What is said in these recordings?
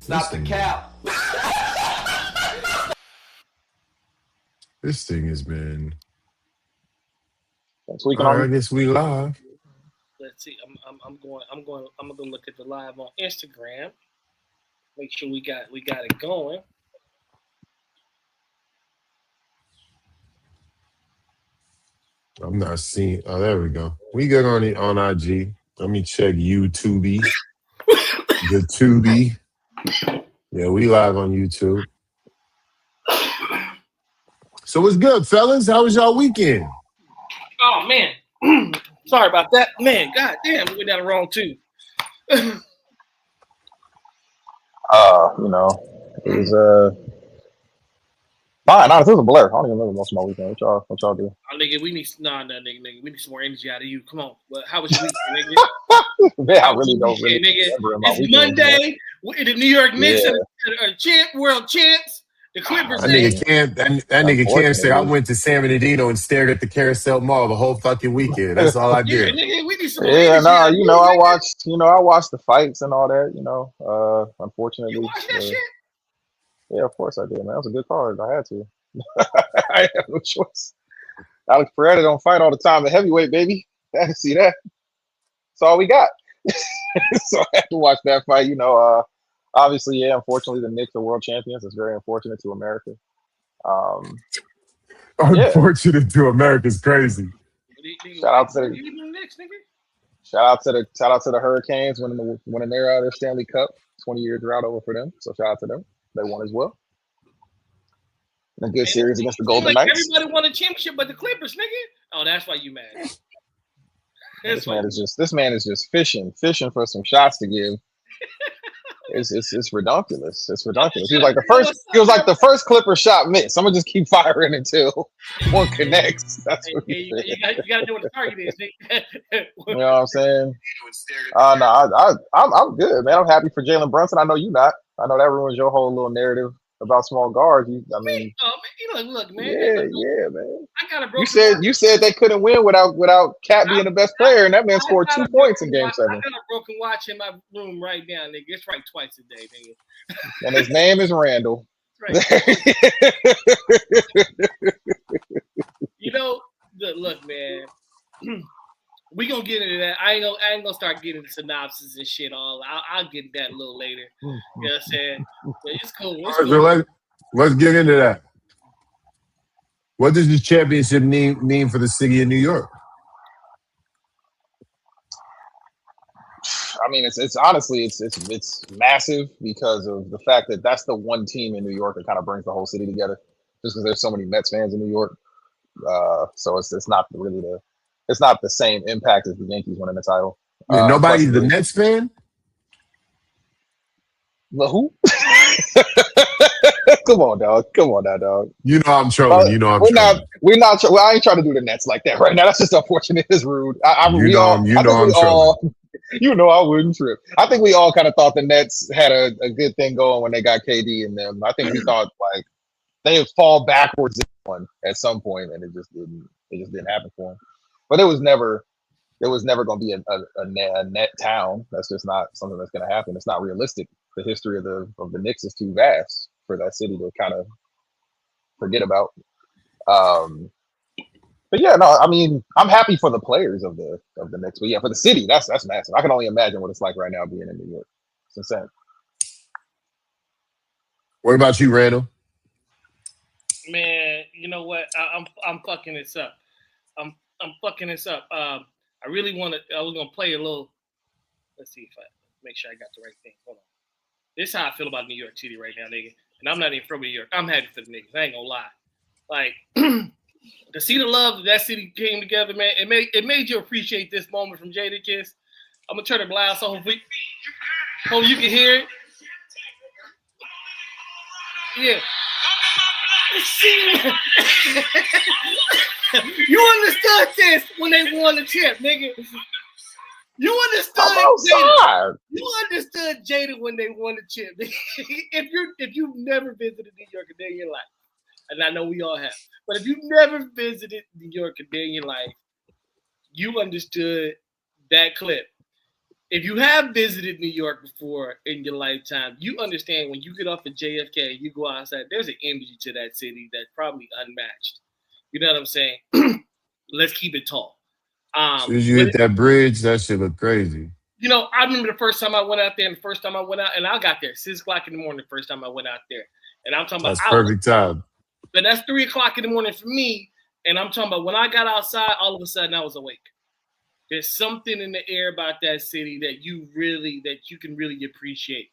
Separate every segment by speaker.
Speaker 1: Stop the cap.
Speaker 2: This thing has been.
Speaker 3: Tweaking
Speaker 2: All
Speaker 3: on
Speaker 2: right, I
Speaker 3: me.
Speaker 2: guess we live.
Speaker 4: Let's see. I'm gonna look at the live on Instagram. Make sure we got it going.
Speaker 2: I'm not seeing. Oh, there we go. We good on it on IG. Let me check YouTube. The Tubi. Yeah, we live on YouTube. So what's good, fellas? How was y'all weekend?
Speaker 4: Oh man, sorry about that, man. God damn, we went down the wrong too.
Speaker 3: You know, it was fine. Honestly, it was a blur. I don't even remember most of my weekend. What y'all do?
Speaker 4: Oh, nigga, we need nigga. We need some more energy out of you. Come on. Well, how was your weekend, nigga?
Speaker 3: Man, I really don't really
Speaker 4: nigga.
Speaker 3: remember my
Speaker 4: It's
Speaker 3: weekend.
Speaker 4: Monday. The New York Knicks
Speaker 3: Yeah.
Speaker 4: are world champs. The Clippers.
Speaker 2: That nigga can't. That nigga can't say I
Speaker 3: Unfortunately.
Speaker 2: went to San Bernardino and stared at the Carousel Mall the whole fucking weekend. That's all I
Speaker 4: Yeah,
Speaker 2: did.
Speaker 4: nigga, we need some more
Speaker 3: Yeah,
Speaker 4: energy
Speaker 3: no,
Speaker 4: out of
Speaker 3: you know, I
Speaker 4: nigga.
Speaker 3: watched the fights and all that. You know, unfortunately,
Speaker 4: You watch that shit?
Speaker 3: yeah, of course I did, man. That was a good card. I had to. I had no choice. Alex Pereira don't fight all the time at heavyweight, baby. I had to see that. That's all we got. So I had to watch that fight. You know, obviously, yeah. Unfortunately, the Knicks are world champions. It's very unfortunate to America. Yeah.
Speaker 2: Unfortunate to America's crazy.
Speaker 3: Shout out to the Hurricanes winning their Stanley Cup. 20-year drought over for them. So shout out to them. They won as well. And a good series against the Golden Knights.
Speaker 4: Everybody won a championship, but the Clippers, nigga. Oh, that's why you mad.
Speaker 3: This man is just fishing for some shots to give. It's ridiculous. It's ridiculous. He was like the first Clipper shot miss. I'm gonna just keep firing until one connects. That's what he said.
Speaker 4: You gotta know what the target is.
Speaker 3: You know what I'm saying? No, I'm good, man. I'm happy for Jalen Brunson. I know you not. I know that ruins your whole little narrative about small guards.
Speaker 4: Look, man.
Speaker 3: Yeah, man.
Speaker 4: I got a
Speaker 3: You said they couldn't win without Cat being the best player, and that man scored 2 points in Game 7.
Speaker 4: I got a broken watch in my room right now, nigga. It's right twice a day, nigga.
Speaker 3: And his name is Randall.
Speaker 4: Right. You know, look, man. We gonna get into that. I ain't gonna start getting the synopsis and shit. I'll get that a little later. You know what I'm saying? But it's cool.
Speaker 2: So let's get into that. What does the championship mean for the city of New York?
Speaker 3: I mean, it's honestly it's massive because of the fact that that's the one team in New York that kind of brings the whole city together. Just because there's so many Mets fans in New York, so it's not really it's not the same impact as the Yankees winning the title.
Speaker 2: Nobody's the Nets fan?
Speaker 3: The who? Come on, dog. Come on now, dog.
Speaker 2: You know I'm trolling.
Speaker 3: We're not. Well, I ain't trying to do the Nets like that right now. That's just unfortunate. It's rude. You know I wouldn't trip. I think we all kind of thought the Nets had a good thing going when they got KD in them. I think we thought like they would fall backwards in one at some point, and it just didn't happen for them. But it was never going to be a net town. That's just not something that's going to happen. It's not realistic. The history of the Knicks is too vast for that city to kind of forget about. But yeah, no, I mean, I'm happy for the players of the Knicks. But yeah, for the city, that's massive. I can only imagine what it's like right now being in New York. It's insane.
Speaker 2: What about you, Randall?
Speaker 4: Man, you know what? I'm fucking this up. I'm fucking this up. I really want to. I was gonna play a little. Let's see if I make sure I got the right thing. Hold on. This is how I feel about New York City right now, nigga. And I'm not even from New York. I'm happy for the niggas. I ain't gonna lie. Like to see the love that city came together, man. It made you appreciate this moment from Jadakiss. I'm gonna turn the blast on. Hope you can hear it. Yeah. You understood this when they won the chip, nigga. You understood Jada. You understood Jada when they won the chip. If you've never visited New York a day in your life, and I know we all have, but if you've never visited New York a day in your life, you understood that clip. if you have visited New York before in your lifetime, you understand when you get off of JFK, you go outside. There's an energy to that city that's probably unmatched. You know what I'm saying? Let's keep it tall.
Speaker 2: As soon as you hit that bridge, that shit look crazy.
Speaker 4: You know, I remember the first time I went out there, and the first time I went out, and I got there 6 o'clock in the morning. The first time I went out there, and I'm talking about
Speaker 2: That's perfect time.
Speaker 4: But that's 3 o'clock in the morning for me, and I'm talking about when I got outside, all of a sudden I was awake. There's something in the air about that city that you can really appreciate.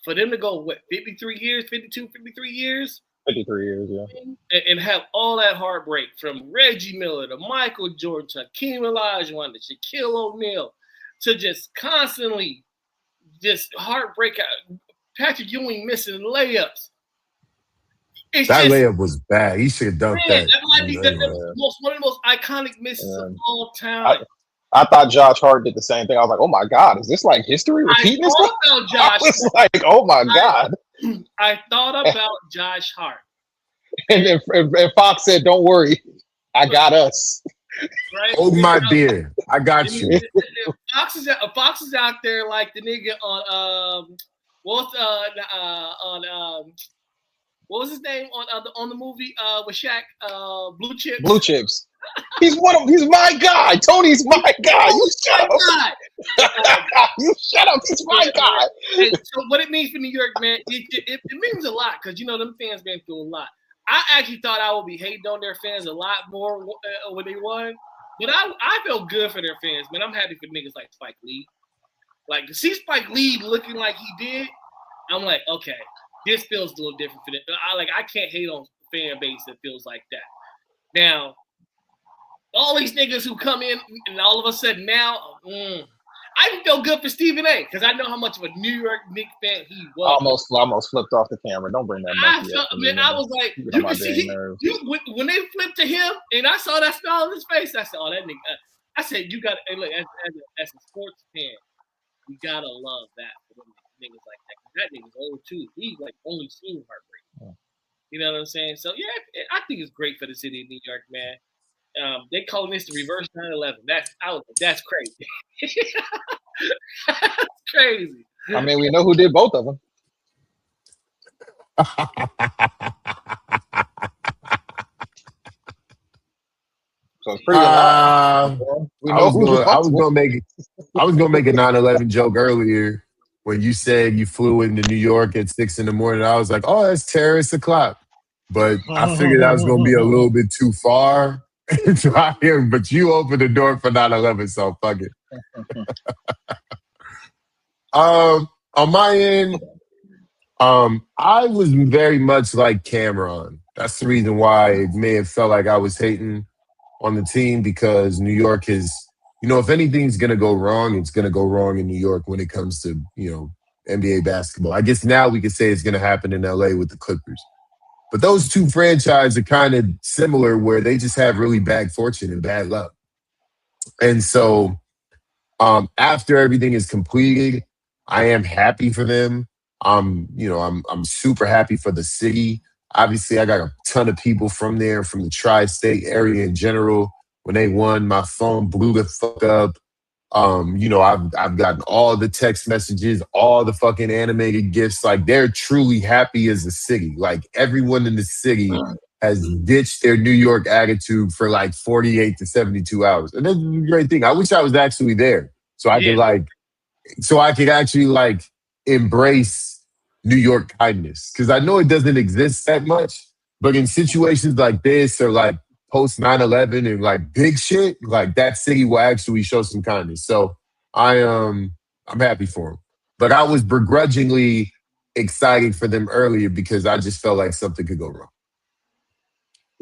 Speaker 4: For them to go, what, 53 years, 52, 53 years?
Speaker 3: 53 years, yeah.
Speaker 4: And have all that heartbreak from Reggie Miller to Michael Jordan to Hakeem Olajuwon to Shaquille O'Neal to just constantly just heartbreak. Patrick Ewing missing layups.
Speaker 2: That layup was bad. He should have dunked that.
Speaker 4: That might be one of the most iconic misses of all time.
Speaker 3: I thought Josh Hart did the same thing. I was like, oh my God, is this like history repeating itself? I was like, oh my God.
Speaker 4: I thought about Josh Hart.
Speaker 3: And Fox said, don't worry, I got us.
Speaker 4: Right?
Speaker 2: Hold my beer. I got you.
Speaker 4: Fox is out there like the nigga on what was his name on the movie with Shaq, Blue Chips?
Speaker 3: Blue Chips. He's my guy. Tony's my guy. You shut up. You shut up. He's my guy.
Speaker 4: And so what it means for New York, man, it means a lot because, you know, them fans been through a lot. I actually thought I would be hating on their fans a lot more when they won. But I felt good for their fans, man. I'm happy for niggas like Spike Lee. Like, to see Spike Lee looking like he did, I'm like, okay, this feels a little different for them. I can't hate on a fan base that feels like that. Now, all these niggas who come in and all of a sudden now, I feel good for Stephen A. because I know how much of a New York Knicks fan he was.
Speaker 3: Almost flipped off the camera. Don't bring that up.
Speaker 4: I was like, you can see when they flipped to him and I saw that smile on his face, I said, oh, that nigga. I said, you got to, look, as a sports fan, you got to love that for niggas like that. That nigga's old too. He's like only seen heartbreak. Yeah. You know what I'm saying? So, yeah, I think it's great for the city of New York, man. They calling this the reverse 9/11. That's crazy. That's crazy.
Speaker 3: I mean, we know who did both of them. So it's pretty.
Speaker 2: I was gonna make a 9/11 joke earlier when you said you flew into New York at 6 a.m. I was like, oh, that's terrorist o'clock. But I figured that was gonna be a little bit too far. But you opened the door for 9/11, so fuck it. On my end, I was very much like Cameron. That's the reason why it may have felt like I was hating on the team, because New York is, you know, if anything's gonna go wrong, it's gonna go wrong in New York when it comes to, you know, NBA basketball. I guess now we could say it's gonna happen in LA with the Clippers. But those two franchises are kind of similar, where they just have really bad fortune and bad luck. And so after everything is completed, I am happy for them. I'm super happy for the city. Obviously, I got a ton of people from there, from the tri-state area in general. When they won, my phone blew the fuck up. I've gotten all the text messages, all the fucking animated gifs. Like, they're truly happy as a city. Like, everyone in the city has ditched their New York attitude for like 48 to 72 hours. And that's a great thing. I wish I was actually there so I could actually embrace New York kindness. Because I know it doesn't exist that much, but in situations like this, or like post 9/11 and like big shit, like that city will actually show some kindness. So I'm happy for them. But I was begrudgingly excited for them earlier because I just felt like something could go wrong.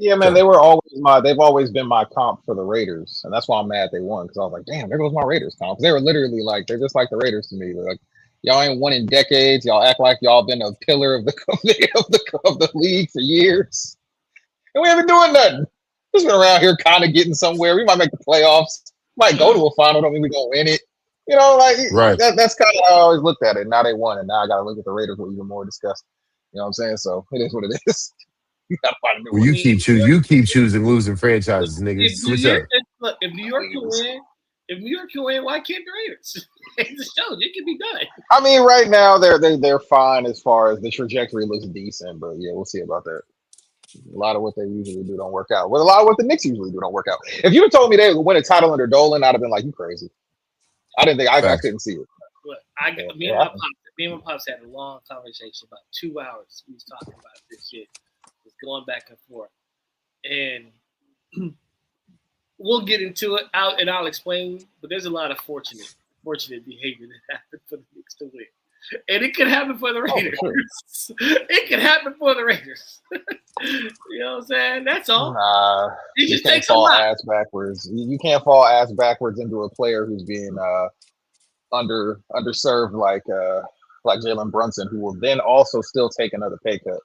Speaker 3: Yeah, man, they've always been my comp for the Raiders, and that's why I'm mad they won, because I was like, damn, there goes my Raiders comp. They were literally like, they're just like the Raiders to me. They're like, y'all ain't won in decades. Y'all act like y'all been a pillar of the league for years, and we haven't been doing nothing. Just been around here kind of getting somewhere. We might make the playoffs, might go to a final. Don't mean we gonna win it. You know, like
Speaker 2: right.
Speaker 3: That's kind of how I always looked at it. Now they won, and now I got to look at the Raiders with even more disgust. You know what I'm saying? So it is what it is.
Speaker 2: You keep choosing losing franchises, nigga. Switch up.
Speaker 4: Look, if New York can win, If New York can win, why can't the Raiders? It just shows it can be done.
Speaker 3: I mean, right now they're fine as far as the trajectory looks decent, but yeah, we'll see about that. A lot of what they usually do don't work out. Well, a lot of what the Knicks usually do don't work out. If you had told me they would win a title under Dolan, I'd have been like, "You crazy." I didn't think I couldn't see it.
Speaker 4: Look, me and my pops had a long conversation about 2 hours. We was talking about this shit, just going back and forth, and we'll get into it out, and I'll explain. But there's a lot of fortunate behavior that happened for the Knicks to win, and it could happen for the Raiders. Sure. It could happen for the Raiders. You know what I'm saying? That's all.
Speaker 3: It just takes a lot. Ass backwards. You can't fall ass backwards into a player who's being underserved like Jalen Brunson, who will then also still take another pay cut.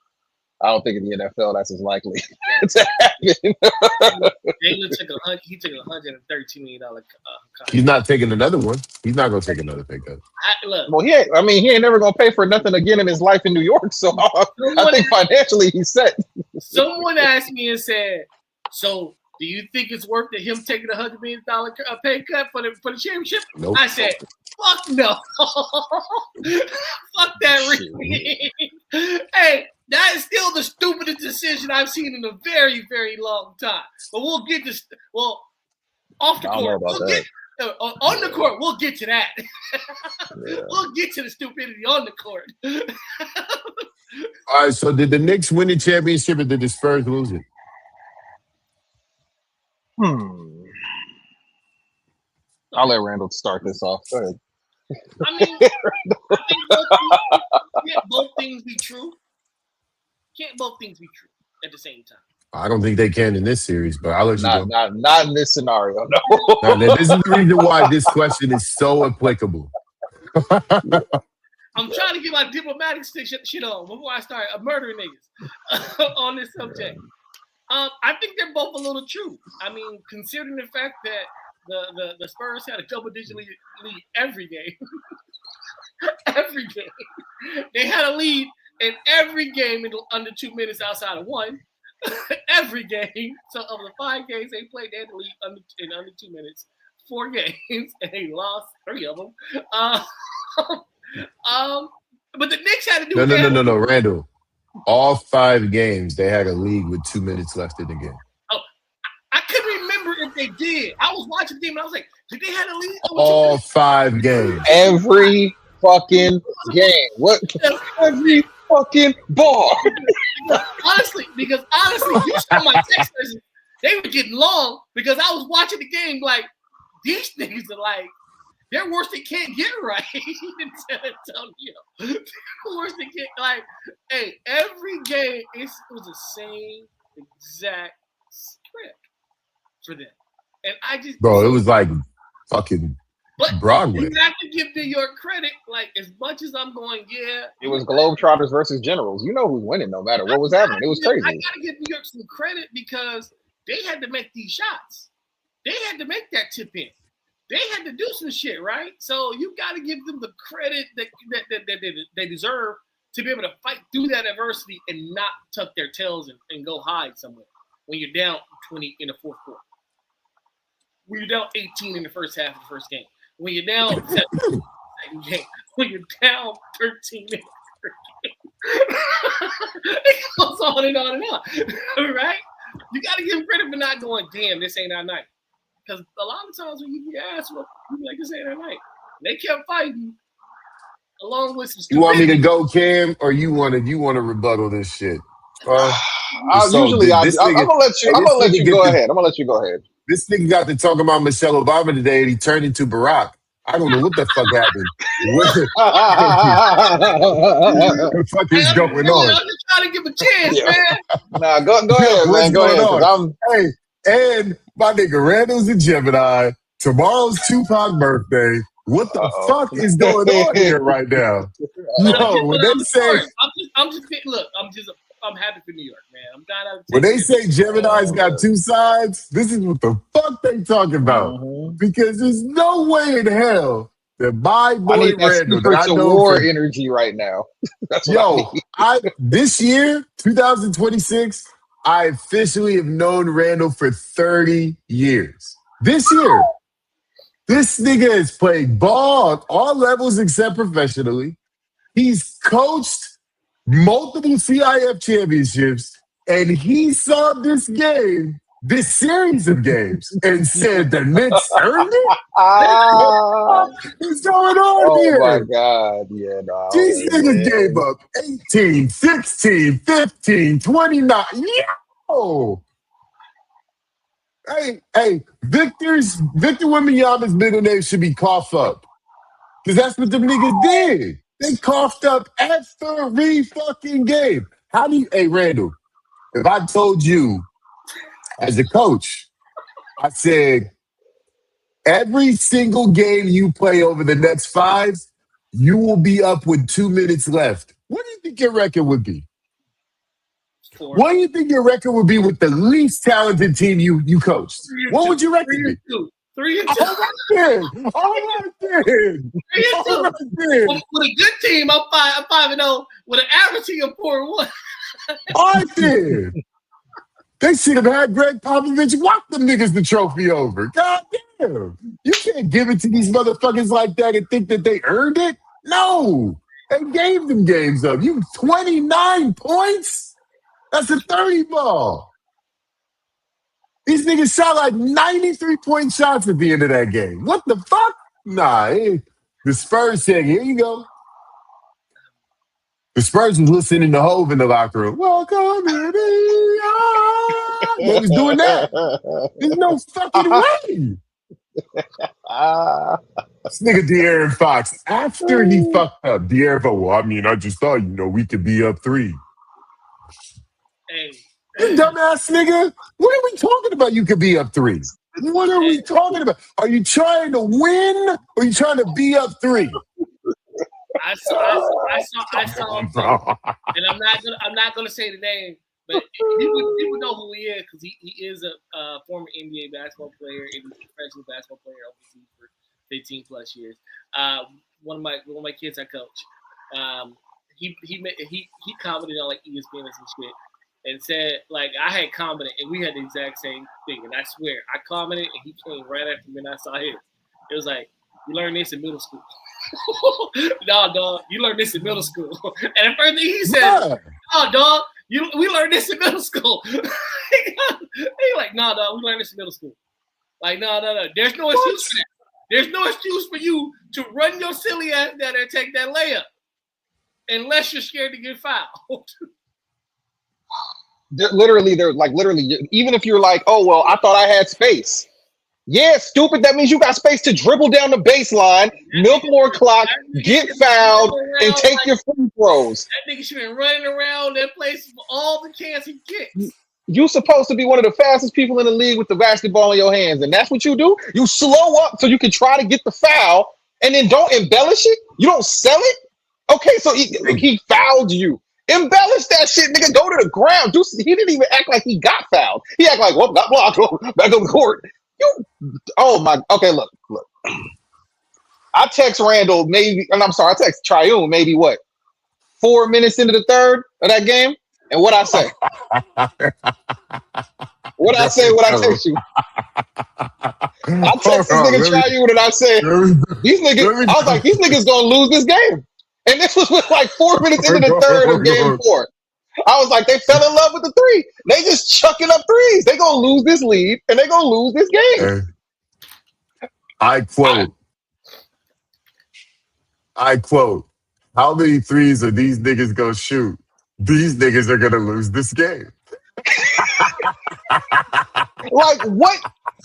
Speaker 3: I don't think in the NFL that's as likely to happen.
Speaker 4: Jalen took $113 million cut.
Speaker 2: He's not taking another one. He's not gonna take another pay cut.
Speaker 3: Well, he ain't never gonna pay for nothing again in his life in New York. So I think financially he's set.
Speaker 4: Someone asked me and said, "So, do you think it's worth it him taking $100 million pay cut for the championship?"
Speaker 2: Nope.
Speaker 4: I said, "Fuck no, fuck that ring." Hey, that is still the stupidest decision I've seen in a very, very long time. But we'll get this. Well, off the court, on the court, we'll get to that. Yeah. We'll get to the stupidity on the court.
Speaker 2: All right. So, did the Knicks win the championship, or did the Spurs lose it?
Speaker 3: I'll let Randall start this off. Go ahead.
Speaker 4: I mean, can't both things be true? Can't both things be true at the same time?
Speaker 2: I don't think they can in this series, but I'll let you go.
Speaker 3: Not in this scenario, no.
Speaker 2: This is the reason why this question is so applicable.
Speaker 4: I'm trying to get my diplomatic shit on before I start murdering niggas on this subject. I think they're both a little true. I mean, considering the fact that the Spurs had a double-digit lead every game. Every game. They had a lead in every game in under 2 minutes outside of one. Every game. So of the 5 games they played, they had to lead in under 2 minutes. 4 games, and they lost 3 of them. But the Knicks had to do
Speaker 2: No, Randall. All 5 games, they had a lead with 2 minutes left in the game.
Speaker 4: Oh, I couldn't remember if they did. I was watching the game, and I was like, did they have a lead?
Speaker 2: All 5 games.
Speaker 3: Every fucking game. What? Every fucking ball.
Speaker 4: Honestly, you saw my text messages. They were getting long because I was watching the game like, these niggas are like, they're worse than can't get right in San Antonio. They're worse than can't, like, hey, every game, it was the same exact script for them. And I just...
Speaker 2: Bro, it was like fucking Broadway.
Speaker 4: You have to give New York credit, like, as much as I'm going, yeah.
Speaker 3: It was Globetrotters versus Generals. You know who's winning no matter what was happening. It was crazy.
Speaker 4: I got to give New York some credit because they had to make these shots. They had to make that tip in. They had to do some shit, right? So you got to give them the credit that they deserve to be able to fight through that adversity and not tuck their tails and go hide somewhere when you're down 20 in the fourth quarter. When you're down 18 in the first half of the first game. When you're down 7 in the second game. When you're down 13 in the third game. It goes on and on and on, right? You got to give them credit for not going, damn, this ain't our night. Because a lot of times when you get asked, well, you be like, this ain't our night. They kept fighting along with some stupidity.
Speaker 2: You want me to go, Cam, or you want to rebuttal this shit?
Speaker 3: I'm gonna let you go ahead. I'm gonna let you go ahead.
Speaker 2: This nigga got to talk about Michelle Obama today, and he turned into Barack. I don't know what the fuck happened. What the fuck is going on?
Speaker 4: I'm just trying to give a chance, man.
Speaker 3: Nah, go ahead, man. Go ahead.
Speaker 2: Hey, and my nigga Randall's a Gemini. Tomorrow's Tupac birthday. What the fuck is going on here right now? No, when they say
Speaker 4: I'm happy for New York, man.
Speaker 2: When they say Gemini's got 2 sides, this is what the fuck they talking about. Because there's no way in hell that my boy Randall,
Speaker 3: that I know war energy right now. That's
Speaker 2: this year, 2026, I officially have known Randall for 30 years. This year. This nigga has played ball at all levels except professionally. He's coached multiple CIF championships, and he saw this game, this series of games, and said the Knicks earned it? What's going on
Speaker 3: Oh
Speaker 2: here?
Speaker 3: my God. Yeah, no.
Speaker 2: These niggas gave up 18, 16, 15, 29. Yo! Hey, Victor Wembanyama's middle name should be Cough Up. Because that's what the niggas did. They coughed up every fucking game. Hey, Randall, if I told you as a coach, I said, every single game you play over the next 5, you will be up with 2 minutes left. What do you think your record would be?
Speaker 4: 4.
Speaker 2: What do you think your record would be with the least talented team you coached? What would your record be?
Speaker 4: 3-2.
Speaker 2: All right then.
Speaker 4: 3-2. With a good team, I'm 5-0. With an average team, I'm 4-1.
Speaker 2: All right then. They should have had Greg Popovich walk them niggas the trophy over. God damn. You can't give it to these motherfuckers like that and think that they earned it. No. They gave them games up. You 29 points? That's a 30 ball. These niggas shot like 93-point shots at the end of that game. What the fuck? Nah, the Spurs said, here you go. The Spurs was listening to Hove in the locker room. Welcome to the They was doing that. There's no fucking way. This nigga De'Aaron Fox, after he fucked up, De'Aaron Fox, well, I mean, I just thought, we could be up 3.
Speaker 4: Hey.
Speaker 2: You dumbass nigga. What are we talking about? You could be up 3. What are we talking about? Are you trying to win or are you trying to be up 3?
Speaker 4: I saw him, and I'm not gonna say the name, but you would know who he is because he is a former NBA basketball player and professional basketball player overseas for 15 plus years. One of my kids I coach. He commented on like ESPN and some shit. And said, like, I had commented, and we had the exact same thing. And I swear, I commented, and he came right after me, and I saw his. It was like, you learned this in middle school. No, dog, you learned this in middle school. And the first thing he said, oh, dog, we learned this in middle school. He like, no, dog, we learned this in middle school. Like, no. There's no excuse for that. There's no excuse for you to run your silly ass down there and take that layup unless you're scared to get fouled.
Speaker 3: They're literally, even if you're like, oh, well, I thought I had space. Yeah, stupid. That means you got space to dribble down the baseline, milk more clock, get fouled, and take your free throws.
Speaker 4: That nigga should have been running around that place for all the chance he gets.
Speaker 3: You're supposed to be one of the fastest people in the league with the basketball in your hands, and that's what you do? You slow up so you can try to get the foul, and then don't embellish it? You don't sell it? Okay, so he fouled you. Embellish that shit, nigga. Go to the ground. He didn't even act like he got fouled. He act like, got blocked. Back on the court. Okay, look. I text Randall I text Triune maybe 4 minutes into the third of that game? And what I say? What I say, what I text you? I text this nigga Triune and I said, these niggas gonna lose this game. And this was with like 4 minutes into the third of game 4. I was like, they fell in love with the 3. They just chucking up threes. They gonna lose this lead and they gonna lose this game.
Speaker 2: I quote, how many threes are these niggas gonna shoot? These niggas are gonna lose this game.
Speaker 3: Like what?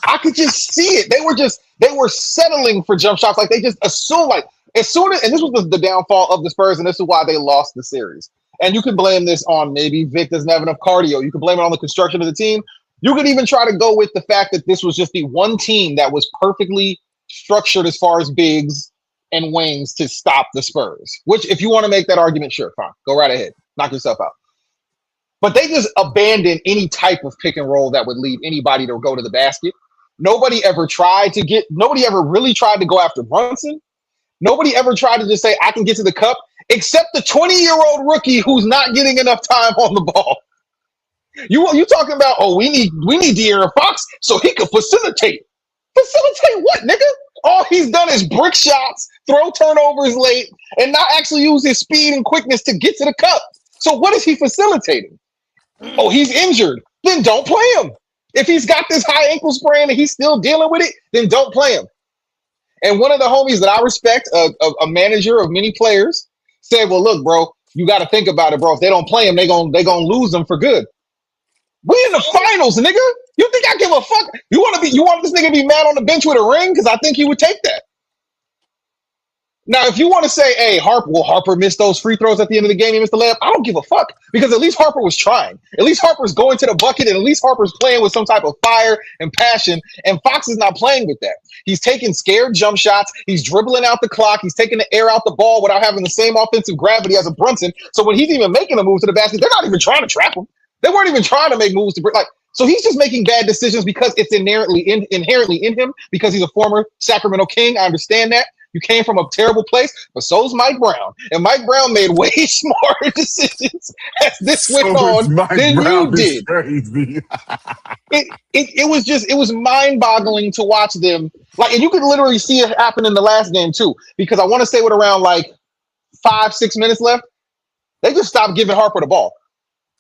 Speaker 3: I could just see it. They were settling for jump shots. Like they just assumed and this was the downfall of the Spurs, and this is why they lost the series. And you can blame this on maybe Vic doesn't have enough cardio. You can blame it on the construction of the team. You could even try to go with the fact that this was just the one team that was perfectly structured as far as bigs and wings to stop the Spurs. Which, if you want to make that argument, sure, fine. Go right ahead. Knock yourself out. But they just abandoned any type of pick and roll that would leave anybody to go to the basket. Nobody ever really tried to go after Brunson. Nobody ever tried to just say, I can get to the cup, except the 20-year-old rookie who's not getting enough time on the ball. You talking about, we need De'Aaron Fox so he can facilitate. Facilitate what, nigga? All he's done is brick shots, throw turnovers late, and not actually use his speed and quickness to get to the cup. So what is he facilitating? Oh, he's injured. Then don't play him. If he's got this high ankle sprain and he's still dealing with it, then don't play him. And one of the homies that I respect, a manager of many players, said, "Well, look, bro, you got to think about it, bro. If they don't play him, they gonna lose them for good. We in the finals, nigga. You think I give a fuck? You want this nigga to be mad on the bench with a ring? Because I think he would take that. Now, if you want to say, hey, Harper missed those free throws at the end of the game, he missed the layup, I don't give a fuck. Because at least Harper was trying. At least Harper's going to the bucket, and at least Harper's playing with some type of fire and passion, and Fox is not playing with that. He's taking scared jump shots. He's dribbling out the clock. He's taking the air out the ball without having the same offensive gravity as a Brunson. So when he's even making a move to the basket, they're not even trying to trap him. They weren't even trying to make moves to so he's just making bad decisions because it's inherently in him, because he's a former Sacramento King. I understand that. You came from a terrible place, but so's Mike Brown. And Mike Brown made way smarter decisions as this went on than you did.
Speaker 2: Crazy.
Speaker 3: It was mind-boggling to watch them. And you could literally see it happen in the last game too, because I want to say with around 5-6 minutes left, they just stopped giving Harper the ball.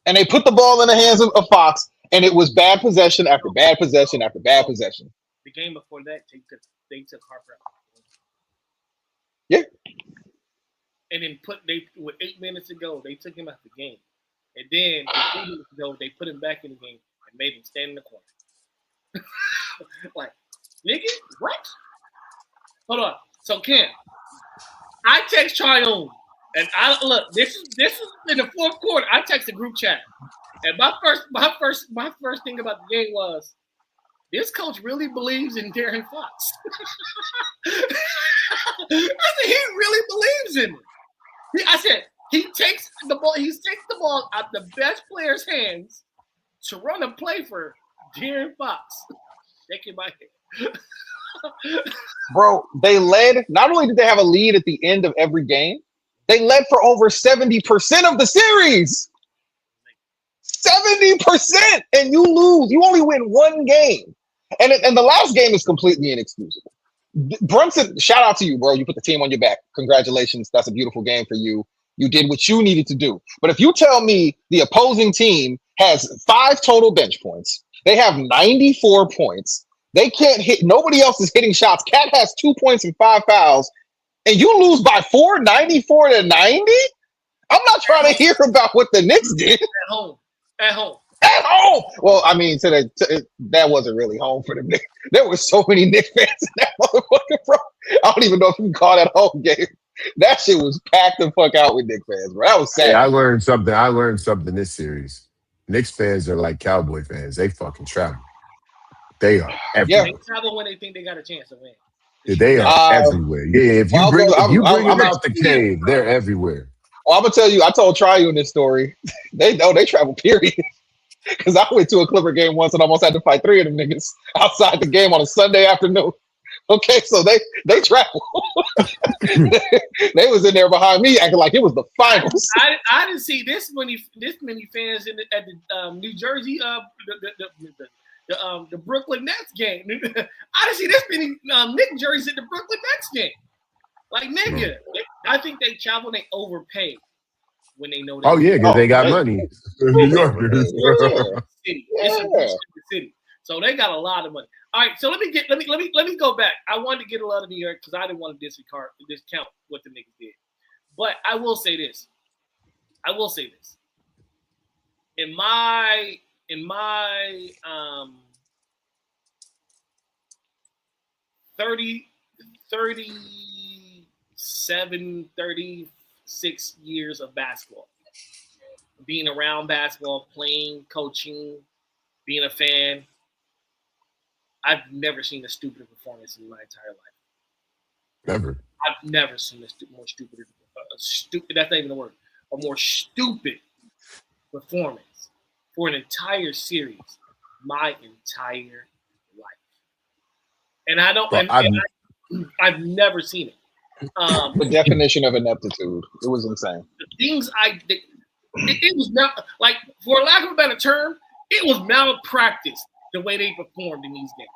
Speaker 3: And they put the ball in the hands of Fox, and it was bad possession after bad possession after bad possession.
Speaker 4: The game before that, they took Harper out.
Speaker 3: Yeah.
Speaker 4: And then with 8 minutes ago, they took him out the game. And then 3 minutes ago, they put him back in the game and made him stand in the corner. Nigga, what? Hold on. So Ken, I text Tryon, and this is in the fourth quarter. I text the group chat. And my first thing about the game was, this coach really believes in De'Aaron Fox. I said, he really believes in it. I said, he takes the ball out the best player's hands to run a play for De'Aaron Fox. Shaking my head.
Speaker 3: Bro, they led. Not only did they have a lead at the end of every game, they led for over 70% of the series. 70%, and you lose. You only win one game. And the last game is completely inexcusable. Brunson, shout out to you, bro. You put the team on your back. Congratulations. That's a beautiful game for you. You did what you needed to do. But if you tell me the opposing team has 5 total bench points, they have 94 points, they can't hit, nobody else is hitting shots. Cat has 2 points and 5 fouls, and you lose by 4, 94 to 90? I'm not trying to hear about what the Knicks did.
Speaker 4: At home.
Speaker 3: Well, I mean, that wasn't really home for them. There were so many Knicks fans in that motherfucker, bro. I don't even know if you can call that a home game. That shit was packed the fuck out with Knicks fans, bro. That was sad.
Speaker 2: Hey, I learned something this series. Knicks fans are like Cowboy fans. They fucking travel. They are everywhere.
Speaker 4: They travel when they think they got a chance to win.
Speaker 2: Yeah, they are everywhere. Yeah, if you bring them out the cave, they're everywhere.
Speaker 3: Well, I'm gonna tell you, I told Tryon this story. They know they travel, period. Because I went to a Clipper game once and almost had to fight 3 of them niggas outside the game on a Sunday afternoon. Okay, so they travel. They was in there behind me acting like it was the finals.
Speaker 4: I didn't see this many fans at the New Jersey the Brooklyn Nets game. I didn't see this many Knicks jerseys at the Brooklyn Nets game. Like, nigga, I think they travel, they overpay when they know that.
Speaker 2: Oh yeah, because they got money. New Yorkers.
Speaker 4: It's a city, so they got a lot of money. All right, so let me go back. I wanted to get a lot of New York because I didn't want to discount what the niggas did. But I will say this. In my 36 years of basketball, being around basketball, playing, coaching, being a fan, I've never seen a stupider performance in my entire life.
Speaker 2: Never.
Speaker 4: I've never seen a more stupid. That's not even a word. A more stupid performance for an entire series, my entire life. And I don't.
Speaker 2: Well,
Speaker 4: I've never seen it.
Speaker 3: The definition of ineptitude. It was insane.
Speaker 4: The things I did, it was not like, for lack of a better term, it was malpractice the way they performed in these games.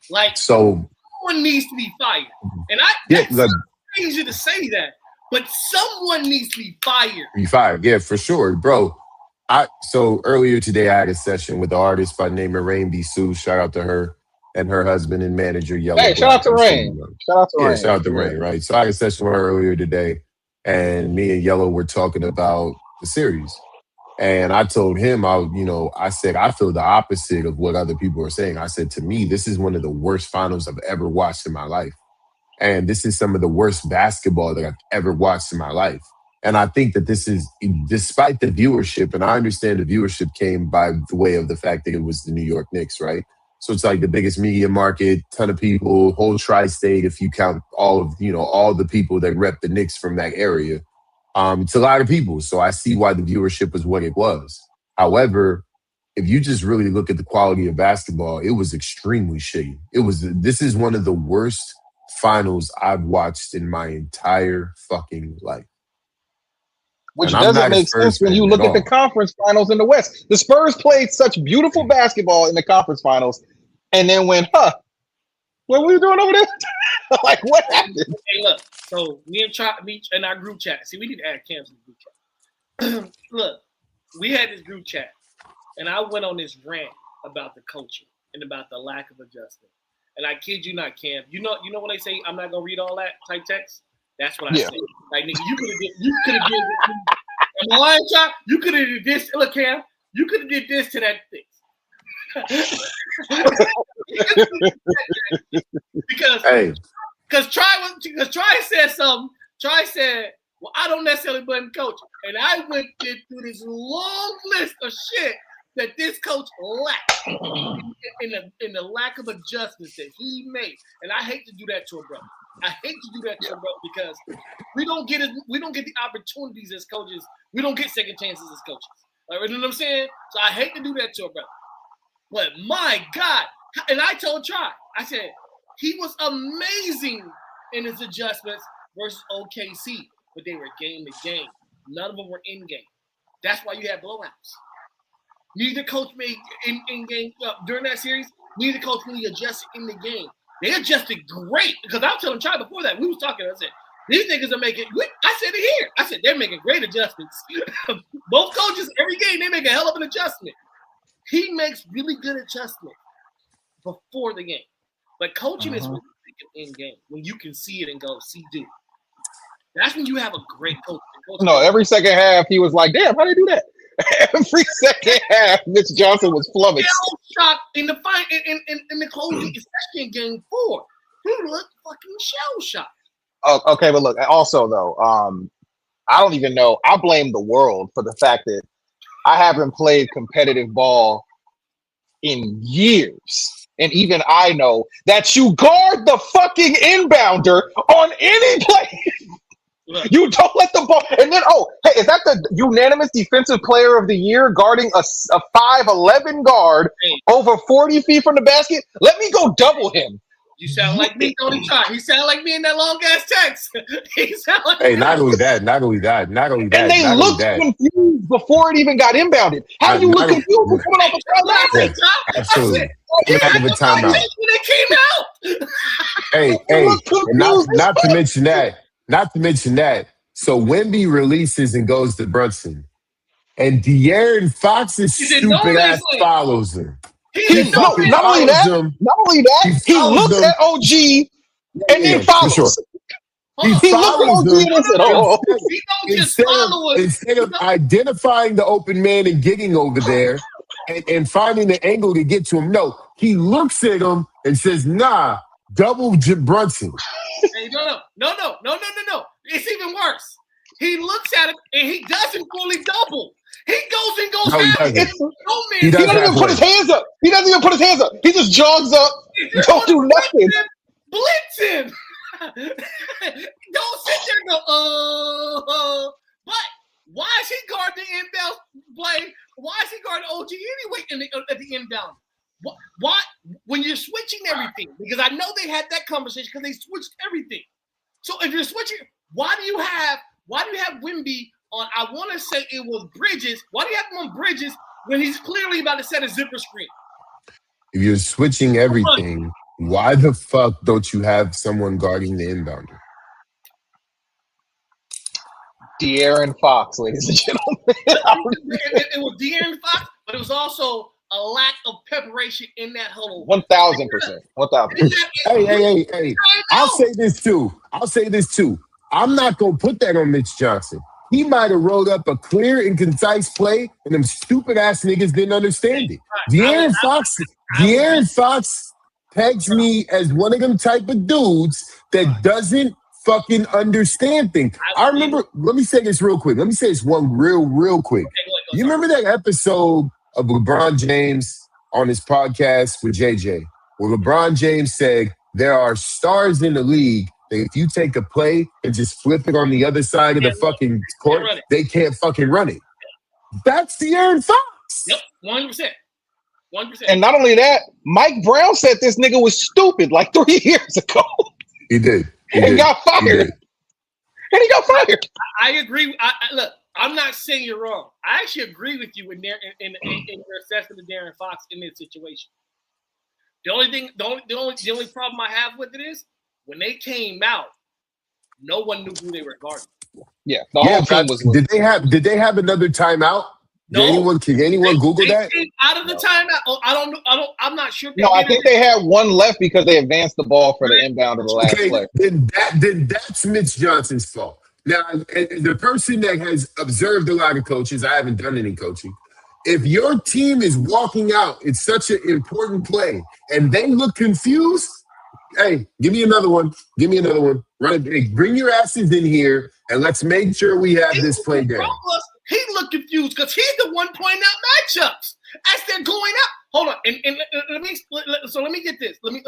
Speaker 4: Like,
Speaker 2: so
Speaker 4: someone needs to be fired. And
Speaker 2: Yeah,
Speaker 4: that's crazy to say that, but someone needs to be fired.
Speaker 2: be fired. Yeah, for sure, bro. So earlier today I had a session with the artist by the name of Rain B. Sue. Shout out to her and her husband and manager Yellow
Speaker 3: Hey, shout out
Speaker 2: Black.
Speaker 3: to
Speaker 2: I'm sure you
Speaker 3: Rain.
Speaker 2: know.
Speaker 3: Shout out to
Speaker 2: Yeah,
Speaker 3: Rain.
Speaker 2: shout out to Rain, right? So I had a session with her earlier today, and me and Yellow were talking about the series. And I told him, I said, I feel the opposite of what other people are saying. I said, to me, this is one of the worst finals I've ever watched in my life. And this is some of the worst basketball that I've ever watched in my life. And I think that this is, despite the viewership, and I understand the viewership came by the way of the fact that it was the New York Knicks, right? So it's like the biggest media market, ton of people, whole tri-state, if you count all the people that rep the Knicks from that area. It's a lot of people. So I see why the viewership was what it was. However, if you just really look at the quality of basketball, it was extremely shitty. This is one of the worst finals I've watched in my entire fucking life.
Speaker 3: Which
Speaker 2: And I'm
Speaker 3: doesn't
Speaker 2: not a
Speaker 3: make
Speaker 2: Spurs
Speaker 3: sense when
Speaker 2: fan
Speaker 3: you
Speaker 2: at
Speaker 3: look at the
Speaker 2: all.
Speaker 3: conference finals in the West. The Spurs played such beautiful basketball in the conference finals, and then went, what were we doing over there? Like, what happened?
Speaker 4: Hey, look. So me and our group chat. See, we need to add Cam to the group chat. Look, we had this group chat, and I went on this rant about the coaching and about the lack of adjustment. And I kid you not, Cam. You know when they say I'm not gonna read all that type text? That's what I
Speaker 3: Yeah.
Speaker 4: say. Like, nigga, you could have did am I lying, Chop? You could have did this. Look, Cam, you could have did this to that thing. because Try said something. Try said, well, I don't necessarily blame the coach. And I went through this long list of shit that this coach lacked in the lack of adjustments that he made. And I hate to do that to a brother. I hate to do that to a brother because we don't get the opportunities as coaches. We don't get second chances as coaches. Like, you know what I'm saying? So I hate to do that to a brother. But my God, and I told Try, I said, he was amazing in his adjustments versus OKC, but they were game to game. None of them were in game. That's why you had blowouts. Neither coach made in game during that series. Neither coach really adjusted in the game. They adjusted great because I was telling Try before that we was talking. I said these niggas are making. I said it here. I said they're making great adjustments. Both coaches every game they make a hell of an adjustment. He makes really good adjustment before the game, but coaching is really in game when you can see it and go, see, dude. That's when you have a great coach.
Speaker 3: No, every second half he was like, "Damn, how they do that?" Every second half, Mitch Johnson was flummoxed.
Speaker 4: Shot in the fight in the closing, especially in Game 4. He looked fucking shell shocked.
Speaker 3: Oh, okay, but look. Also, though, I don't even know. I blame the world for the fact that I haven't played competitive ball in years. And even I know that you guard the fucking inbounder on any play. You don't let the ball. And then, hey, is that the unanimous defensive player of the year guarding a 5'11" guard over 40 feet from the basket? Let me go double him.
Speaker 4: You sound like me, Tony Try. He sound like me in that long ass text. He sound like
Speaker 2: Hey, not only that.
Speaker 3: And they looked confused before it even got inbounded. How do you look confused for coming off a timeout?
Speaker 2: Absolutely.
Speaker 4: When it came out.
Speaker 2: Hey, not to mention that. So Wemby releases and goes to Brunson, and De'Aaron Fox's stupid ass follows him.
Speaker 3: Not only that, he looks at OG and then follows.
Speaker 2: Sure. He follows him.
Speaker 3: And said,
Speaker 2: instead of identifying the open man and getting over there and finding the angle to get to him, no, he looks at him and says, "Nah, double Brunson."
Speaker 4: Hey, no. It's even worse. He looks at it and he doesn't fully double. He goes and goes half.
Speaker 3: He doesn't even put his hands up. He doesn't even put his hands up. He just jogs up. Don't do nothing.
Speaker 4: Blitz him. Don't sit there and go, But why is he guarding the inbound play? Why is he guarding OG anyway at the inbound? Why? When you're switching everything, because I know they had that conversation because they switched everything. So if you're switching, why do you have Wemby on? I want to say it was Bridges. Why do you have him on Bridges when he's clearly about to set a zipper screen?
Speaker 2: If you're switching everything, Why the fuck don't you have someone guarding the inbounder?
Speaker 3: De'Aaron Fox, ladies and gentlemen.
Speaker 4: It was De'Aaron Fox, but it was also a lack of preparation in that huddle.
Speaker 3: 1,000%. 1,000%.
Speaker 2: Hey. I'll say this too. I'm not going to put that on Mitch Johnson. He might have rolled up a clear and concise play, and them stupid ass niggas didn't understand it. De'Aaron Fox pegs me as one of them type of dudes that doesn't fucking understand things. I remember, let me say this real quick. Let me say this one real quick. You remember that episode of LeBron James on his podcast with JJ, where LeBron James said, there are stars in the league that if you take a play and just flip it on the other side of the fucking court, they can't fucking run it. That's De'Aaron Fox.
Speaker 4: Yep, 100%. 100%.
Speaker 3: And not only that, Mike Brown said this nigga was stupid like 3 years ago.
Speaker 2: He did.
Speaker 3: And got fired. He got fired.
Speaker 4: I agree. Look, I'm not saying you're wrong. I actually agree with you in your assessment of De'Aaron Fox in this situation. The only problem I have with it is when they came out, no one knew who they were guarding.
Speaker 3: Yeah, the whole team was.
Speaker 2: Did they have another timeout?
Speaker 4: No.
Speaker 2: Can anyone Google that?
Speaker 4: Came out of the timeout. Oh, I'm not sure.
Speaker 3: No, I think they had one left because they advanced the ball for the inbound of the last play.
Speaker 2: Then that's Mitch Johnson's fault. Now, the person that has observed a lot of coaches, I haven't done any coaching. If your team is walking out, it's such an important play, and they look confused. Hey, give me another one. Run it. Hey, bring your asses in here, and let's make sure we have this play down.
Speaker 4: He looked confused because he's the one pointing out matchups as they're going out. Hold on, and let me get this. Let me.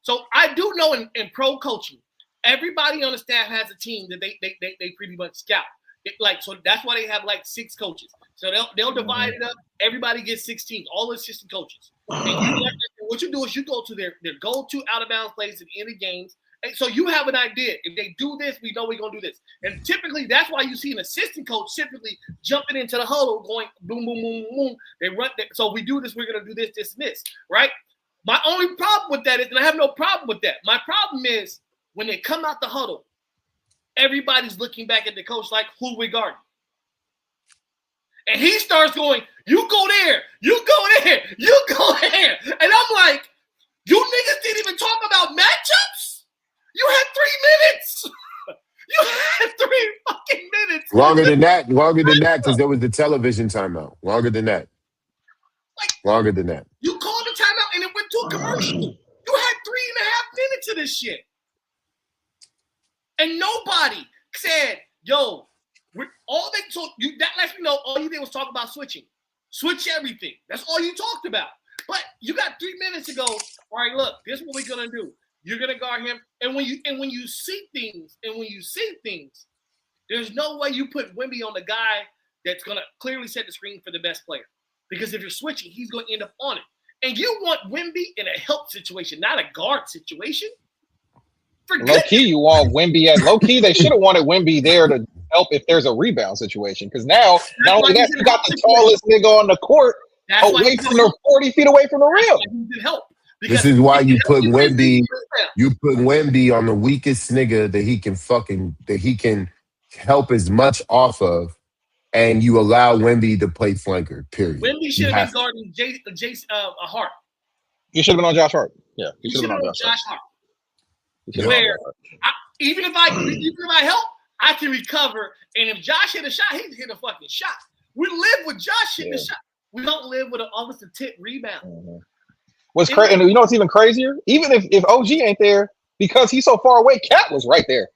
Speaker 4: So I do know in pro coaching, everybody on the staff has a team that they pretty much scout. So that's why they have like 6 coaches. So they'll divide it up. Everybody gets 16, all the assistant coaches. And what you do is you go to their go-to out-of-bounds plays at the end of games. And so you have an idea. If they do this, we know we're going to do this. And typically, that's why you see an assistant coach typically jumping into the huddle going boom, boom, boom, boom. They run. So we do this, we're going to do this, this, and this, right? My only problem with that is, and I have no problem with that. My problem is when they come out the huddle, everybody's looking back at the coach like, who we guarding? And he starts going, you go there, you go there, you go there. And I'm like, you niggas didn't even talk about matchups? You had 3 minutes. You had 3 fucking minutes.
Speaker 2: Longer than that, because there was the television timeout. Longer than that.
Speaker 4: You called the timeout and it went to a commercial. You had 3.5 minutes of this shit. And nobody said, yo, that lets me know all you did was talk about switching. Switch everything. That's all you talked about. But you got 3 minutes to go. All right, look, this is what we're gonna do. You're gonna guard him. And when you see things, there's no way you put Wemby on the guy that's gonna clearly set the screen for the best player. Because if you're switching, he's gonna end up on it. And you want Wemby in a help situation, not a guard situation.
Speaker 3: Low key, you want Wemby at low key. They should have wanted Wemby there to help if there's a rebound situation. Because now, not only that, you got the tallest nigga on the court away from the 40 feet away from the rim.
Speaker 4: Help.
Speaker 2: This is why you put Wemby. You put Wemby on the weakest nigga that he can help as much off of, and you allow Wemby to play flanker. Period.
Speaker 4: Wemby should have been guarding Jason Hart.
Speaker 3: You should have been on Josh Hart. Yeah,
Speaker 4: he should have been on Josh Hart. Where even if I help, I can recover. And if Josh hit a shot, he hit a fucking shot. We live with Josh hitting a shot. We don't live with an offensive tip rebound.
Speaker 3: Mm-hmm. What's crazy, and you know what's even crazier? Even if OG ain't there, because he's so far away, Cat was right there.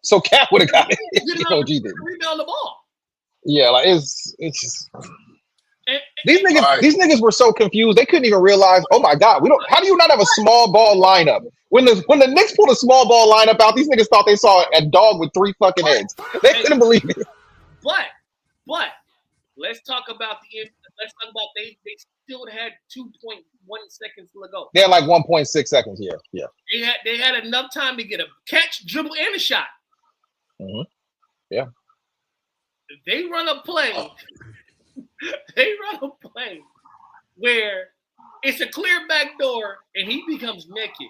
Speaker 3: So Cat would have got it if OG did.
Speaker 4: Rebound the ball.
Speaker 3: Yeah, like it's just these niggas were so confused they couldn't even realize. Oh my God, how do you not have a small ball lineup? When the Knicks pulled a small ball lineup out, these niggas thought they saw a dog with 3 fucking eggs. They couldn't believe it.
Speaker 4: But let's talk about they still had 2.1 seconds to go.
Speaker 3: They had like 1.6 seconds. Yeah.
Speaker 4: They had enough time to get a catch, dribble, and a shot.
Speaker 3: Mm-hmm. Yeah.
Speaker 4: They run a play. Where it's a clear back door and he becomes naked.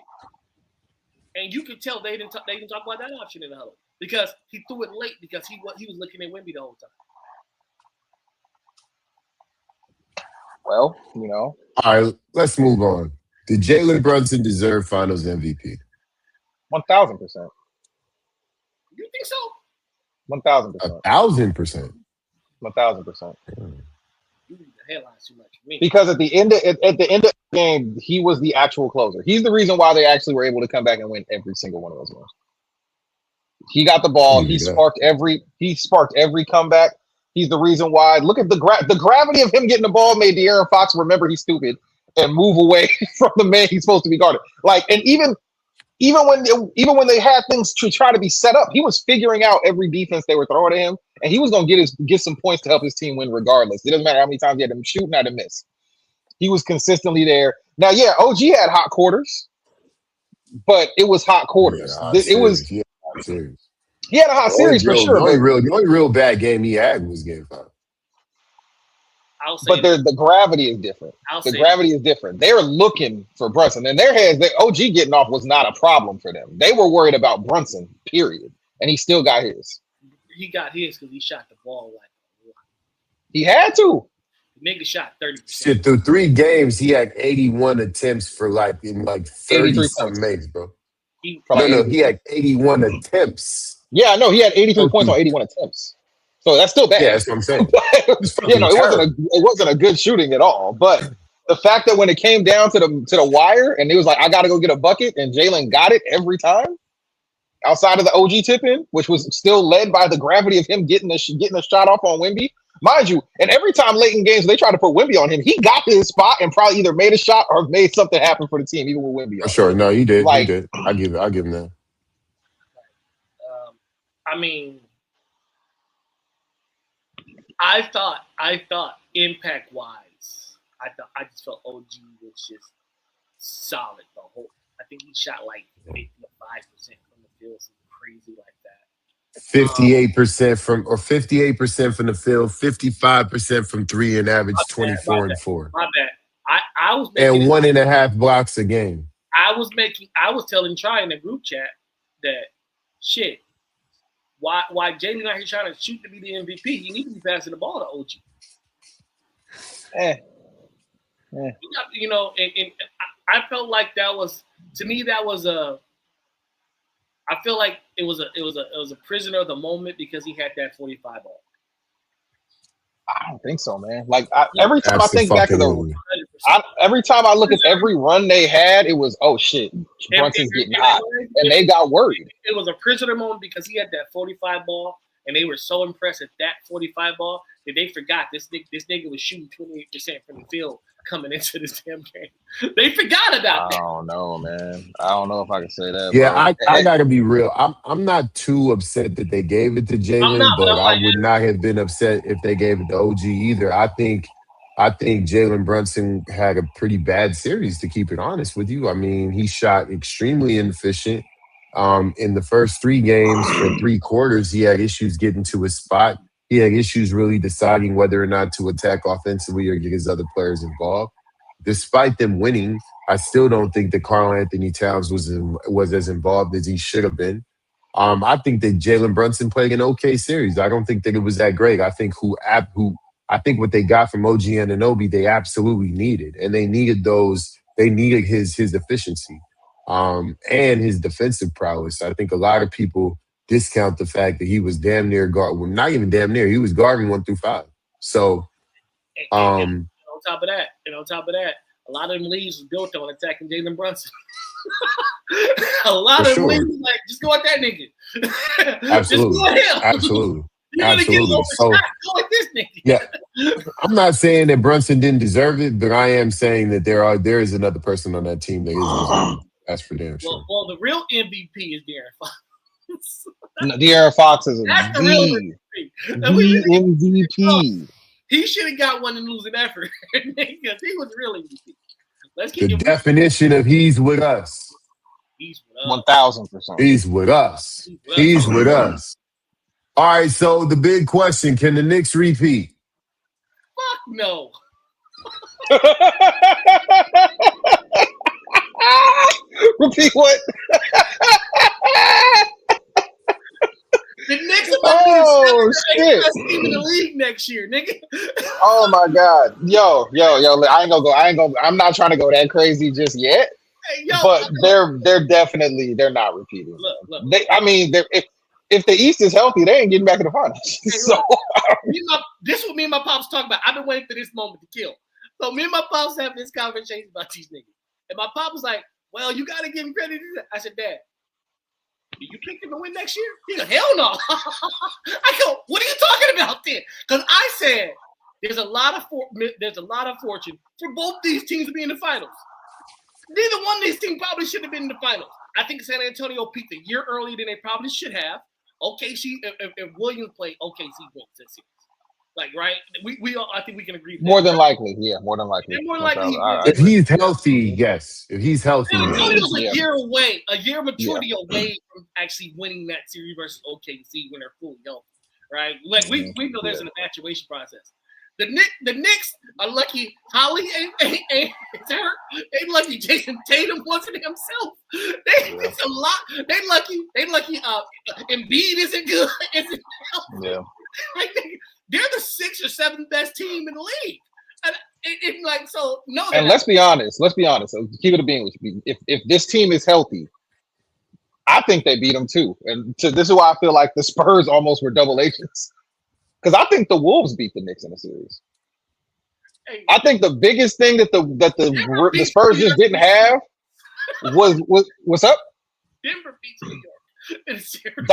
Speaker 4: And you could tell they didn't talk about that option in the huddle because he threw it late because he was looking at Wemby the whole time.
Speaker 3: Well, you know.
Speaker 2: All right, let's move on. Did Jalen Brunson deserve Finals MVP?
Speaker 3: 1,000%.
Speaker 4: You think so?
Speaker 3: 1,000%.
Speaker 2: 1,000%.
Speaker 3: 1,000%.
Speaker 4: You read the headlines too much for me.
Speaker 3: Because at the end of the game, he was the actual closer. He's the reason why they actually were able to come back and win every single one of those games. He got the ball. He sparked every comeback. He's the reason why. Look at the gravity of him getting the ball made De'Aaron Fox remember he's stupid and move away from the man he's supposed to be guarding. Like, and even when they had things to try to be set up, he was figuring out every defense they were throwing at him, and he was going to get some points to help his team win regardless. It doesn't matter how many times he had to shoot, not to miss. He was consistently there. Now, yeah, OG had hot quarters, but it was hot quarters. He had a hot series for sure.
Speaker 2: The only real bad game he had was Game 5.
Speaker 3: But the gravity is different. The gravity is different. They were looking for Brunson. In their heads, the OG getting off was not a problem for them. They were worried about Brunson, period. And he still got his.
Speaker 4: He got his because he shot the ball like a lot.
Speaker 3: He had to.
Speaker 4: The nigga shot 30%.
Speaker 2: Shit, through 3 games, he had 81 attempts for like 30-something makes, bro. He had 81 attempts.
Speaker 3: Yeah, I know. He had 83 points on 81 attempts. So that's still bad.
Speaker 2: Yeah, that's what I'm saying.
Speaker 3: It wasn't a good shooting at all. But the fact that when it came down to the wire and he was like, I got to go get a bucket, and Jalen got it every time, outside of the OG tip-in, which was still led by the gravity of him getting a shot off on Wemby. Mind you, and every time late in games they tried to put Wemby on him, he got his spot and probably either made a shot or made something happen for the team, even with Wemby on.
Speaker 2: Sure, no, he did. He did. I'll give him that.
Speaker 4: I mean, I thought impact wise, I just felt OG was just solid the whole. I think he shot like 55% from the field, something crazy like that.
Speaker 2: 58% from the field, 55% from 3, and average 24 and 4.
Speaker 4: My bad. I was making,
Speaker 2: and 1.5 blocks a game.
Speaker 4: I was telling Try in the group chat that shit. Why Jalen out here trying to shoot to be the MVP? He needs to be passing the ball to OG. You know, and I felt like that was, to me, that was I feel like it was a prisoner of the moment because he had that 45 ball.
Speaker 3: I don't think so, man. Like every time I think back to every time I look at every run they had, it was, oh shit, Brunson's getting hot, and they got worried.
Speaker 4: It was a prisoner moment because he had that 45 ball, and they were so impressed at that 45 ball that they forgot this nigga was shooting 28% from the field coming into this damn game. They forgot about that.
Speaker 3: I don't know, man. I don't know if I can say that.
Speaker 2: Yeah, I gotta be real. I'm not too upset that they gave it to Jalen, but I would not have been upset if they gave it to OG either. I think Jalen Brunson had a pretty bad series, to keep it honest with you. I mean, he shot extremely inefficient. In the first 3 games, for 3 quarters, he had issues getting to his spot. He had issues really deciding whether or not to attack offensively or get his other players involved. Despite them winning, I still don't think that Karl-Anthony Towns was as involved as he should have been. I think that Jalen Brunson played an okay series. I don't think that it was that great. I think what they got from OG Anunoby, they absolutely needed. And they needed his efficiency and his defensive prowess. I think a lot of people discount the fact that he was damn near not even damn near, he was guarding 1 through 5. So
Speaker 4: and on top of that, a lot of them leagues was built on attacking Jalen Brunson. A lot of them leagues was like, just go at that nigga.
Speaker 2: Absolutely.
Speaker 4: Just go at him.
Speaker 2: Absolutely.
Speaker 4: You're gonna get over shot. Go at this nigga.
Speaker 2: Yeah. I'm not saying that Brunson didn't deserve it, but I am saying that there is another person on that team that is deserving. That's for damn sure.
Speaker 4: Well, the real MVP is De'Aaron Fox.
Speaker 3: No, De'Aaron Fox is
Speaker 4: That's the real
Speaker 3: MVP.
Speaker 4: He should have got one in losing effort because he was really MVP. Let's keep
Speaker 2: the definition of he's with us.
Speaker 4: He's with
Speaker 3: us. 1,000%.
Speaker 2: He's with us. He's with us. All right, so the big question, can the Knicks repeat?
Speaker 4: Fuck no.
Speaker 3: Repeat what?
Speaker 4: The Knicks about to be the
Speaker 3: Oh
Speaker 4: seventh or eighth
Speaker 3: shit!
Speaker 4: best team in the league next year, nigga.
Speaker 3: Oh my god! Yo! I ain't gonna. I'm not trying to go that crazy just yet.
Speaker 4: Hey, yo,
Speaker 3: But they're definitely not repeating.
Speaker 4: look.
Speaker 3: I mean, if the East is healthy, they ain't getting back in the finals.
Speaker 4: Hey,
Speaker 3: So
Speaker 4: this is what me and my pops talk about. I've been waiting for this moment to kill. So me and my pops have this conversation about these niggas. And my pop was like, well, you got to give him credit. I said, Dad, do you pick him to win next year? He goes, hell no. I go, what are you talking about then? Because I said there's a lot of fortune for both these teams to be in the finals. Neither one of these teams probably should have been in the finals. I think San Antonio peaked a year earlier than they probably should have. OKC, if Williams played, OKC wins this series. Like, right? We all, I think we can agree.
Speaker 3: more than likely, yeah, more than likely.
Speaker 4: More likely,
Speaker 2: If he's healthy, yes. If he's healthy,
Speaker 4: San
Speaker 2: yes.
Speaker 4: Antonio's
Speaker 3: Yeah.
Speaker 4: a year away, a year maturity away from actually winning that series versus OKC when they're fully healthy, right? Like we know there's an infatuation process. The Knicks are lucky Holly ain't hurt. They lucky Jason Tatum wasn't himself. It's a lot. They lucky Embiid isn't good. Isn't healthy.
Speaker 3: Yeah.
Speaker 4: Like they're the 6th or 7th best team in the league. And
Speaker 3: And let's be honest. So keep it a being with you. If this team is healthy, I think they beat them too. And this is why I feel like the Spurs almost were double agents. Because I think the Wolves beat the Knicks in the series. I think the biggest thing that the Spurs just didn't have was what's up?
Speaker 4: Denver beats New York in a series.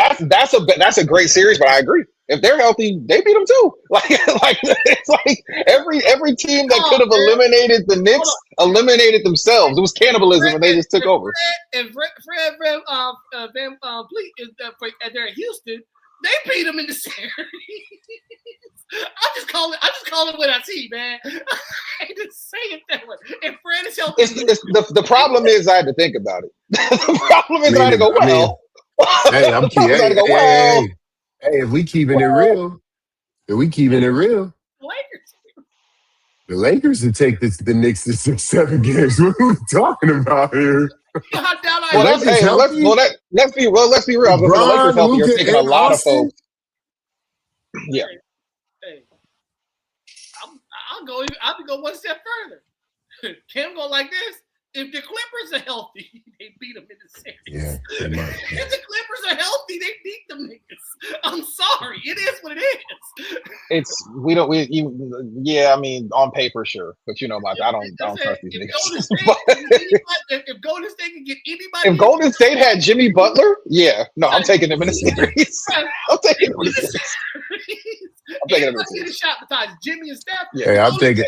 Speaker 3: That's a great series, but I agree. If they're healthy, they beat them too. Like it's like every team that could have eliminated the Knicks eliminated themselves. It was cannibalism, and they just took over.
Speaker 4: Fred Van Vliet is they're in Houston. They beat them in the series. I just call it what I see, man. I just say it that way. If Fred is healthy,
Speaker 3: the problem is I had to think about it. The problem is I had to go, well.
Speaker 2: Hey, I'm keeping. Hey, if we keeping it real,
Speaker 4: Lakers.
Speaker 2: the Lakers would take the Knicks to 6-7 games. What are we talking about here?
Speaker 4: How down I
Speaker 3: Well,
Speaker 4: am.
Speaker 3: let's be real. I was gonna say the Lakers healthy. You're taking a lot of folks. Yeah.
Speaker 4: Hey, I'll go one step further. Cam go like this. If the Clippers are healthy, they beat them in the series.
Speaker 2: Yeah,
Speaker 4: If the Clippers are healthy, they beat them niggas. I'm sorry, it is what it is.
Speaker 3: I mean, on paper, sure, but you know, I don't trust these niggas.
Speaker 4: If Golden State can get anybody,
Speaker 3: If Golden State had Jimmy Butler, yeah, no, I'm taking them in the series. I'm taking them in the series. I'm taking them in the
Speaker 4: get a
Speaker 3: series.
Speaker 4: shot besides Jimmy and Steph.
Speaker 3: Yeah.
Speaker 2: Hey,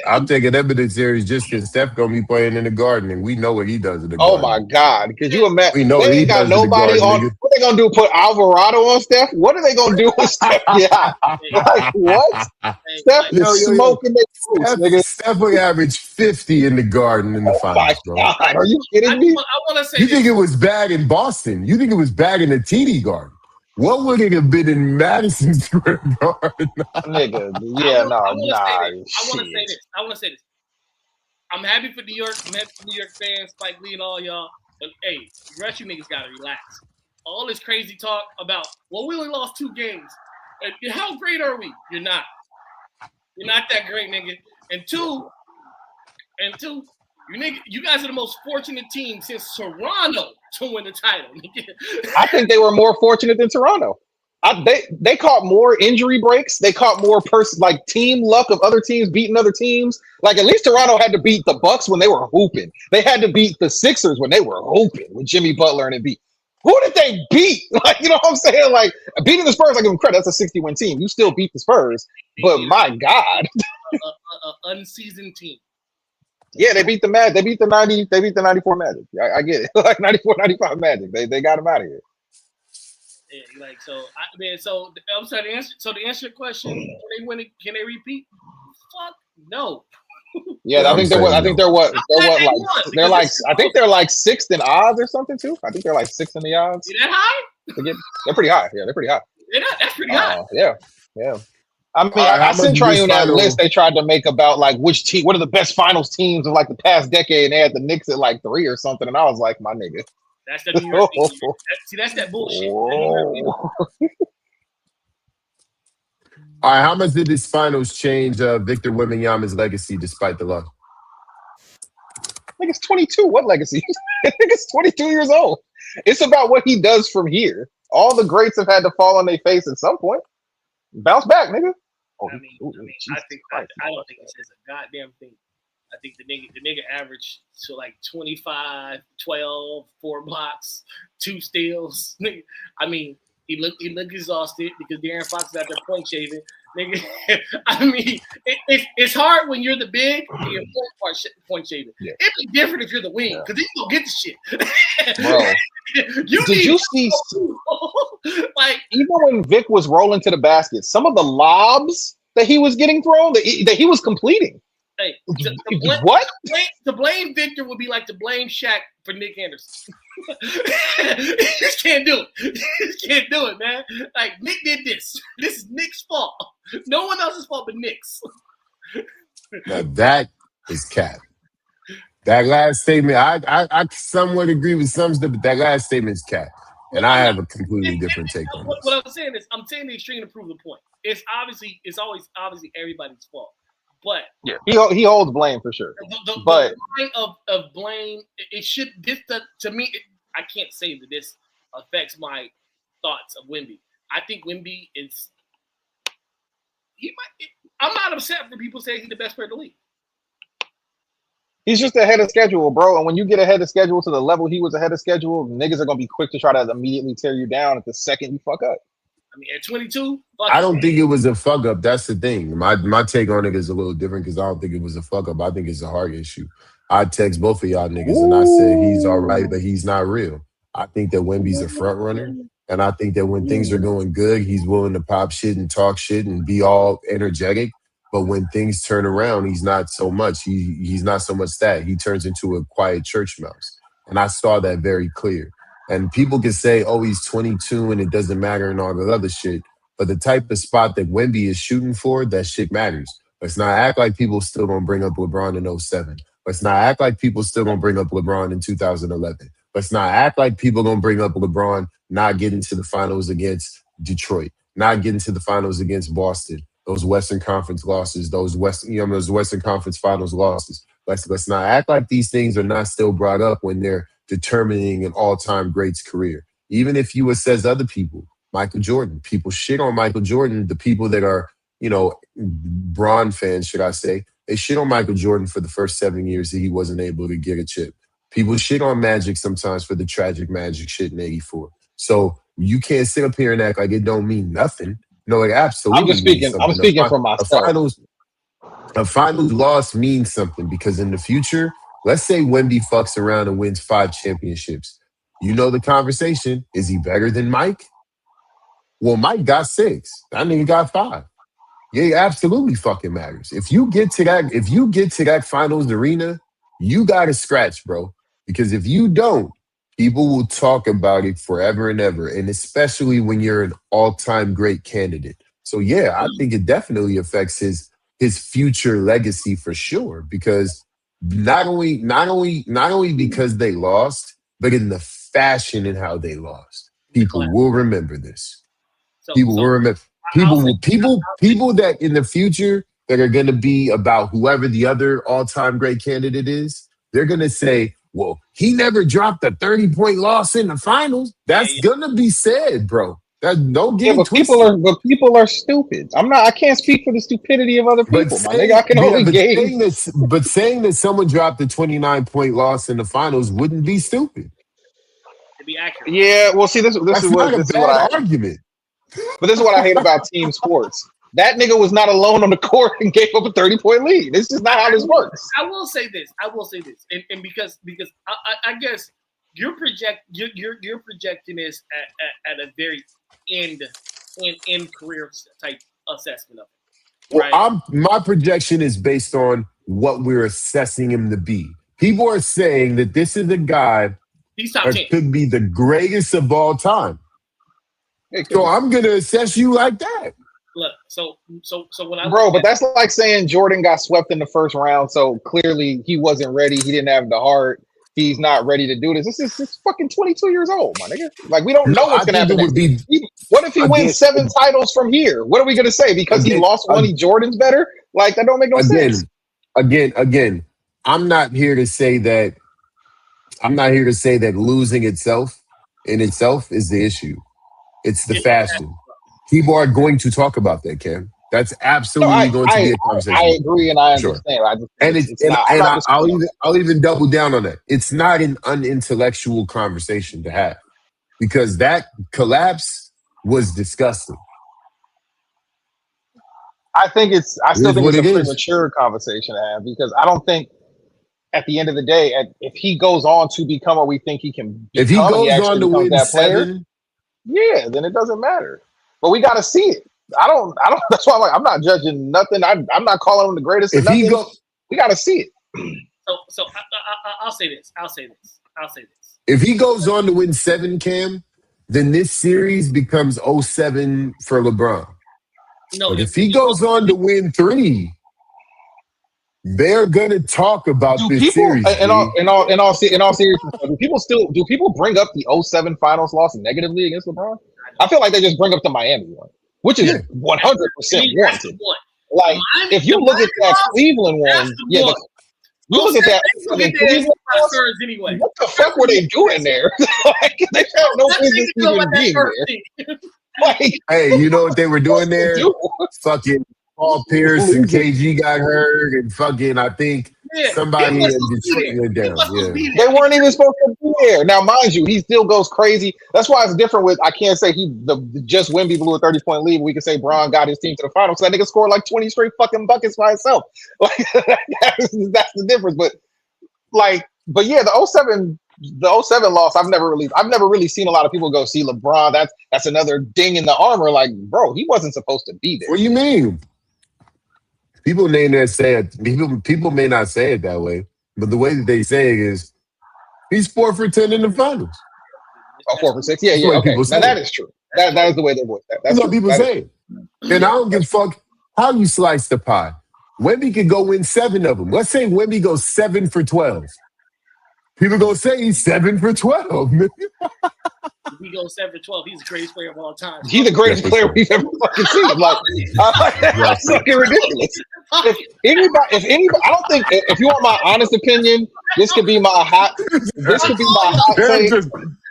Speaker 2: I'm taking them in the series just because Steph gonna be playing in the Garden, and we know what he does in the
Speaker 3: Oh
Speaker 2: Garden.
Speaker 3: my God! Because you imagine
Speaker 2: We know
Speaker 3: they
Speaker 2: what he
Speaker 3: ain't got
Speaker 2: does in the
Speaker 3: nobody
Speaker 2: Garden,
Speaker 3: on.
Speaker 2: nigga.
Speaker 3: What they gonna do? Put Alvarado on Steph? What are they gonna do with Steph? Yeah, like what? Steph
Speaker 2: Yo,
Speaker 3: is
Speaker 2: yo, yo.
Speaker 3: smoking their boots, nigga.
Speaker 2: Steph will average 50 in the Garden in the
Speaker 3: Oh my
Speaker 2: finals, bro.
Speaker 3: God! Are you
Speaker 4: I
Speaker 3: kidding me?
Speaker 4: want to say
Speaker 2: You
Speaker 4: this.
Speaker 2: think it was bad in Boston? You think it was bad in the TD Garden? What would it have been in Madison Square Garden?
Speaker 3: Nigga, yeah,
Speaker 4: I want
Speaker 3: nah,
Speaker 4: to say this. I'm happy for New York. I'm happy for New York fans, Spike Lee and all y'all. But hey, the rest of you niggas gotta relax. All this crazy talk about, well, we only lost 2 games. How great are we? You're not. You're not that great, nigga. And two, you guys are the most fortunate team since Toronto to win the title.
Speaker 3: I think they were more fortunate than Toronto. They caught more injury breaks. They caught more team luck of other teams beating other teams. Like at least Toronto had to beat the Bucks when they were hooping. They had to beat the Sixers when they were hooping with Jimmy Butler and Embiid. Who did they beat? Like, you know what I'm saying? Like beating the Spurs, I give them credit. That's a 60-win team. You still beat the Spurs, but my God,
Speaker 4: unseasoned team.
Speaker 3: Yeah, they beat the Magic. They beat the 90. They beat the 94 Magic. I get it. Like 94, 95 Magic. They got them out of here.
Speaker 4: Yeah, like so. So I'm sorry. To answer your question, can they win? Can they repeat? Fuck no.
Speaker 3: Yeah, I think they're what? I think they're like 6th in odds or something too. I think they're like 6th in the odds.
Speaker 4: Is that high?
Speaker 3: They're pretty high. Yeah, they're pretty high.
Speaker 4: That's pretty high.
Speaker 3: Yeah. I mean, I sent Triune that list they tried to make about like which team, what are the best finals teams of like the past decade, and they had the Knicks at like 3 or something, and I was like, my nigga,
Speaker 4: That's the New York thing. See, that's that bullshit. That New York thing.
Speaker 2: All right, how much did this finals change Victor Wembanyama's legacy despite the loss?
Speaker 3: I think it's 22. What legacy? I think it's 22 years old. It's about what he does from here. All the greats have had to fall on their face at some point. Bounce back, nigga. Oh,
Speaker 4: I don't think it says a goddamn thing. I think the nigga averaged to like 25, 12, 4 blocks, 2 steals. I mean, he looked exhausted because De'Aaron Fox is out there point shaving. Nigga, I mean, it's hard when you're the big and you're point shaving.
Speaker 3: Yeah.
Speaker 4: It'd be different if you're the wing because you gonna get the shit.
Speaker 3: Bro, did you see?
Speaker 4: Like
Speaker 3: even when Vic was rolling to the basket, some of the lobs that he was getting thrown, that he was completing.
Speaker 4: Hey,
Speaker 3: what?
Speaker 4: To blame Victor would be like to blame Shaq for Nick Anderson. You just can't do it. You just can't do it, man. Like Nick did this. This is Nick's fault. No one else's fault but Nick's.
Speaker 2: Now that is cap. That last statement, I somewhat agree with some stuff, but that last statement is cap. And I have a completely different take on this.
Speaker 4: What I'm saying is, I'm saying the extreme to prove the point. It's always everybody's fault. But
Speaker 3: yeah, he holds blame for sure.
Speaker 4: The line of blame, it should to me. I can't say that this affects my thoughts of Wemby. I think Wemby is. I'm not upset for people saying he's the best player in the league.
Speaker 3: He's just ahead of schedule, bro. And when you get ahead of schedule to the level he was ahead of schedule, niggas are gonna be quick to try to immediately tear you down at the second you fuck up.
Speaker 4: I mean, at 22,
Speaker 2: I don't think it was a fuck up. That's the thing. My take on it is a little different because I don't think it was a fuck up. I think it's a heart issue. I text both of y'all niggas and I said he's all right, but he's not real. I think that Wemby's a front runner, and I think that when things are going good, he's willing to pop shit and talk shit and be all energetic. But when things turn around, he's not so much. He's not so much that. He turns into a quiet church mouse, and I saw that very clear. And people can say, oh, he's 22 and it doesn't matter and all that other shit. But the type of spot that Wemby is shooting for, that shit matters. Let's not act like people still going to bring up LeBron in 07. Let's not act like people still going to bring up LeBron in 2011. Let's not act like people going to bring up LeBron not getting to the finals against Detroit, not getting to the finals against Boston, those Western Conference losses, those Western Conference finals losses. Let's not act like these things are not still brought up when they're determining an all-time great's career. Even if you assess other people, Michael Jordan, people shit on Michael Jordan, the people that are, Bron fans, should I say, they shit on Michael Jordan for the first 7 years that he wasn't able to get a chip. People shit on Magic sometimes for the tragic Magic shit in 84. So you can't sit up here and act like it don't mean nothing. No, it absolutely
Speaker 3: I'm speaking for myself.
Speaker 2: A finals loss means something because in the future, let's say Wemby fucks around and wins 5 championships. You know the conversation. Is he better than Mike? Well, Mike got 6. That nigga got 5. Yeah, it absolutely fucking matters. If you get to that finals arena, you got to scratch, bro. Because if you don't, people will talk about it forever and ever. And especially when you're an all-time great candidate. So yeah, I think it definitely affects his future legacy for sure. Because not only because they lost, but in the fashion in how they lost. People will remember this. People will remember. People that in the future that are going to be about whoever the other all-time great candidate is, they're going to say, well, he never dropped a 30-point loss in the finals. That's going to be said, bro. Don't get
Speaker 3: but people are stupid. I can't speak for the stupidity of other people. My nigga, I can only gauge.
Speaker 2: But saying that someone dropped a 29-point loss in the finals wouldn't be stupid.
Speaker 4: To be accurate.
Speaker 3: Yeah, well, see, this is what
Speaker 2: argument.
Speaker 3: But this is what I hate about team sports. That nigga was not alone on the court and gave up a 30-point lead. It's just not how this works.
Speaker 4: I will say this, and because I guess you're projecting this at a very end career type assessment of it. Right?
Speaker 2: Well, my projection is based on what we're assessing him to be. People are saying that this is a guy that could be the greatest of all time. So I'm gonna assess you like that.
Speaker 4: Look, so when
Speaker 3: but that's like saying Jordan got swept in the first round, so clearly he wasn't ready. He didn't have the heart. he's not ready to do this. This is fucking 22 years old, my nigga. Like, we don't know what's going to happen. What if he wins 7 titles from here? What are we going to say? Because he lost one, Jordan's better? Like, that don't make no sense.
Speaker 2: Again, I'm not here to say that losing itself is the issue. It's the fashion. People are going to talk about that, Cam. That's absolutely going to be a conversation.
Speaker 3: I agree and I understand.
Speaker 2: I'll even double down on that. It's not an unintellectual conversation to have because that collapse was disgusting.
Speaker 3: I still think it's a premature conversation to have because I don't think at the end of the day, if he goes on to become what we think he can become,
Speaker 2: if he goes on to win that
Speaker 3: 7, yeah, then it doesn't matter. But we got to see it. I don't. That's why I'm not judging nothing. I'm not calling him the greatest. We got to see it.
Speaker 4: So I'll say this.
Speaker 2: If he goes on to win 7, Cam, then this series becomes 0-7 for LeBron.
Speaker 3: No,
Speaker 2: but if he goes on to win 3, they're gonna talk about this series.
Speaker 3: In all seriousness, do people bring up the 0-7 finals loss negatively against LeBron? I feel like they just bring up the Miami one, which is 100% warranted. Like if you look at that Cleveland one, you look at that Cleveland anyway. What the fuck were they doing there? Like they have no business even being there. Like,
Speaker 2: hey, you know what they were doing there? Fucking Paul Pierce and KG got hurt, and fucking I think somebody in Detroit went down. Yeah.
Speaker 3: They weren't even supposed to be there. Now, mind you, he still goes crazy. That's why it's different with. I can't say just Wemby blew a 30-point lead. We can say Bron got his team to the finals. That nigga scored like 20 straight fucking buckets by himself. Like that's the difference. But yeah, the 0-7 loss. I've never really seen a lot of people go see LeBron. That's another ding in the armor. Like, bro, he wasn't supposed to be there.
Speaker 2: What do you mean? People may not say it. People may not say it that way, but the way that they say it is, he's 4 for 10 in the finals.
Speaker 3: Oh, 4 for 6. Yeah. Okay. Now that is true. That is the way they voice that.
Speaker 2: That's what people say. And I don't give a fuck how you slice the pie. Wemby could go win 7 of them. Let's say Wemby goes 7 for 12. People gonna say he's 7 for 12.
Speaker 4: If he goes 7 for 12, he's the greatest player of all time.
Speaker 3: He's the greatest player we've ever fucking seen. Like, that's fucking ridiculous. If anybody, I don't think. If you want my honest opinion, this could be my hot. This could be my hot take.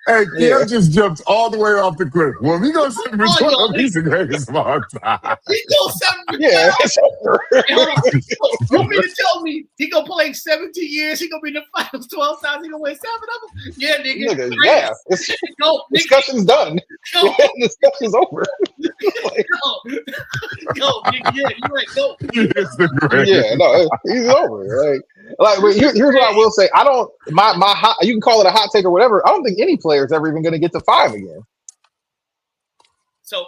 Speaker 2: Hey, Cam just jumped all the way off the cliff. Well, he goes 7 for 12. He's the greatest of all time.
Speaker 4: He goes 7 for 12.
Speaker 3: Yeah, it's over.
Speaker 4: You mean to tell me he gonna play 17 years? He gonna be in the finals 12 times? He gonna win 7 of them? Yeah, nigga.
Speaker 3: Yeah. Discussion's done. Discussion's over.
Speaker 4: Go, nigga. Yeah, you're right. Go.
Speaker 3: Yeah, no, he's over. Like, here's what I will say. I don't. My hot. You can call it a hot take or whatever. I don't think any player is ever even going to get to 5 again.
Speaker 4: So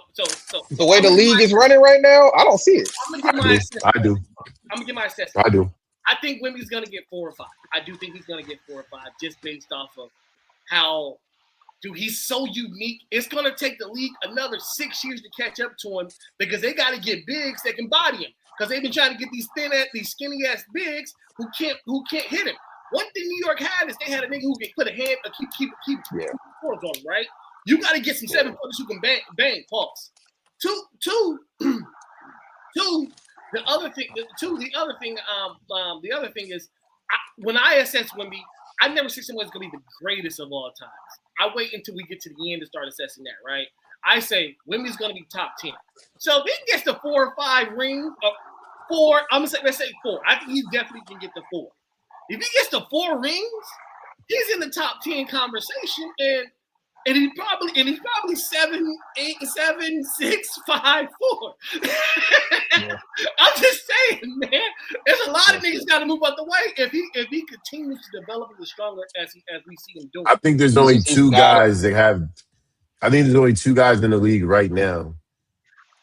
Speaker 3: the way the league is running right now, I don't see it.
Speaker 4: I'm gonna give my assessment.
Speaker 2: I do.
Speaker 4: I'm gonna give my assessment.
Speaker 2: I do.
Speaker 4: I think Wemby's gonna get 4 or 5. I do think he's gonna get 4 or 5, just based off of how, dude, he's so unique. It's gonna take the league another 6 years to catch up to him because they got to get bigs that can body him. Because they've been trying to get these skinny ass bigs who can't hit him. One thing New York had is they had a nigga who can put a hand or keep corners on him, right? You got to get some 7-footers who can bang. Pause. Two. The other thing is, when I assess Wemby, I never say someone's gonna be the greatest of all times. I wait until we get to the end to start assessing that, right? I say Wemby's gonna be top 10. So if he gets the 4 or 5 rings, 4, I'm gonna say let's say 4. I think he definitely can get the 4. If he gets the 4 rings, he's in the top 10 conversation, and he's probably 7, 8, 7, 6, 5, 4. Yeah. I'm just saying, man. There's a lot of niggas got to move out the way if he continues to develop and get stronger as we see him doing.
Speaker 2: I think there's only 2 guys that have. I think there's only 2 guys in the league right now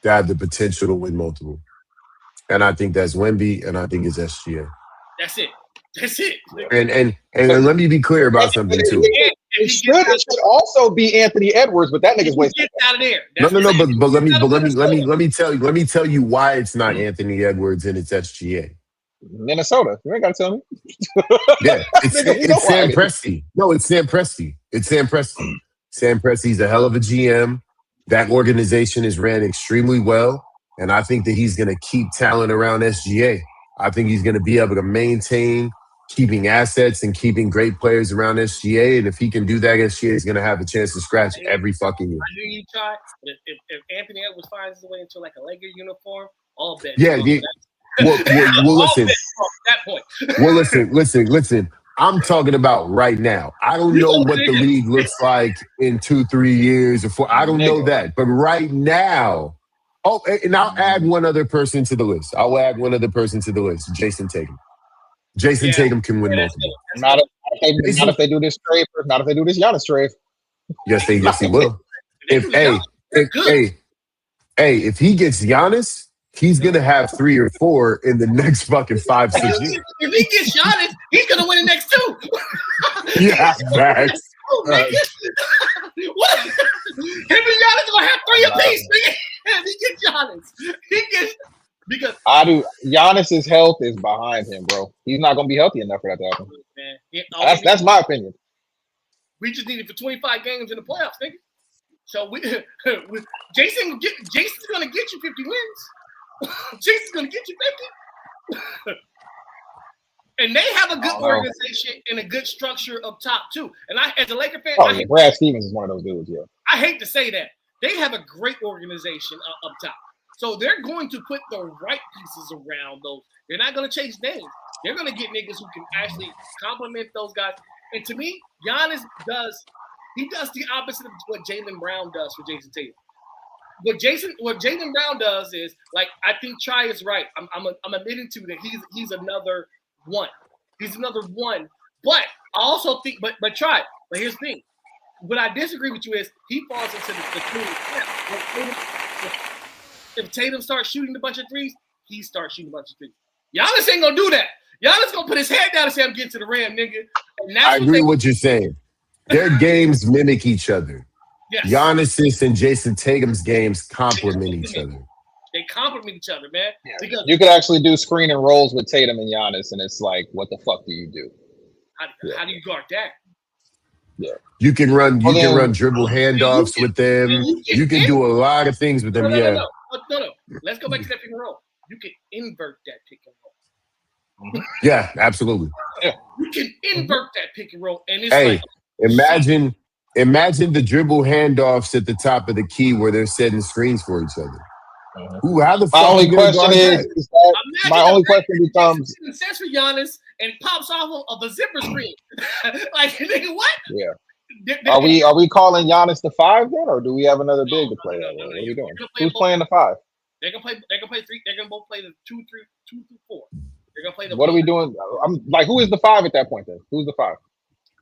Speaker 2: that have the potential to win multiple, and I think that's Wemby, and I think it's SGA.
Speaker 4: That's it.
Speaker 2: And let me be clear about something too.
Speaker 3: It should also be Anthony Edwards, but that nigga's wasted.
Speaker 4: Get out of there.
Speaker 2: No. But let me tell you why it's not Anthony Edwards and it's SGA.
Speaker 3: Minnesota. You ain't got to tell me.
Speaker 2: Yeah,
Speaker 3: Nigga, you know
Speaker 2: it's Sam
Speaker 3: why.
Speaker 2: Presti. No, it's Sam Presti. It's Sam Presti. Sam Presti's a hell of a GM. That organization is ran extremely well, and I think that he's going to keep talent around SGA. I think he's going to be able to maintain keeping assets and keeping great players around SGA, and if he can do that, SGA is going to have a chance to scratch every fucking year.
Speaker 4: I knew you tried, but if Anthony Edwards finds his way into like a Laker uniform, all bets.
Speaker 2: Yeah, well, listen.
Speaker 4: At that point.
Speaker 2: Well, listen. I'm talking about right now. I don't know what the league looks like in 2-3 years or 4. I don't know that. But right now, and I'll add one other person to the list. Jason Tatum. Tatum can win multiple.
Speaker 3: Not if they do this trade. Not if they do this Giannis trade.
Speaker 2: Yes, he will. If he gets Giannis, he's gonna have 3 or 4 in the next fucking 5-6 years.
Speaker 4: If he gets Giannis, he's gonna win the next 2.
Speaker 2: Yeah, facts.
Speaker 4: What? Him and Giannis gonna have 3 apiece. If he gets Giannis, because
Speaker 3: Giannis's health is behind him, bro. He's not gonna be healthy enough for that to happen.
Speaker 4: Man,
Speaker 3: That's my opinion.
Speaker 4: We just need it for 25 games in the playoffs, nigga. So Jason's gonna get you 50 wins. Jason's gonna get you 50. And they have a good organization and a good structure up top too. And I, as a Laker fan,
Speaker 3: Brad Stevens is one of those dudes. Yeah,
Speaker 4: I hate to say that they have a great organization up top. So they're going to put the right pieces around those. They're not going to chase names. They're going to get niggas who can actually complement those guys. And to me, Giannis does the opposite of what Jaylen Brown does for Jason Tatum. What Jaylen Brown does is, like, I think Try is right. I'm admitting to that he's another one. He's another one. But I also think, but Try. But here's the thing. What I disagree with you is he falls into the Tatum camp. If Tatum starts shooting a bunch of threes, he starts shooting a bunch of threes. Giannis ain't gonna do that. Giannis gonna put his head down and say, "I'm getting to the rim, nigga." And that's
Speaker 2: I agree with what you're saying. Their games mimic each other.
Speaker 4: Yes.
Speaker 2: Giannis's and Jason Tatum's games complement each other.
Speaker 4: They complement each other, man.
Speaker 3: Yeah.
Speaker 4: Because
Speaker 3: you could actually do screen and rolls with Tatum and Giannis, and it's like, what the fuck do you do?
Speaker 4: How do you guard that?
Speaker 3: Yeah,
Speaker 2: you can run dribble handoffs with them. You can do a lot of things with them.
Speaker 4: No. Let's go back to that pick and roll. You can invert that pick and roll.
Speaker 2: Yeah, absolutely.
Speaker 3: Yeah.
Speaker 4: You can invert that pick and roll, and it's
Speaker 2: imagine the dribble handoffs at the top of the key where they're setting screens for each other. Ooh, how the fuck?
Speaker 3: My only question becomes:
Speaker 4: sense for Giannis and pops off of a zipper screen. Like, nigga, what?
Speaker 3: Yeah. Are we calling Giannis the 5 then, or do we have another big to play? What are we doing? Who's playing the 5?
Speaker 4: They're gonna play 3. They're gonna both play the 2 through 4. They're gonna play the.
Speaker 3: What are we doing? I'm like, who is the 5 at that point then? Who's the 5?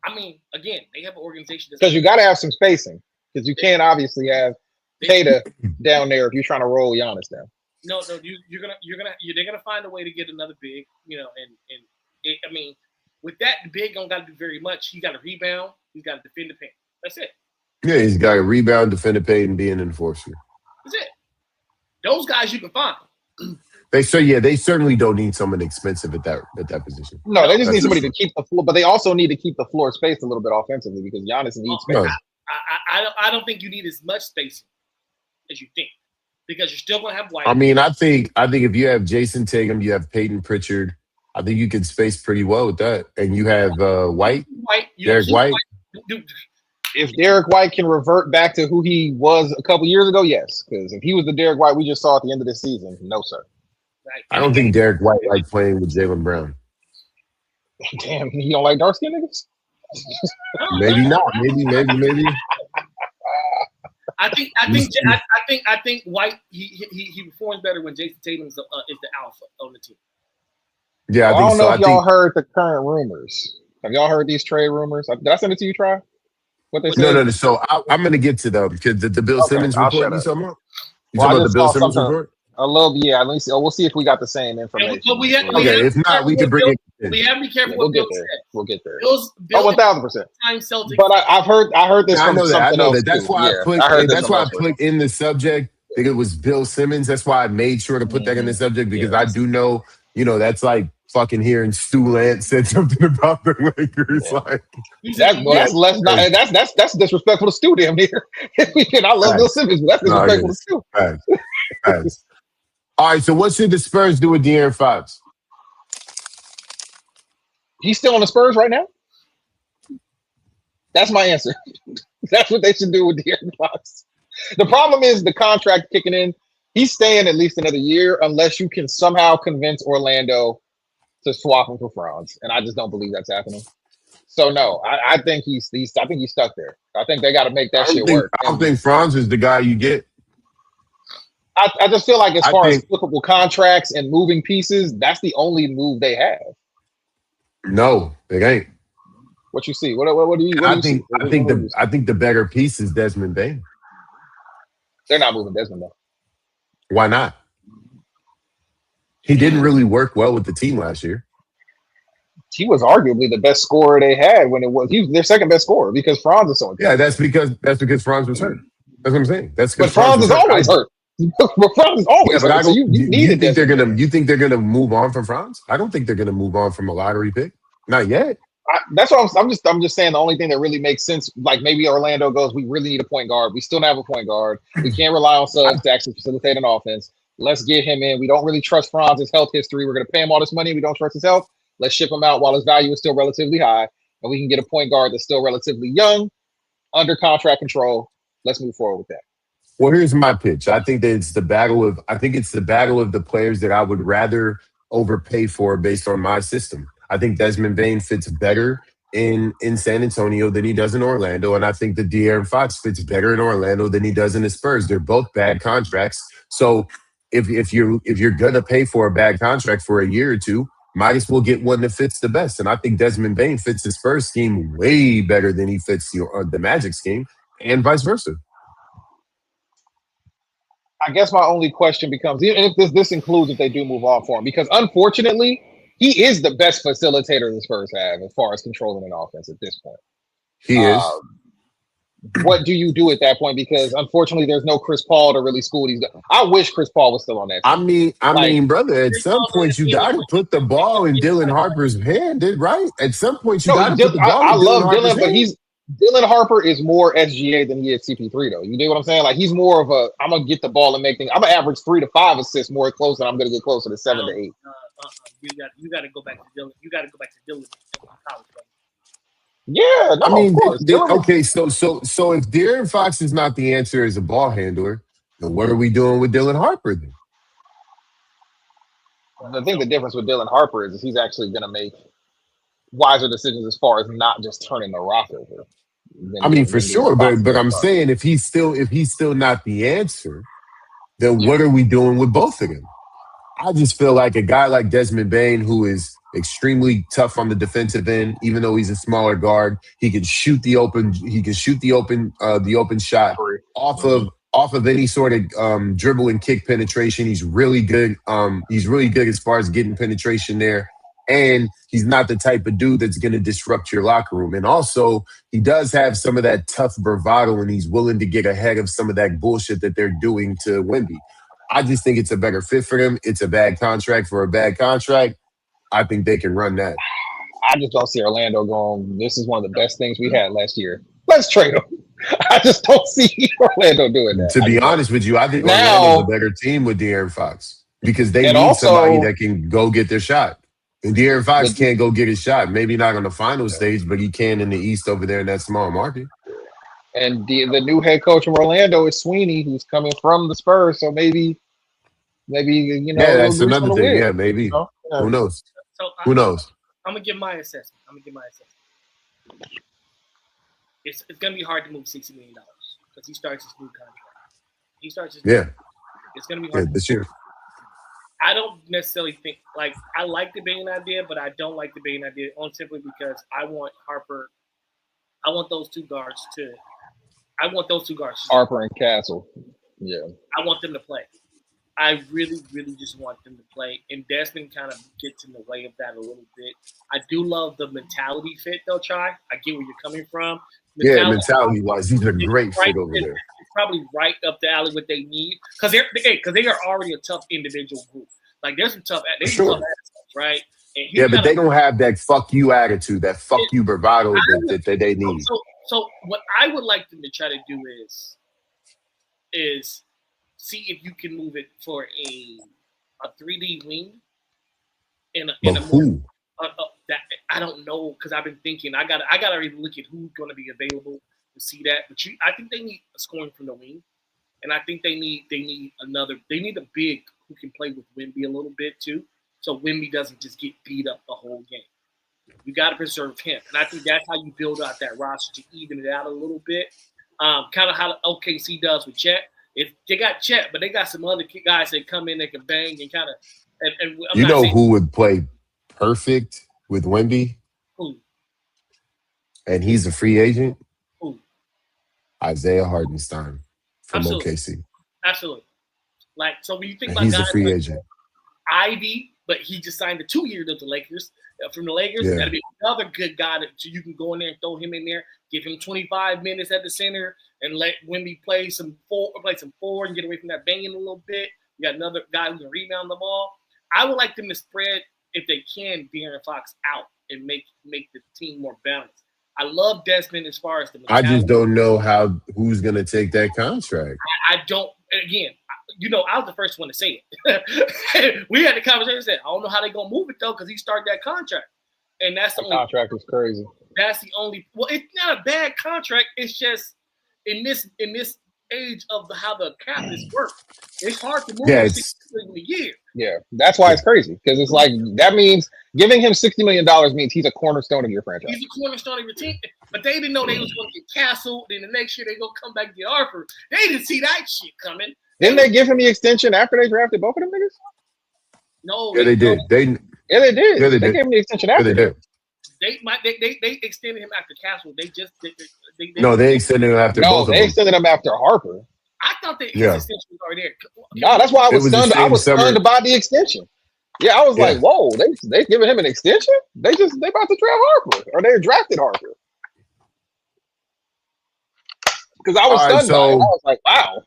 Speaker 4: I mean, again, they have an organization
Speaker 3: because you got to have some spacing because you can't obviously have Tatum down there if you're trying to roll Giannis down.
Speaker 4: No, they're gonna find a way to get another big, I mean, with that, the big don't got to do very much. He got to rebound. He's got to defend the paint. That's it.
Speaker 2: Yeah, he's got to rebound, defend the paint, and be an enforcer.
Speaker 4: That's it. Those guys you can find.
Speaker 2: They certainly don't need someone expensive at that position.
Speaker 3: No, they just need somebody to keep the floor, but they also need to keep the floor spaced a little bit offensively because Giannis needs space.
Speaker 2: No.
Speaker 4: I don't think you need as much spacing as you think because you're still gonna have White.
Speaker 2: I mean, I think if you have Jason Tatum, you have Peyton Pritchard. I think you can space pretty well with that, and you have White, Derek White.
Speaker 3: If Derek White can revert back to who he was a couple years ago, yes. Because if he was the Derek White we just saw at the end of this season, no, sir.
Speaker 4: Right.
Speaker 2: I don't think Derek White likes playing with Jaylen Brown.
Speaker 3: Damn, he don't like dark skinned niggas?
Speaker 2: Maybe not. Maybe.
Speaker 4: I think White he performs better when Jason Tatum is the alpha on the team.
Speaker 2: Yeah,
Speaker 3: I don't know if y'all heard the current rumors. Have y'all heard these trade rumors? Did I send it to you, Try? What they said?
Speaker 2: No. So I'm going to get to them because the Bill Simmons report. You talking about? You talking about the Bill Simmons report?
Speaker 3: A little, yeah. At least we'll see if we got the same information.
Speaker 2: If not, we can bring it in.
Speaker 4: We have to be careful.
Speaker 3: We'll get there. We'll get there.
Speaker 4: 1,000%.
Speaker 3: But I heard this from something else.
Speaker 2: I know that. That's why I put in the subject. I think it was Bill Simmons. That's why I made sure to put that in the subject because I do know, that's like fucking hearing Stu Lance said something about the Lakers. Like,
Speaker 3: That's disrespectful to Stu damn near. And I love Bill Simmons, but that's disrespectful to Stu.
Speaker 2: Facts. All right, so what should the Spurs do with De'Aaron Fox?
Speaker 3: He's still on the Spurs right now? That's my answer. That's what they should do with De'Aaron Fox. The problem is the contract kicking in. He's staying at least another year unless you can somehow convince Orlando to swap him for Franz, and I just don't believe that's happening. So no, I think he's stuck there. I think they got to make that shit work.
Speaker 2: I don't think Franz is the guy you get.
Speaker 3: I just feel like as far as flippable contracts and moving pieces, that's the only move they have.
Speaker 2: No, it ain't.
Speaker 3: What you see? What do you? What do you see?
Speaker 2: I think the better piece is Desmond Bane.
Speaker 3: They're not moving Desmond though.
Speaker 2: Why not? He didn't really work well with the team last year.
Speaker 3: He was arguably the best scorer they had he was their second best scorer because Franz is so
Speaker 2: important. Yeah, that's because Franz was hurt. That's what I'm saying.
Speaker 3: But Franz is always hurt. But Franz is always hurt. So you
Speaker 2: think they're gonna move on from Franz? I don't think they're gonna move on from a lottery pick. Not yet.
Speaker 3: That's what I'm just saying. The only thing that really makes sense, like maybe Orlando goes, we really need a point guard. We still don't have a point guard. We can't rely on subs to actually facilitate an offense. Let's get him in. We don't really trust Franz's health history. We're going to pay him all this money. We don't trust his health. Let's ship him out while his value is still relatively high, and we can get a point guard that's still relatively young, under contract control. Let's move forward with that.
Speaker 2: Well, here's my pitch. I think it's the battle of the players that I would rather overpay for based on my system. I think Desmond Bane fits better in San Antonio than he does in Orlando, and I think that De'Aaron Fox fits better in Orlando than he does in the Spurs. They're both bad contracts. So if you're gonna pay for a bad contract for a year or two, might as well get one that fits the best. And I think Desmond Bane fits the Spurs scheme way better than he fits the Magic scheme, and vice versa.
Speaker 3: I guess my only question becomes, and if this includes if they do move on for him, because unfortunately, he is the best facilitator the Spurs have as far as controlling an offense at this point.
Speaker 2: He is.
Speaker 3: What do you do at that point? Because unfortunately, there's no Chris Paul to really school these guys. I wish Chris Paul was still on that team.
Speaker 2: I mean, brother, at some point you got to put the ball in Dylan Harper's hand, right? At some point you got to put the ball
Speaker 3: I
Speaker 2: in
Speaker 3: love
Speaker 2: Dylan,
Speaker 3: but Dylan Harper is more SGA than he is CP3, though. You know what I'm saying? Like, he's more of I'm going to get the ball and make things. I'm going to average 3 to 5 assists more close than I'm going to get closer to 7 to 8.
Speaker 4: You got to go back to Dylan. You got to go back to Dylan in college.
Speaker 3: Yeah, no,
Speaker 2: I mean,
Speaker 3: of course.
Speaker 2: okay, so if De'Aaron Fox is not the answer as a ball handler, then what are we doing with Dylan Harper then?
Speaker 3: I think the difference with Dylan Harper is he's actually going to make wiser decisions as far as not just turning the rock over.
Speaker 2: I mean, for sure, but I'm saying if he's still not the answer, then what are we doing with both of them? I just feel like a guy like Desmond Bane, who is extremely tough on the defensive end, even though he's a smaller guard, he can shoot the open shot off of any sort of dribble and kick penetration. He's really good. He's really good as far as getting penetration there. And he's not the type of dude that's going to disrupt your locker room. And also, he does have some of that tough bravado, and he's willing to get ahead of some of that bullshit that they're doing to Wemby. I just think it's a better fit for them. It's a bad contract for a bad contract. I think they can run that.
Speaker 3: I just don't see Orlando going, this is one of the best things we had last year. Let's trade him. I just don't see Orlando doing that.
Speaker 2: To be honest with you, I think Orlando's a better team with De'Aaron Fox because they need somebody that can go get their shot. And De'Aaron Fox can't go get his shot. Maybe not on the final stage, but he can in the East over there in that small market.
Speaker 3: And the new head coach from Orlando is Sweeney, who's coming from the Spurs. So maybe you know.
Speaker 2: Yeah, that's another thing. Yeah, maybe. You know? Yeah. Who knows?
Speaker 4: So
Speaker 2: who knows?
Speaker 4: I'm gonna give my assessment. It's gonna be hard to move $60 million because he starts his new contract. It's gonna be hard
Speaker 2: this year.
Speaker 4: I don't necessarily think I like the Bane idea, but I don't like the Bane idea only simply because I want Harper. I want those two guards.
Speaker 3: Harper and Castle. Yeah.
Speaker 4: I want them to play. I really, really just want them to play. And Desmond kind of gets in the way of that a little bit. I do love the mentality fit, though, Chai. I get where you're coming from.
Speaker 2: Mentality-wise, he's a great fit over there.
Speaker 4: It's probably right up the alley what they need. Because they are already a tough individual group. Like, there's some tough assets, right? And he
Speaker 2: Yeah, but
Speaker 4: kinda,
Speaker 2: they don't have that fuck you attitude, that fuck you bravado that they
Speaker 4: so,
Speaker 2: need.
Speaker 4: so what I would like them to try to do is see if you can move it for a 3D wing in
Speaker 2: But
Speaker 4: a more
Speaker 2: who?
Speaker 4: that I don't know because I've been thinking I gotta really look at who's going to be available to see that. But I think they need a scoring from the wing, and I think they need a big who can play with Wemby a little bit too, so Wemby doesn't just get beat up the whole game. You got to preserve him, and I think that's how you build out that roster to even it out a little bit. Kind of how OKC does with Chet. If they got Chet, but they got some other guys that come in that can bang and kind of. And I'm
Speaker 2: You
Speaker 4: not
Speaker 2: know
Speaker 4: saying
Speaker 2: who would play perfect with Wemby?
Speaker 4: who.
Speaker 2: And he's a free agent?
Speaker 4: Who?
Speaker 2: Isaiah Hartenstein from
Speaker 4: Absolutely.
Speaker 2: OKC.
Speaker 4: Absolutely. Like, so when you think
Speaker 2: And
Speaker 4: about
Speaker 2: he's a
Speaker 4: guys
Speaker 2: free
Speaker 4: like
Speaker 2: agent.
Speaker 4: Ivy, but he just signed a 2-year deal to the Lakers. From the Lakers,
Speaker 2: Yeah.
Speaker 4: that'd be another good guy that you can go in there and throw him in there, give him 25 minutes at the center, and let Wemby play some forward and get away from that banging a little bit. You got another guy who can rebound the ball. I would like them to spread, if they can, De'Aaron Fox out and make the team more balanced. I love Desmond as far as the
Speaker 2: I just
Speaker 4: mentality.
Speaker 2: don't know who's going to take that contract.
Speaker 4: I don't. Again, I was the first one to say it. We had the conversation. I said, I don't know how they're gonna move it though, because he started that contract, and that's the
Speaker 3: The
Speaker 4: only
Speaker 3: contract is crazy.
Speaker 4: That's the only. Well, it's not a bad contract. It's just in this age of how the cap is work, it's hard to move
Speaker 2: Yeah,
Speaker 4: in
Speaker 2: it's
Speaker 4: a year.
Speaker 3: Yeah, that's why it's crazy, because it's like that means giving him $60 million means he's a cornerstone of your franchise.
Speaker 4: He's a cornerstone of your team, but they didn't know they was going to get canceled. Then the next year they gonna come back and get Harper. They didn't see that shit coming.
Speaker 3: Didn't they give him the extension after they drafted both of them niggas?
Speaker 4: No,
Speaker 2: yeah, they did.
Speaker 3: Yeah, they did.
Speaker 2: Yeah, they
Speaker 3: they
Speaker 2: did.
Speaker 3: gave him the extension
Speaker 2: Yeah,
Speaker 3: after.
Speaker 2: they did.
Speaker 4: They extended him after Castle.
Speaker 2: No, they extended him after
Speaker 3: No,
Speaker 2: both of
Speaker 3: they
Speaker 2: them.
Speaker 3: extended him after Harper.
Speaker 4: I thought that his
Speaker 2: Yeah.
Speaker 4: extension was already there.
Speaker 3: No, that's why I
Speaker 2: It
Speaker 3: was
Speaker 2: was the
Speaker 3: stunned. I
Speaker 2: same
Speaker 3: was
Speaker 2: summer.
Speaker 3: stunned about the extension. Yeah, I was
Speaker 2: Yeah.
Speaker 3: like, whoa, they giving him an extension? They about to draft Harper, or they drafted Harper. Because I was
Speaker 2: All right,
Speaker 3: stunned by it. I
Speaker 2: so
Speaker 3: was like, wow.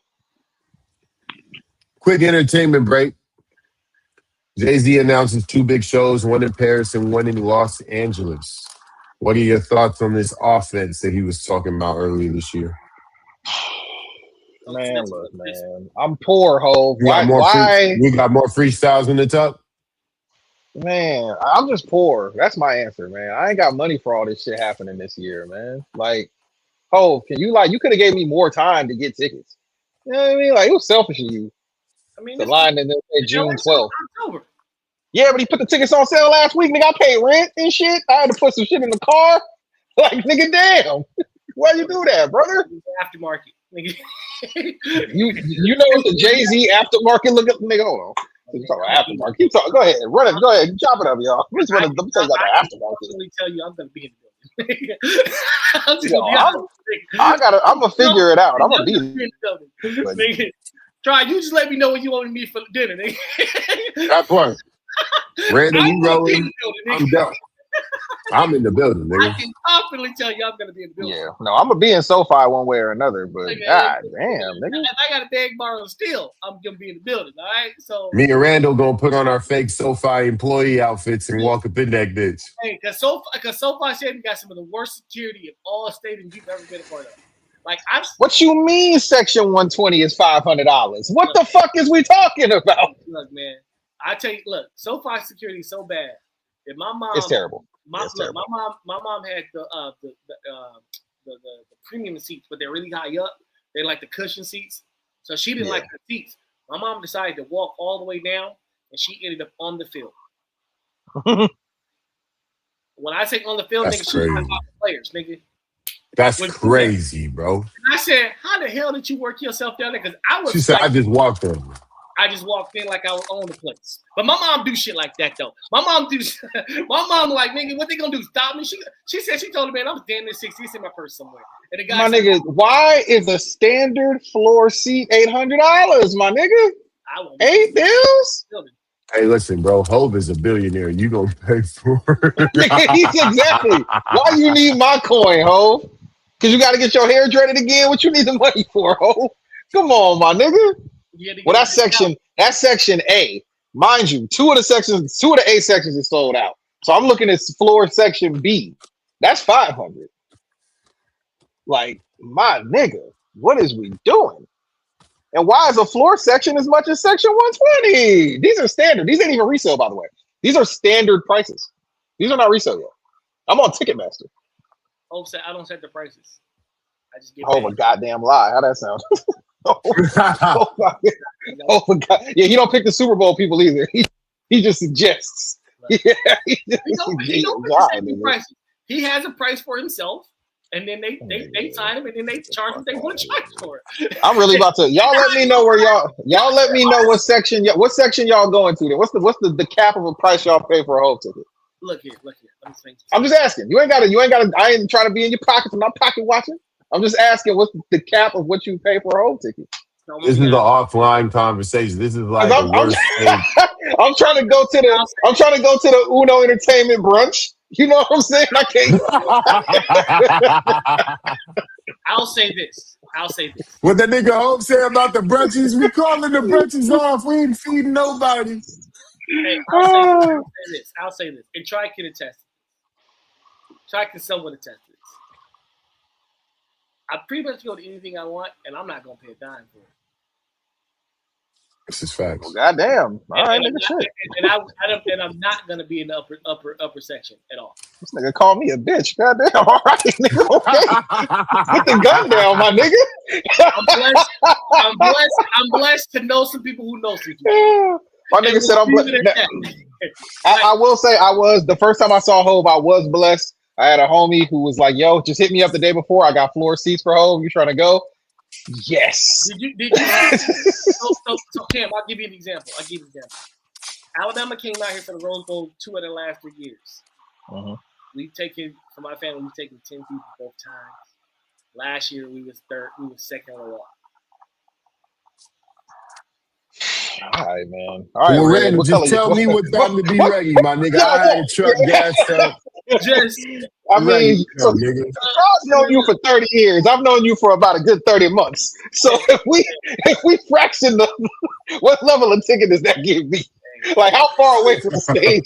Speaker 2: quick entertainment break. Jay-Z announces 2 big shows, one in Paris and one in Los Angeles. What are your thoughts on this offense that he was talking about earlier this year?
Speaker 3: Man, look, man. I'm poor, Hov.
Speaker 2: You got
Speaker 3: Why?
Speaker 2: we got more freestyles in the tuck?
Speaker 3: Man, I'm just poor. That's my answer, man. I ain't got money for all this shit happening this year, man. Like, Hov, you could have gave me more time to get tickets. You know what I mean? Like, it was selfish of you.
Speaker 4: I mean,
Speaker 3: The line in there said June 12th.
Speaker 4: October.
Speaker 3: Yeah, but he put the tickets on sale last week. Nigga, I paid rent and shit. I had to put some shit in the car. Like, nigga, damn. Why you do that, brother?
Speaker 4: Aftermarket. Nigga.
Speaker 3: You know what the Jay-Z aftermarket look up? Nigga, hold on. You talking about aftermarket. Keep talking. Go ahead. Run it. Go ahead. Chop it up, y'all. Let me tell you about the aftermarket.
Speaker 4: Really tell you, I'm gonna be in the building. I'm just
Speaker 3: Yo,
Speaker 4: gonna be honest.
Speaker 3: I'm gonna figure it out. I'm gonna be
Speaker 4: in the building.
Speaker 3: but-
Speaker 4: Nigga, Try. You just let me know when you want me for dinner, nigga.
Speaker 2: That point. Randy,
Speaker 4: I'm
Speaker 2: you
Speaker 4: gonna be
Speaker 2: rolling?
Speaker 4: in the building,
Speaker 2: I'm
Speaker 4: nigga.
Speaker 2: down. I'm in the building,
Speaker 4: I
Speaker 2: nigga.
Speaker 4: can confidently tell you I'm gonna be in the building.
Speaker 3: Yeah. No, I'm gonna be in SoFi one way or another, but
Speaker 4: Nigga,
Speaker 3: god damn, nigga.
Speaker 4: If I got a bag borrow still, I'm gonna be in the building. All right. So
Speaker 2: Me and Randall gonna put on our fake SoFi employee outfits and walk up in that bitch.
Speaker 4: hey, cause SoFi Stadium got some of the worst security of all stadiums you've ever been a part of. Like
Speaker 3: What you mean section 120 is $500? What the fuck is we talking about?
Speaker 4: Look, man. I tell you, look, SoFi security is so bad that my mom.
Speaker 3: It's terrible.
Speaker 4: My
Speaker 3: It's terrible.
Speaker 4: mom had the premium seats, but they're really high up. They're like the cushion seats, so she didn't
Speaker 3: Yeah.
Speaker 4: like the seats. My mom decided to walk all the way down, and she ended up on the field. When I say on the field,
Speaker 2: That's
Speaker 4: nigga, she's not
Speaker 2: crazy.
Speaker 4: talking players, nigga.
Speaker 2: That's
Speaker 4: When-
Speaker 2: crazy, bro.
Speaker 4: And I said, "How the hell did you work yourself down there?" Because I was
Speaker 2: She said,
Speaker 4: like,
Speaker 2: I just walked over.
Speaker 4: I just walked in like I was on the place. But my mom do shit like that though. My mom like, nigga, what they gonna do? Stop me? She said she told me, man, I was damn near 60. It's in my purse somewhere. And the guy
Speaker 3: My
Speaker 4: said,
Speaker 3: nigga, why is a standard floor seat $800, my nigga?
Speaker 4: I won't be
Speaker 3: 8 bills?
Speaker 4: building.
Speaker 2: Hey, listen, bro. Hov is a billionaire. You gonna pay for
Speaker 3: Nigga, he's exactly. Why you need my coin, ho? Because you got to get your hair dreaded again? What you need the money for, ho? Come on, my nigga.
Speaker 4: You had to
Speaker 3: Well,
Speaker 4: get
Speaker 3: that's section A. Mind you, two of the A sections is sold out. So I'm looking at floor section B. That's 500. Like, my nigga, what is we doing? And why is a floor section as much as section 120? These are standard. These ain't even resale, by the way. These are standard prices. These are not resale yet. I'm on Ticketmaster.
Speaker 4: I don't set the prices. I just get
Speaker 3: Oh, my goddamn lie. How that sound? Oh my God. Yeah, he don't pick the Super Bowl people either. He just suggests.
Speaker 4: Right.
Speaker 3: Yeah,
Speaker 4: He don't pick the same prices. He has a price for himself, and then they sign him, and then they charge what they want to charge for it.
Speaker 3: I'm really about to. Y'all let me know where y'all let me know what section y'all going to. Then what's the cap of a price y'all pay for a whole ticket?
Speaker 4: Look here.
Speaker 3: I'm just asking. You ain't got to. I ain't trying to be in your pockets. I'm not pocket watching. I'm just asking what's the cap of what you pay for a whole ticket.
Speaker 2: This is an offline conversation. This is like the worst thing.
Speaker 3: I'm trying to go to the Uno Entertainment brunch. You know what I'm saying? I can't.
Speaker 4: I'll say this.
Speaker 2: What that nigga Hope say about the brunches? We calling the brunches off. We ain't feeding nobody.
Speaker 4: Hey, I'll say this. And Try can attest. Try can somewhat attest this. I pretty much go to anything I want, and I'm not gonna pay a dime for it.
Speaker 2: This is facts.
Speaker 3: Well, goddamn. All right, nigga, shit.
Speaker 4: And I'm not gonna be in the upper section at all.
Speaker 3: This nigga called me a bitch. Goddamn. All right, nigga. Okay. Put the gun down, my nigga.
Speaker 4: I'm blessed to know some people who know some people.
Speaker 3: My nigga said I'm blessed. I will say the first time I saw Hove, I was blessed. I had a homie who was like, yo, just hit me up the day before. I got floor seats for Hove. You trying to go? Yes.
Speaker 4: Did you so Cam, I'll give you an example. Alabama came out here for the Rose Bowl 2 of the last 3 years.
Speaker 3: Uh-huh.
Speaker 4: We've taken, for my family, 10 people both times. Last year we was second on the walk.
Speaker 3: All right, man. All right,
Speaker 2: well, Rand, just tell me what time to be ready, my nigga. I had a truck gassed up.
Speaker 3: I've known you for 30 years. I've known you for about a good 30 months. So if we fraction what level of ticket does that give me? Like, how far away from the stage?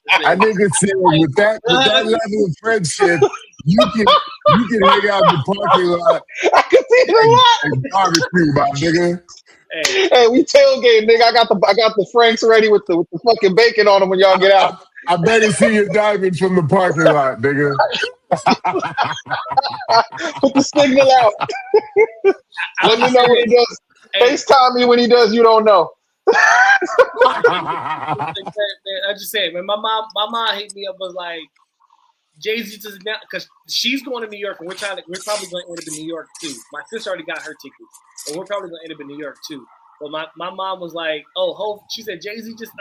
Speaker 2: I nigga said with that level of friendship, you can hang out in the parking lot.
Speaker 3: I can see the lot.
Speaker 2: And barbecue, my nigga.
Speaker 3: Hey, we tailgate, nigga. I got the Franks ready with the fucking bacon on them when y'all get out.
Speaker 2: I better see your diamond from the parking lot, nigga.
Speaker 3: Put the signal out. Let me know when he does. FaceTime me when he does. You don't know.
Speaker 4: I just said, man. My mom hit me up, was like, Jay-Z just now, because she's going to New York, and we're probably going to end up in New York too. My sister already got her tickets, and we're probably going to end up in New York too. But my mom was like, oh, she said Jay-Z just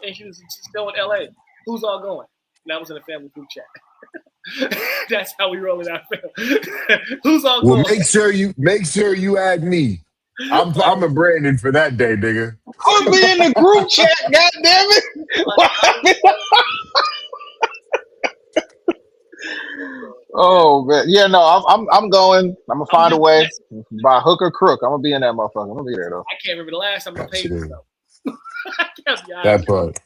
Speaker 4: introduced she's going to LA. Who's all going? And that was in the family group chat. That's how we roll it out. Who's all going?
Speaker 2: Well, make sure you add me. I'm a Brandon for that day, nigga.
Speaker 3: I'll be in the group chat. God damn it! Oh man, yeah, no, I'm going. I'm gonna find a way by hook or crook. I'm gonna be in that motherfucker. I'm gonna be there though.
Speaker 4: I can't remember the last time I paid for stuff.
Speaker 2: That part.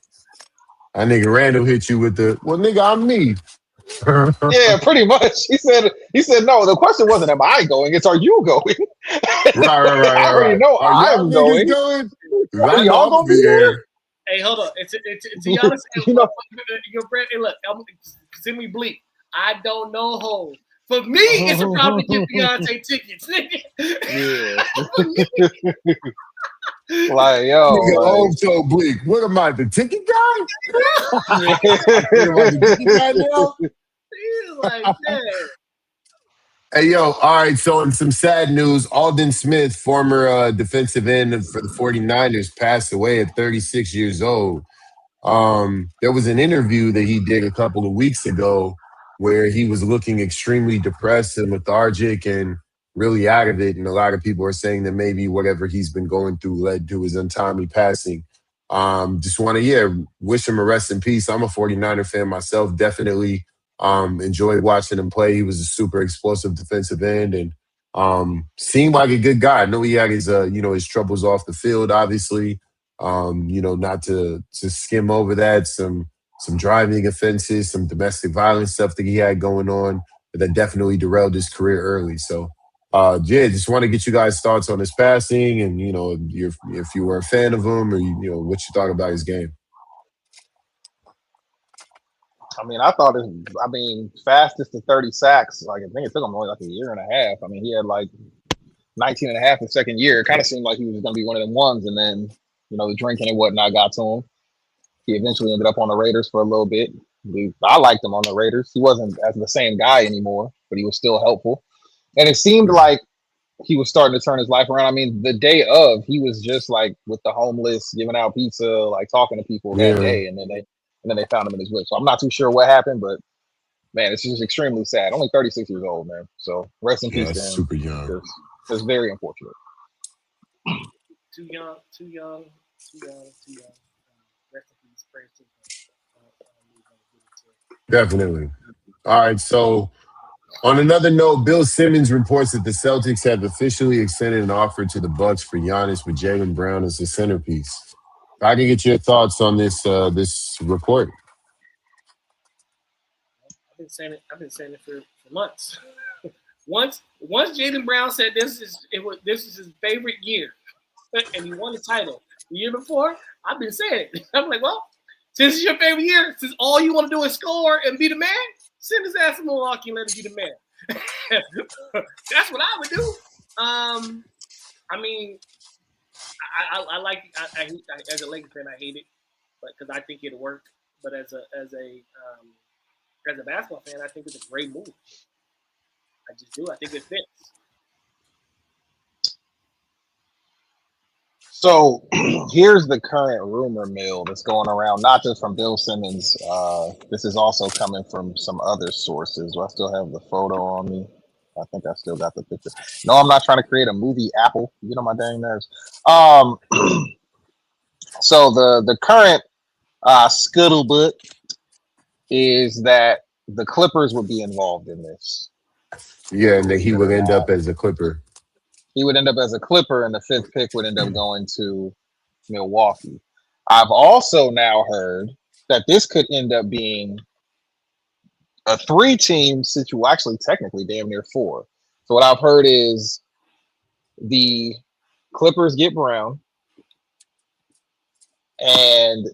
Speaker 2: That nigga Randall hit you with the, well, nigga, I'm me.
Speaker 3: Yeah, pretty much. He said, no, the question wasn't, am I going? It's, are you going?
Speaker 2: Right.
Speaker 3: I already know I'm going.
Speaker 2: Are y'all gonna be there?
Speaker 4: Hey, hold on. To be honest, your brand. Hey, look, send me bleep. I don't know Hov. For me, it's a problem to get Beyonce tickets.
Speaker 3: Yeah. Like, yo,
Speaker 2: nigga, Hov so bleak. What am I, the ticket guy?
Speaker 4: Like, man.
Speaker 2: Hey, yo, all right, so in some sad news, Aldon Smith, former defensive end for the 49ers, passed away at 36 years old. There was an interview that he did a couple of weeks ago where he was looking extremely depressed and lethargic and really out of it. And a lot of people are saying that maybe whatever he's been going through led to his untimely passing. Just want to, wish him a rest in peace. I'm a 49er fan myself, definitely. Enjoyed watching him play. He was a super explosive defensive end and seemed like a good guy. I know he had his, his troubles off the field, obviously. Not to skim over that. Some driving offenses, some domestic violence stuff that he had going on that definitely derailed his career early. So, yeah, just want to get you guys' thoughts on his passing, and if you were a fan of him, or what you thought about his game.
Speaker 3: I mean, fastest to 30 sacks. Like, I think it took him only like a year and a half. I mean, he had like 19 and a half the second year. It kind of seemed like he was going to be one of them ones. And then, the drinking and whatnot got to him. He eventually ended up on the Raiders for a little bit. I liked him on the Raiders. He wasn't as the same guy anymore, but he was still helpful. And it seemed like he was starting to turn his life around. I mean, the day of, he was just like with the homeless, giving out pizza, like talking to people that day. And then they found him in his whip. So I'm not too sure what happened, but man, it's just extremely sad. Only 36 years old, man. So rest in peace to him.
Speaker 2: Super young.
Speaker 3: It's very unfortunate.
Speaker 4: Too young. Rest in peace. Praise to God.
Speaker 2: Definitely. All right. So, on another note, Bill Simmons reports that the Celtics have officially extended an offer to the Bucks for Giannis with Jaylen Brown as the centerpiece. I can get your thoughts on this report.
Speaker 4: I've been saying it for months. Once Jaylen Brown said this is his favorite year, and he won the title the year before, I've been saying it. I'm like, well, since it's your favorite year, since all you want to do is score and be the man, send his ass to Milwaukee and let him be the man. That's what I would do. I mean, I like as a Lakers fan, I hate it, but because I think it'll work. But as a basketball fan, I think it's a great move. I just do. I think it fits.
Speaker 3: So here's the current rumor mill that's going around, not just from Bill Simmons. This is also coming from some other sources. Do I still have the photo on me? I think I still got the picture. No, I'm not trying to create a movie Apple. You know my dang nerves. So the current scuttlebutt is that the Clippers would be involved in this.
Speaker 2: Yeah, and that he would end up as a Clipper.
Speaker 3: He would end up as a Clipper, and the 5th pick would end up going to Milwaukee. I've also now heard that this could end up being a 3-team situation. Actually, technically, damn near 4. So what I've heard is the Clippers get Brown, and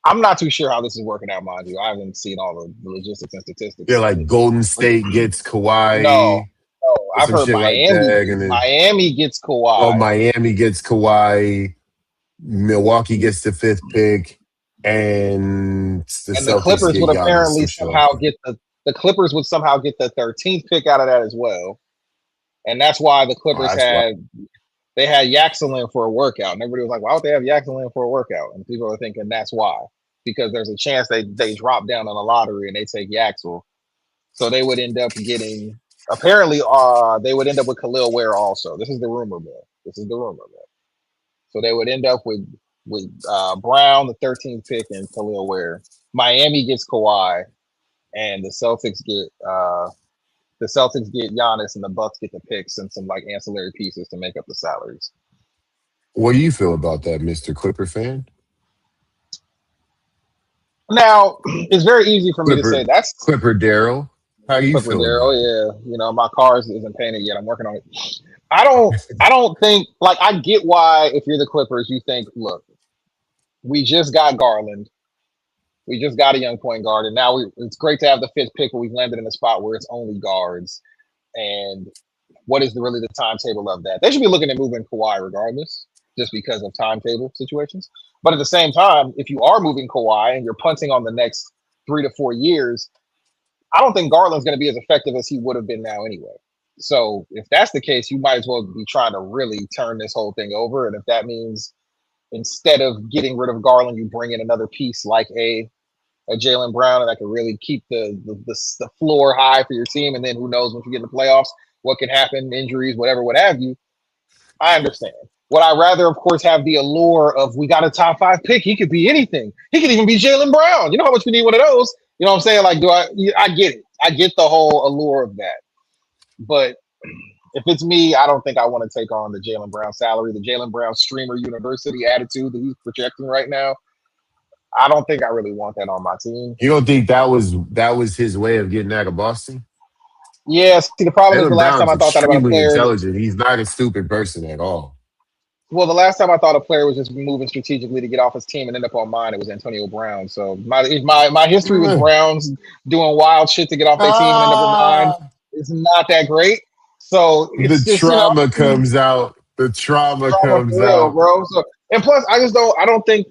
Speaker 3: I'm not too sure how this is working out, mind you. I haven't seen all the logistics and statistics.
Speaker 2: Yeah, like Golden State gets Kawhi.
Speaker 3: No, I've heard Miami.
Speaker 2: Like
Speaker 3: Miami gets Kawhi.
Speaker 2: Oh, Miami gets Kawhi. Milwaukee gets the 5th pick, and
Speaker 3: the Clippers would apparently somehow get the Clippers would somehow get the 13th pick out of that as well, and that's why the Clippers had Yaxelin for a workout, and everybody was like, "Why would they have Yaxelin for a workout?" And people are thinking that's why, because there's a chance they drop down on the lottery and they take Yaxel, so they would end up getting. Apparently, they would end up with Khalil Ware also. This is the rumor mill. So they would end up with Brown, the 13th pick, and Khalil Ware. Miami gets Kawhi, and the Celtics get Giannis, and the Bucks get the picks and some like ancillary pieces to make up the salaries.
Speaker 2: What do you feel about that, Mr. Clipper fan?
Speaker 3: Now, it's very easy for me to say that's
Speaker 2: Clipper Daryl. How you feel?
Speaker 3: Oh yeah, my car isn't painted yet. I'm working on it. I don't think, like, I get why if you're the Clippers, you think, look, we just got Garland, we just got a young point guard, and now it's great to have the 5th pick, but we've landed in a spot where it's only guards. And what is really the timetable of that? They should be looking at moving Kawhi regardless, just because of timetable situations. But at the same time, if you are moving Kawhi and you're punting on the next 3 to 4 years, I don't think Garland's going to be as effective as he would have been now anyway. So if that's the case, you might as well be trying to really turn this whole thing over. And if that means instead of getting rid of Garland, you bring in another piece like a Jaylen Brown, and that can really keep the floor high for your team. And then who knows, once you get in the playoffs, what can happen, injuries, whatever, what have you. I understand. Would I rather, of course, have the allure of we got a top 5 pick? He could be anything. He could even be Jaylen Brown. You know how much we need one of those? You know what I'm saying? Like, I get it. I get the whole allure of that. But If it's me, I don't think I want to take on the Jaylen Brown salary, the Jaylen Brown streamer university attitude that he's projecting right now. I don't think I really want that on my team.
Speaker 2: You don't think that was his way of getting out of Boston?
Speaker 3: Yeah, see, the problem is
Speaker 2: Jaylen
Speaker 3: the last time I
Speaker 2: Brown's
Speaker 3: thought that about a
Speaker 2: extremely
Speaker 3: player.
Speaker 2: intelligent. He's not a stupid person at all.
Speaker 3: Well, the last time I thought a player was just moving strategically to get off his team and end up on mine, it was Antonio Brown. So my history with Browns doing wild shit to get off their team and end up with mine is not that great. So it's
Speaker 2: The
Speaker 3: just,
Speaker 2: trauma comes out. The trauma comes
Speaker 3: for real,
Speaker 2: out.
Speaker 3: bro. So, and plus, I think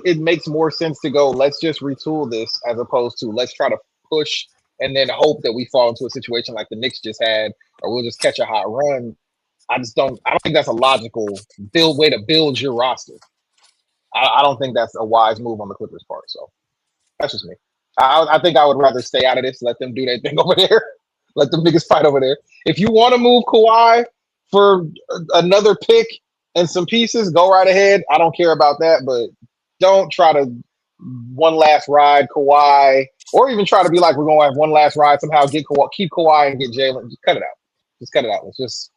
Speaker 3: it makes more sense to go, let's just retool this as opposed to let's try to push and then hope that we fall into a situation like the Knicks just had, or we'll just catch a hot run. I don't think that's a logical way to build your roster. I don't think that's a wise move on the Clippers' part. So that's just me. I think I would rather stay out of this, let them do their thing over there, let them niggas fight over there. If you want to move Kawhi for another pick and some pieces, go right ahead. I don't care about that, but don't try to one last ride Kawhi, or even try to be like, we're going to have one last ride, somehow keep Kawhi and get Jaylen. Just cut it out. Just cut it out. Let's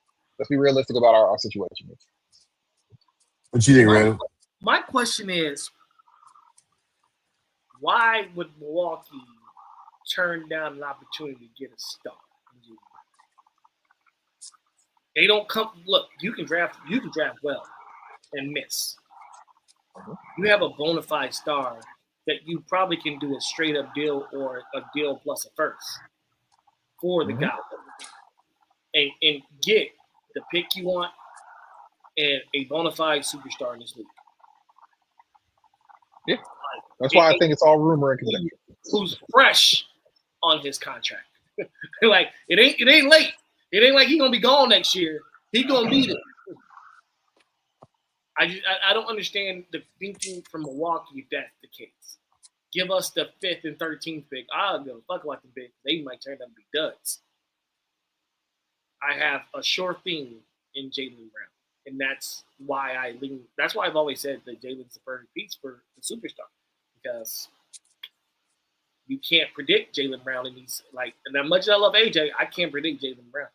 Speaker 3: be realistic about our situation.
Speaker 2: What you think, Randall?
Speaker 4: My question is, why would Milwaukee turn down an opportunity to get a star? They don't come. Look, you can draft well and miss. You have a bona fide star that you probably can do a straight up deal or a deal plus a first for the guy, and get the pick you want and a bona fide superstar in this league.
Speaker 3: Yeah, that's why I think it's all rumor and conjecture.
Speaker 4: Who's fresh on his contract? Like it ain't late. It ain't like he's gonna be gone next year. He gonna be there. I don't understand the thinking from Milwaukee if that's the case. Give us the 5th and 13th pick. I don't give a fuck about the pick. They might turn out to be duds. I have a sure thing in Jaylen Brown, and that's why I lean. That's why I've always said that Jaylen's the perfect piece for the superstar, because you can't predict Jaylen Brown in these, like, and as much as I love AJ, I can't predict Jaylen Brown.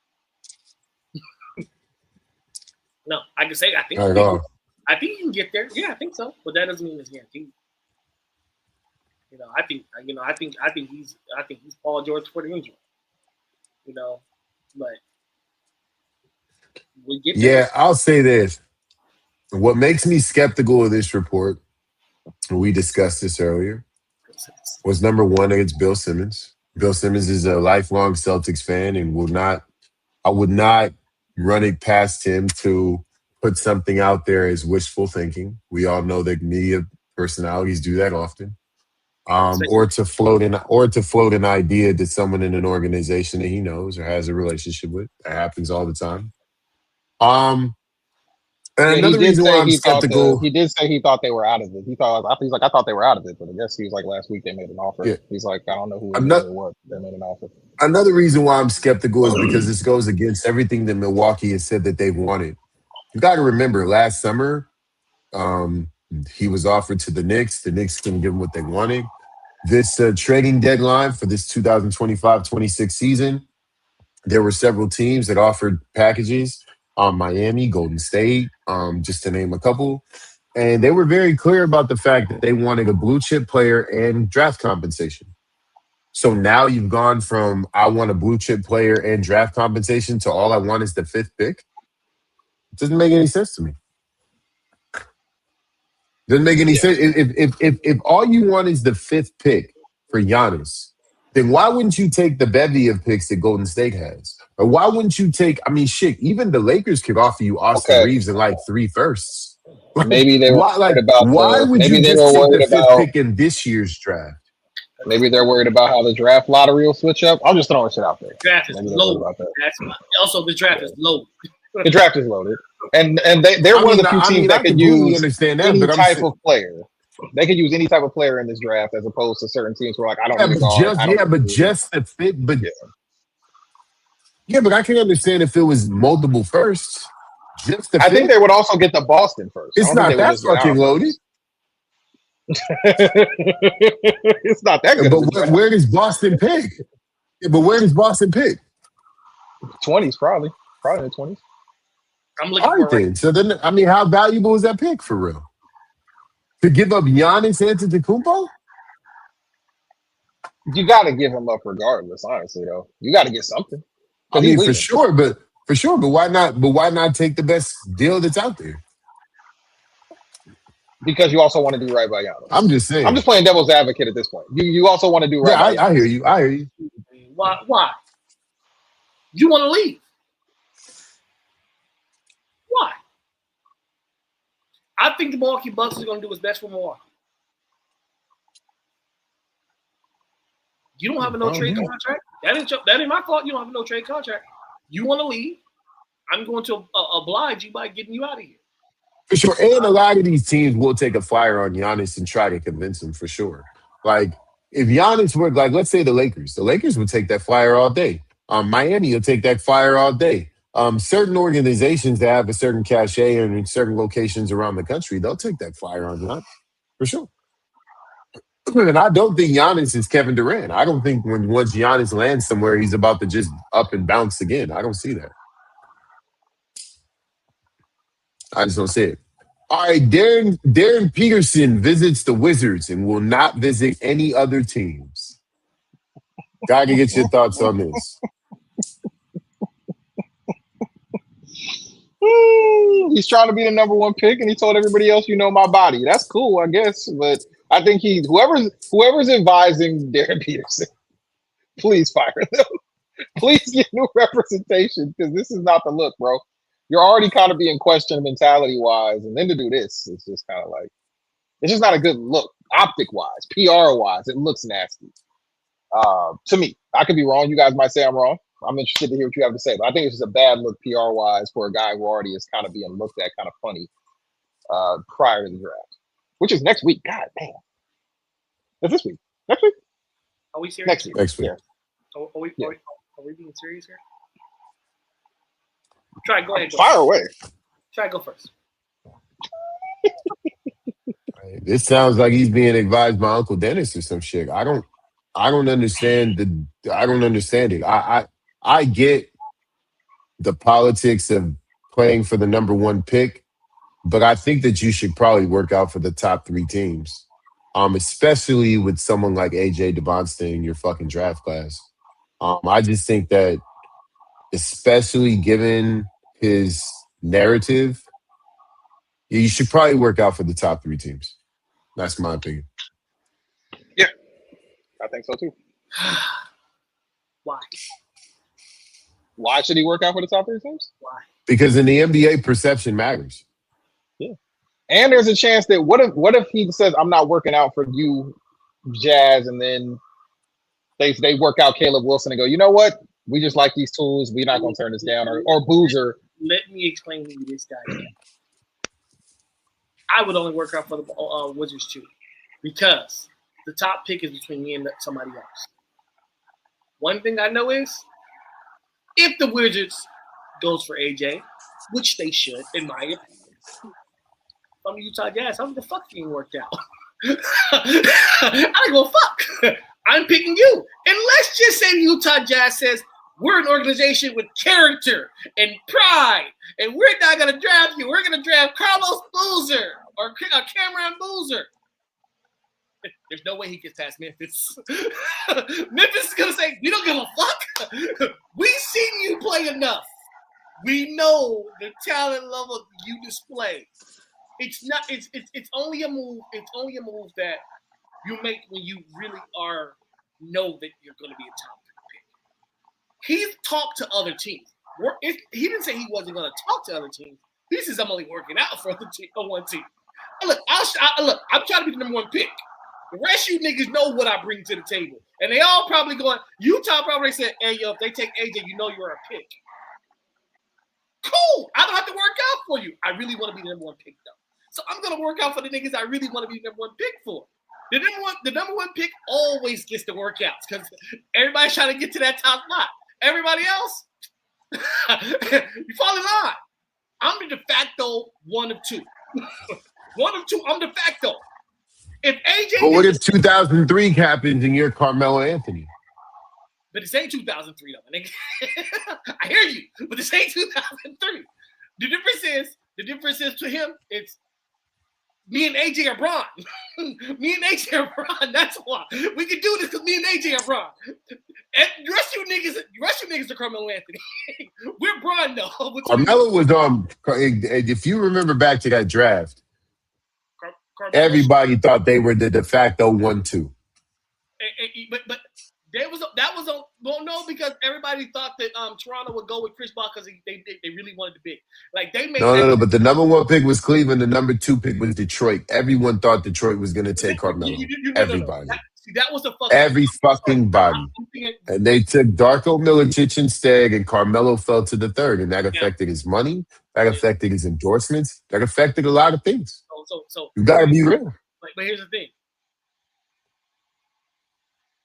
Speaker 4: No, I can say I think he can get there. Yeah, I think so, but that doesn't mean it's guaranteed. I think he's Paul George for the injury. But we get there.
Speaker 2: Yeah, I'll say this. What makes me skeptical of this report, and we discussed this earlier, was number one, it's Bill Simmons. Bill Simmons is a lifelong Celtics fan and I would not run it past him to put something out there as wishful thinking. We all know that media personalities do that often. Or to float an idea to someone in an organization that he knows or has a relationship with. That happens all the time. And another reason why I'm skeptical.
Speaker 3: He did say he thought they were out of it. I thought they were out of it, but I guess he was like last week they made an offer. Yeah. He's like, I don't know who it was. They made an offer.
Speaker 2: Another reason why I'm skeptical is because this goes against everything that Milwaukee has said that they've wanted. You got to remember, last summer, he was offered to the Knicks. The Knicks couldn't give him what they wanted. This trading deadline for this 2025-26 season, there were several teams that offered packages. Miami, Golden State, just to name a couple. And they were very clear about the fact that they wanted a blue chip player and draft compensation. So now you've gone from I want a blue chip player and draft compensation to all I want is the 5th pick. It doesn't make any sense to me. Doesn't make any sense. If all you want is the 5th pick for Giannis, then why wouldn't you take the bevy of picks that Golden State has? Or why wouldn't you take, even the Lakers could offer you Austin Reeves in like 3 firsts.
Speaker 3: Maybe they were worried about
Speaker 2: why would you just take the 5th pick in this year's draft?
Speaker 3: Maybe they're worried about how the draft lottery will switch up. I'm just throwing shit out there.
Speaker 4: Draft is low. Also, the draft is low.
Speaker 3: The draft is loaded. And they're one of the few teams that could use any type of player. They could use any type of player in this draft as opposed to certain teams who are like, I don't know.
Speaker 2: Just the fit. But I can understand if it was multiple firsts.
Speaker 3: I think they would also get the Boston first.
Speaker 2: It's not that fucking loaded.
Speaker 3: It's not that good.
Speaker 2: But where does Boston pick? Yeah, but where does Boston pick?
Speaker 3: 20s probably. Probably in the 20s.
Speaker 4: I'm looking
Speaker 2: All
Speaker 4: for
Speaker 2: right,
Speaker 4: it right.
Speaker 2: then. So then, I mean, how valuable is that pick for real? To give up Giannis Antetokounmpo?
Speaker 3: You got to give him up regardless, honestly, though. You got to get something.
Speaker 2: I
Speaker 3: Because he's
Speaker 2: mean, for
Speaker 3: leaving.
Speaker 2: sure, but why not? But why not take the best deal that's out there?
Speaker 3: Because you also want to do right by Giannis.
Speaker 2: I'm just saying.
Speaker 3: I'm just playing devil's advocate at this point. You also want to do right
Speaker 2: Yeah,
Speaker 3: by Giannis.
Speaker 2: I hear you. I hear you.
Speaker 4: Why? Why? You want to leave? Why? I think the Milwaukee Bucks are going to do what's best for Milwaukee. You don't have a no trade contract. That ain't my fault. You don't have a no trade contract. You want to leave? I'm going to oblige you by getting you out of here.
Speaker 2: For sure. And a lot of these teams will take a flyer on Giannis and try to convince him for sure. Like, if Giannis were, like, let's say the Lakers would take that flyer all day. Miami will take that flyer all day. Certain organizations that have a certain cachet and in certain locations around the country, they'll take that flyer on Giannis for sure. And I don't think Giannis is Kevin Durant. I don't think once Giannis lands somewhere, he's about to just up and bounce again. I don't see that. I just don't see it. All right, Darren Peterson visits the Wizards and will not visit any other teams. Gotta get your thoughts on this.
Speaker 3: He's trying to be the number one pick, and he told everybody else, "You know my body." That's cool, I guess, but I think whoever's advising Darren Peterson, please fire them. Please get new representation because this is not the look, bro. You're already kind of being questioned mentality wise, and then to do this, it's just kind of like it's just not a good look, optic wise, PR wise. It looks nasty to me. I could be wrong. You guys might say I'm wrong. I'm interested to hear what you have to say, but I think it's just a bad look PR wise for a guy who already is kind of being looked at kind of funny prior to the draft, which is next week. God damn, that's this week. Next week?
Speaker 4: Are we serious?
Speaker 3: Next week.
Speaker 2: Next week.
Speaker 3: Yeah.
Speaker 4: Are we
Speaker 3: Yeah.
Speaker 4: are we being serious here? Go ahead.
Speaker 3: Fire away.
Speaker 2: Oh,
Speaker 4: Go first.
Speaker 2: This sounds like he's being advised by Uncle Dennis or some shit. I don't understand it. I get the politics of playing for the number one pick, but I think that you should probably work out for the top three teams, especially with someone like AJ Devontae in your fucking draft class. I just think that, especially given his narrative, you should probably work out for the top three teams. That's my opinion.
Speaker 3: Yeah, I think so too.
Speaker 4: Why?
Speaker 3: Why should he work out for the top three teams?
Speaker 4: Why?
Speaker 2: Because in the NBA, perception matters.
Speaker 3: Yeah, and there's a chance that what if he says I'm not working out for you, Jazz, and then they work out Caleb Wilson and go, you know what? We just like these tools. We're not going to turn this down. Or Boozer.
Speaker 4: Let me explain to you this guy. I would only work out for the Wizards too, because the top pick is between me and somebody else. One thing I know is, if the Wizards goes for AJ, which they should, in my opinion, I'm Utah Jazz. How the fuck you ain't worked out? I don't go fuck. I'm picking you. And let's just say Utah Jazz says, we're an organization with character and pride, and we're not going to draft you. We're going to draft Carlos Boozer or Cameron Boozer. There's no way he gets past Memphis. Memphis is going to say, we don't give a fuck. We've seen you play enough. We know the talent level you display. It's not. It's only a move. It's only a move that you make when you really know that you're going to be a top pick. He's talked to other teams. He didn't say he wasn't going to talk to other teams. He says I'm only working out for one team. And look, I'm trying to be the number one pick. The rest of you niggas know what I bring to the table, and they all probably going. Utah probably said, "Hey, yo, if they take AJ, you know you're a pick." Cool. I don't have to work out for you. I really want to be the number one pick though. So I'm gonna work out for the niggas I really want to be the number one pick for. The number one pick always gets the workouts because everybody's trying to get to that top spot. Everybody else, you fall in line. I'm the de facto one of two. One of two. I'm de facto. If AJ,
Speaker 2: but what if 2003 happens and you're Carmelo Anthony?
Speaker 4: But this ain't 2003 though. Nigga. I hear you, but this ain't 2003. The difference is to him, it's me and AJ are Bron. Me and AJ are Bron. That's why we can do this because me and AJ are Bron. And the rest of you niggas are Carmelo Anthony. We're Bron though.
Speaker 2: Carmelo was on. If you remember back to that draft, everybody thought they were the de facto 1-2.
Speaker 4: But that was no, because everybody thought that Toronto would go with Chris Paul because they really wanted the big. Like they made
Speaker 2: no. But the number 1 pick was Cleveland. The number 2 pick was Detroit. Everyone thought Detroit was going to take Carmelo. Everybody.
Speaker 4: That was the fucking
Speaker 2: every fucking body. And they took Darko Milicic instead, and Carmelo fell to the 3rd, and that affected his money. That affected his endorsements. That affected a lot of things.
Speaker 4: So
Speaker 2: you gotta be real.
Speaker 4: But here's the thing.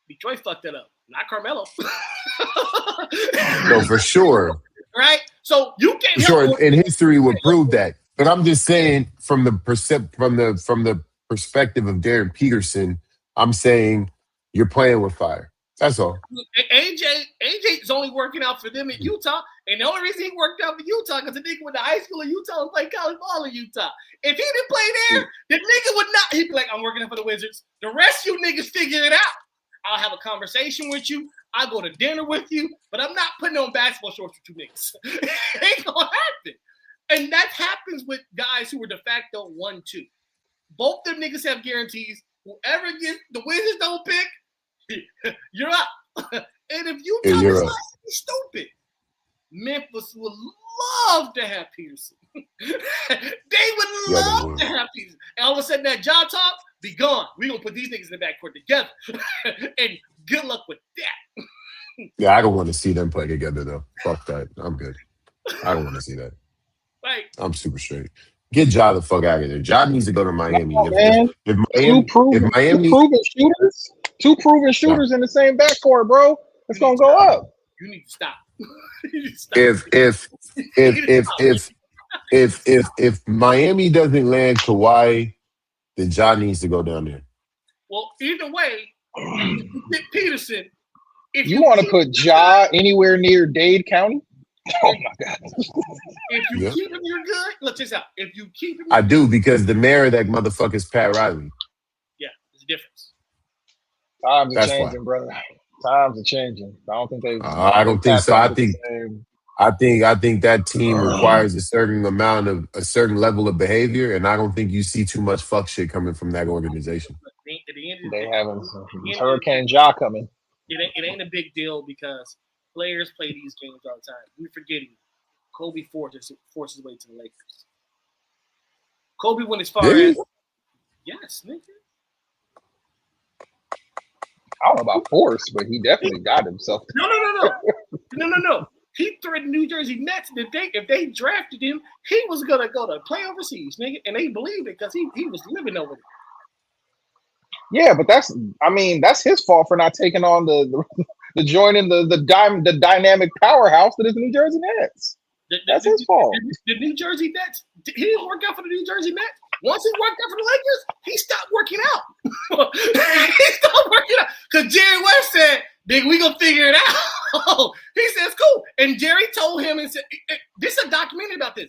Speaker 4: Detroit fucked it up, not Carmelo.
Speaker 2: No, for sure.
Speaker 4: Right? So you can't.
Speaker 2: Sure, and history would prove that. But I'm just saying, from the perspective of Darren Peterson, I'm saying you're playing with fire. That's all.
Speaker 4: AJ's only working out for them in Utah, and the only reason he worked out for Utah because the nigga went to high school in Utah and played college ball in Utah. If he didn't play there, the nigga would not. He'd be like, "I'm working out for the Wizards." The rest of you niggas figure it out. I'll have a conversation with you. I'll go to dinner with you, but I'm not putting on basketball shorts with you niggas. It ain't gonna happen. And that happens with guys who are de facto 1-2. Both them niggas have guarantees. Whoever gets the Wizards don't pick, you're up. And if you decide to be stupid, Memphis would love to have Peterson. They would love to have Peterson. And all of a sudden that job talk be gone. We're gonna put these niggas in the backcourt together. And good luck with that.
Speaker 2: Yeah, I don't want to see them play together though. Fuck that. I'm good. I don't want to see that.
Speaker 4: Right.
Speaker 2: I'm super straight. Get Ja the fuck out of there. Ja needs to go to Miami.
Speaker 3: Two proven shooters in the same backcourt, bro. It's gonna go up.
Speaker 4: You need to stop.
Speaker 2: If Miami doesn't land Kawhi, then Ja needs to go down there.
Speaker 4: Well, either way, Peterson. If
Speaker 3: you want to put Ja anywhere near Dade County, oh my god!
Speaker 4: If you keep him, you're good. Look this out. If you keep him,
Speaker 2: I do, because the mayor of that motherfucker is Pat Riley.
Speaker 4: Yeah, there's a difference.
Speaker 3: Times are changing, brother. Times are changing. I don't think they.
Speaker 2: I don't think so. I think that team requires a certain level of behavior, and I don't think you see too much fuck shit coming from that organization.
Speaker 3: They haven't. Hurricane Ja coming.
Speaker 4: It ain't a big deal because players play these games all the time. We're forgetting Kobe forced his way to the Lakers. Kobe went as far as yes, nigga.
Speaker 3: I don't know about force, but he definitely got himself.
Speaker 4: No. He threatened New Jersey Nets that if they drafted him, he was gonna go to play overseas, nigga, and they believed it because he was living over there.
Speaker 3: Yeah, but that's his fault for not taking on the joining the dynamic powerhouse that is the New Jersey Nets. That's his fault.
Speaker 4: The New Jersey Nets, he didn't work out for the New Jersey Nets. Once he worked out for the Lakers, he stopped working out. He stopped working out because Jerry West said, "Nigga, we gonna figure it out." He says, "Cool." And Jerry told him and said, "This is a documentary about this."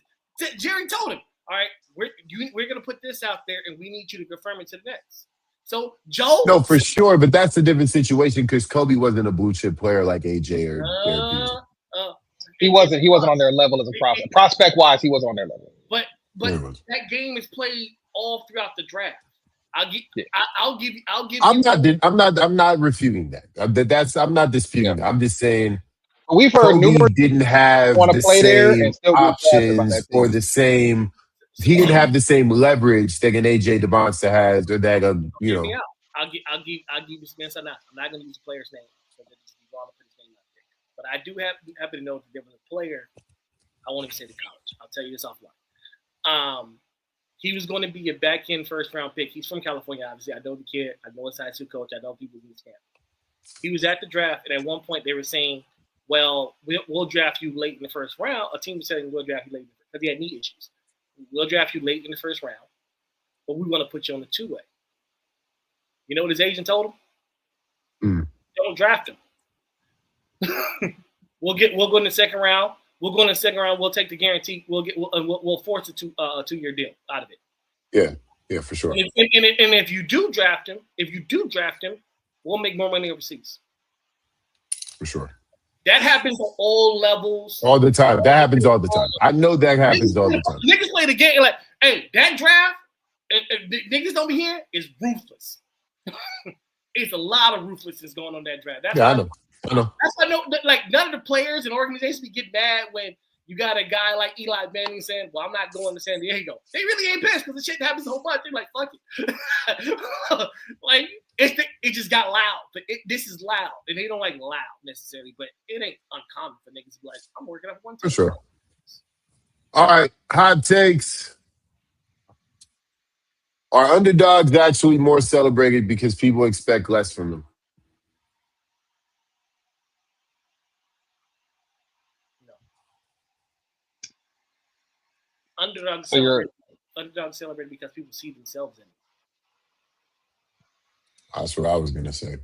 Speaker 4: Jerry told him, "All right, we're gonna put this out there, and we need you to confirm it to the Nets." So Joe,
Speaker 2: no, for sure, but that's a different situation because Kobe wasn't a blue chip player like AJ or
Speaker 3: he wasn't on their level as a prospect. Prospect wise, he wasn't on their level.
Speaker 4: But that game is played all throughout the draft. I'll give you.
Speaker 2: I'm not refuting that. I'm not disputing that. I'm just saying
Speaker 3: we've heard numerous
Speaker 2: didn't have the same options or the same. He didn't have the same leverage that an AJ DeBonsta has, or that
Speaker 4: I'll give you some answer now. I'm not going to use the player's name, so that just be wrong to put his name out there. But I do happen to know that there was a player. I won't even say the college. I'll tell you this offline. He was going to be a back-end first-round pick. He's from California, obviously. I know the kid. I know his high school coach. I know people in his camp. He was at the draft, and at one point they were saying, "Well, we'll draft you late in the first round." A team was saying, "We'll draft you late," because he had knee issues. "We'll draft you late in the first round, but we want to put you on the two-way." You know what his agent told him? Don't draft him. We'll go in the second round. We'll go in the second round. We'll take the guarantee. We'll force a 2-year deal out of it.
Speaker 2: Yeah, for sure.
Speaker 4: And if you do draft him, we'll make more money overseas.
Speaker 2: For sure.
Speaker 4: That happens at all levels.
Speaker 2: All the time. That happens all the time. I know that happens all the time.
Speaker 4: Niggas play the game like, hey, that draft, niggas don't be here, is ruthless. It's a lot of ruthlessness going on that draft.
Speaker 2: I know.
Speaker 4: That's why none of the players and organizations get mad when you got a guy like Eli Manning saying, well, I'm not going to San Diego. They really ain't pissed because the shit happens so much. They're like, fuck it. Like, it just got loud. But this is loud. And they don't like loud necessarily, but it ain't uncommon for niggas to be like, I'm working up one team.
Speaker 2: For sure. All right, hot takes. Are underdogs actually more celebrated because people expect less from them?
Speaker 4: Underdogs celebrate because people see themselves in it.
Speaker 2: That's what I was gonna say.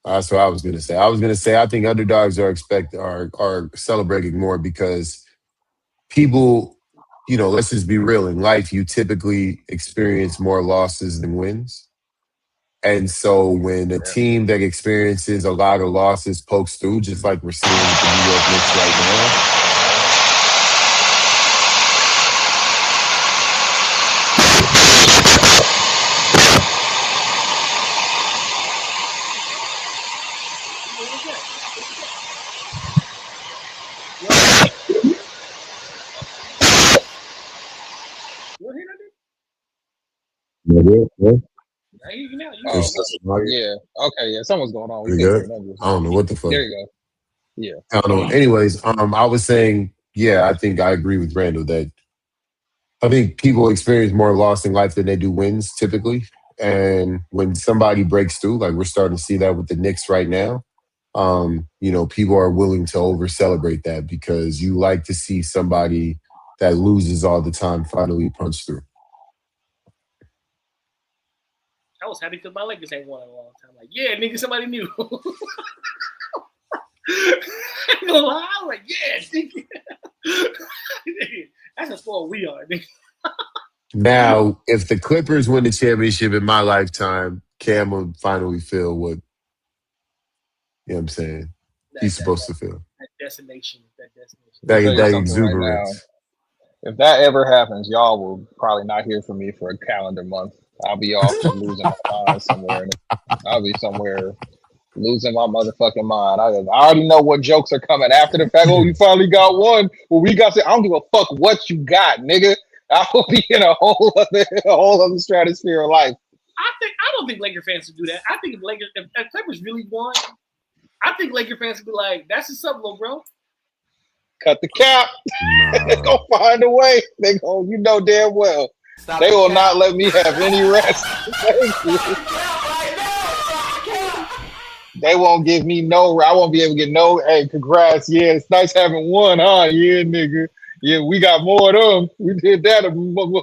Speaker 2: I was gonna say I think underdogs are celebrating more because people, let's just be real. In life, you typically experience more losses than wins. And so when a team that experiences a lot of losses pokes through, just like we're seeing with the New York Knicks right now.
Speaker 3: Yeah. Okay. Yeah. Something's going on.
Speaker 2: You good? I don't know what the fuck.
Speaker 3: There you go. Yeah.
Speaker 2: I don't know. Anyways, I was saying, I think I agree with Randall that I think people experience more loss in life than they do wins typically. And when somebody breaks through, like we're starting to see that with the Knicks right now, people are willing to over celebrate that because you like to see somebody that loses all the time finally punch through.
Speaker 4: I was happy because my Lakers ain't won in a long time. Like, yeah, nigga, somebody new. I ain't gonna lie. I was like, yeah, nigga. That's how spoiled we are, nigga.
Speaker 2: Now, if the Clippers win the championship in my lifetime, Cam will finally feel what, what I'm saying, he's supposed to feel.
Speaker 4: That destination.
Speaker 2: That exuberance.
Speaker 3: If that ever happens, y'all will probably not hear from me for a calendar month. I'll be off and losing my mind somewhere. I'll be somewhere losing my motherfucking mind. I already know what jokes are coming after the fact. Oh, you finally got one. Well, we got to. I don't give a fuck what you got, nigga. I will be in a whole other stratosphere of life.
Speaker 4: I don't think Laker fans would do that. I think if Clippers really won, I think Laker fans would be like, "That's just something, little bro."
Speaker 3: Cut the cap. They're gonna find a way. They go. You know damn well. They will not let me have any rest. They won't give me no. I won't be able to get no. Hey, congrats. Yeah, it's nice having one, huh? Yeah, nigga. Yeah, we got more of them. We did that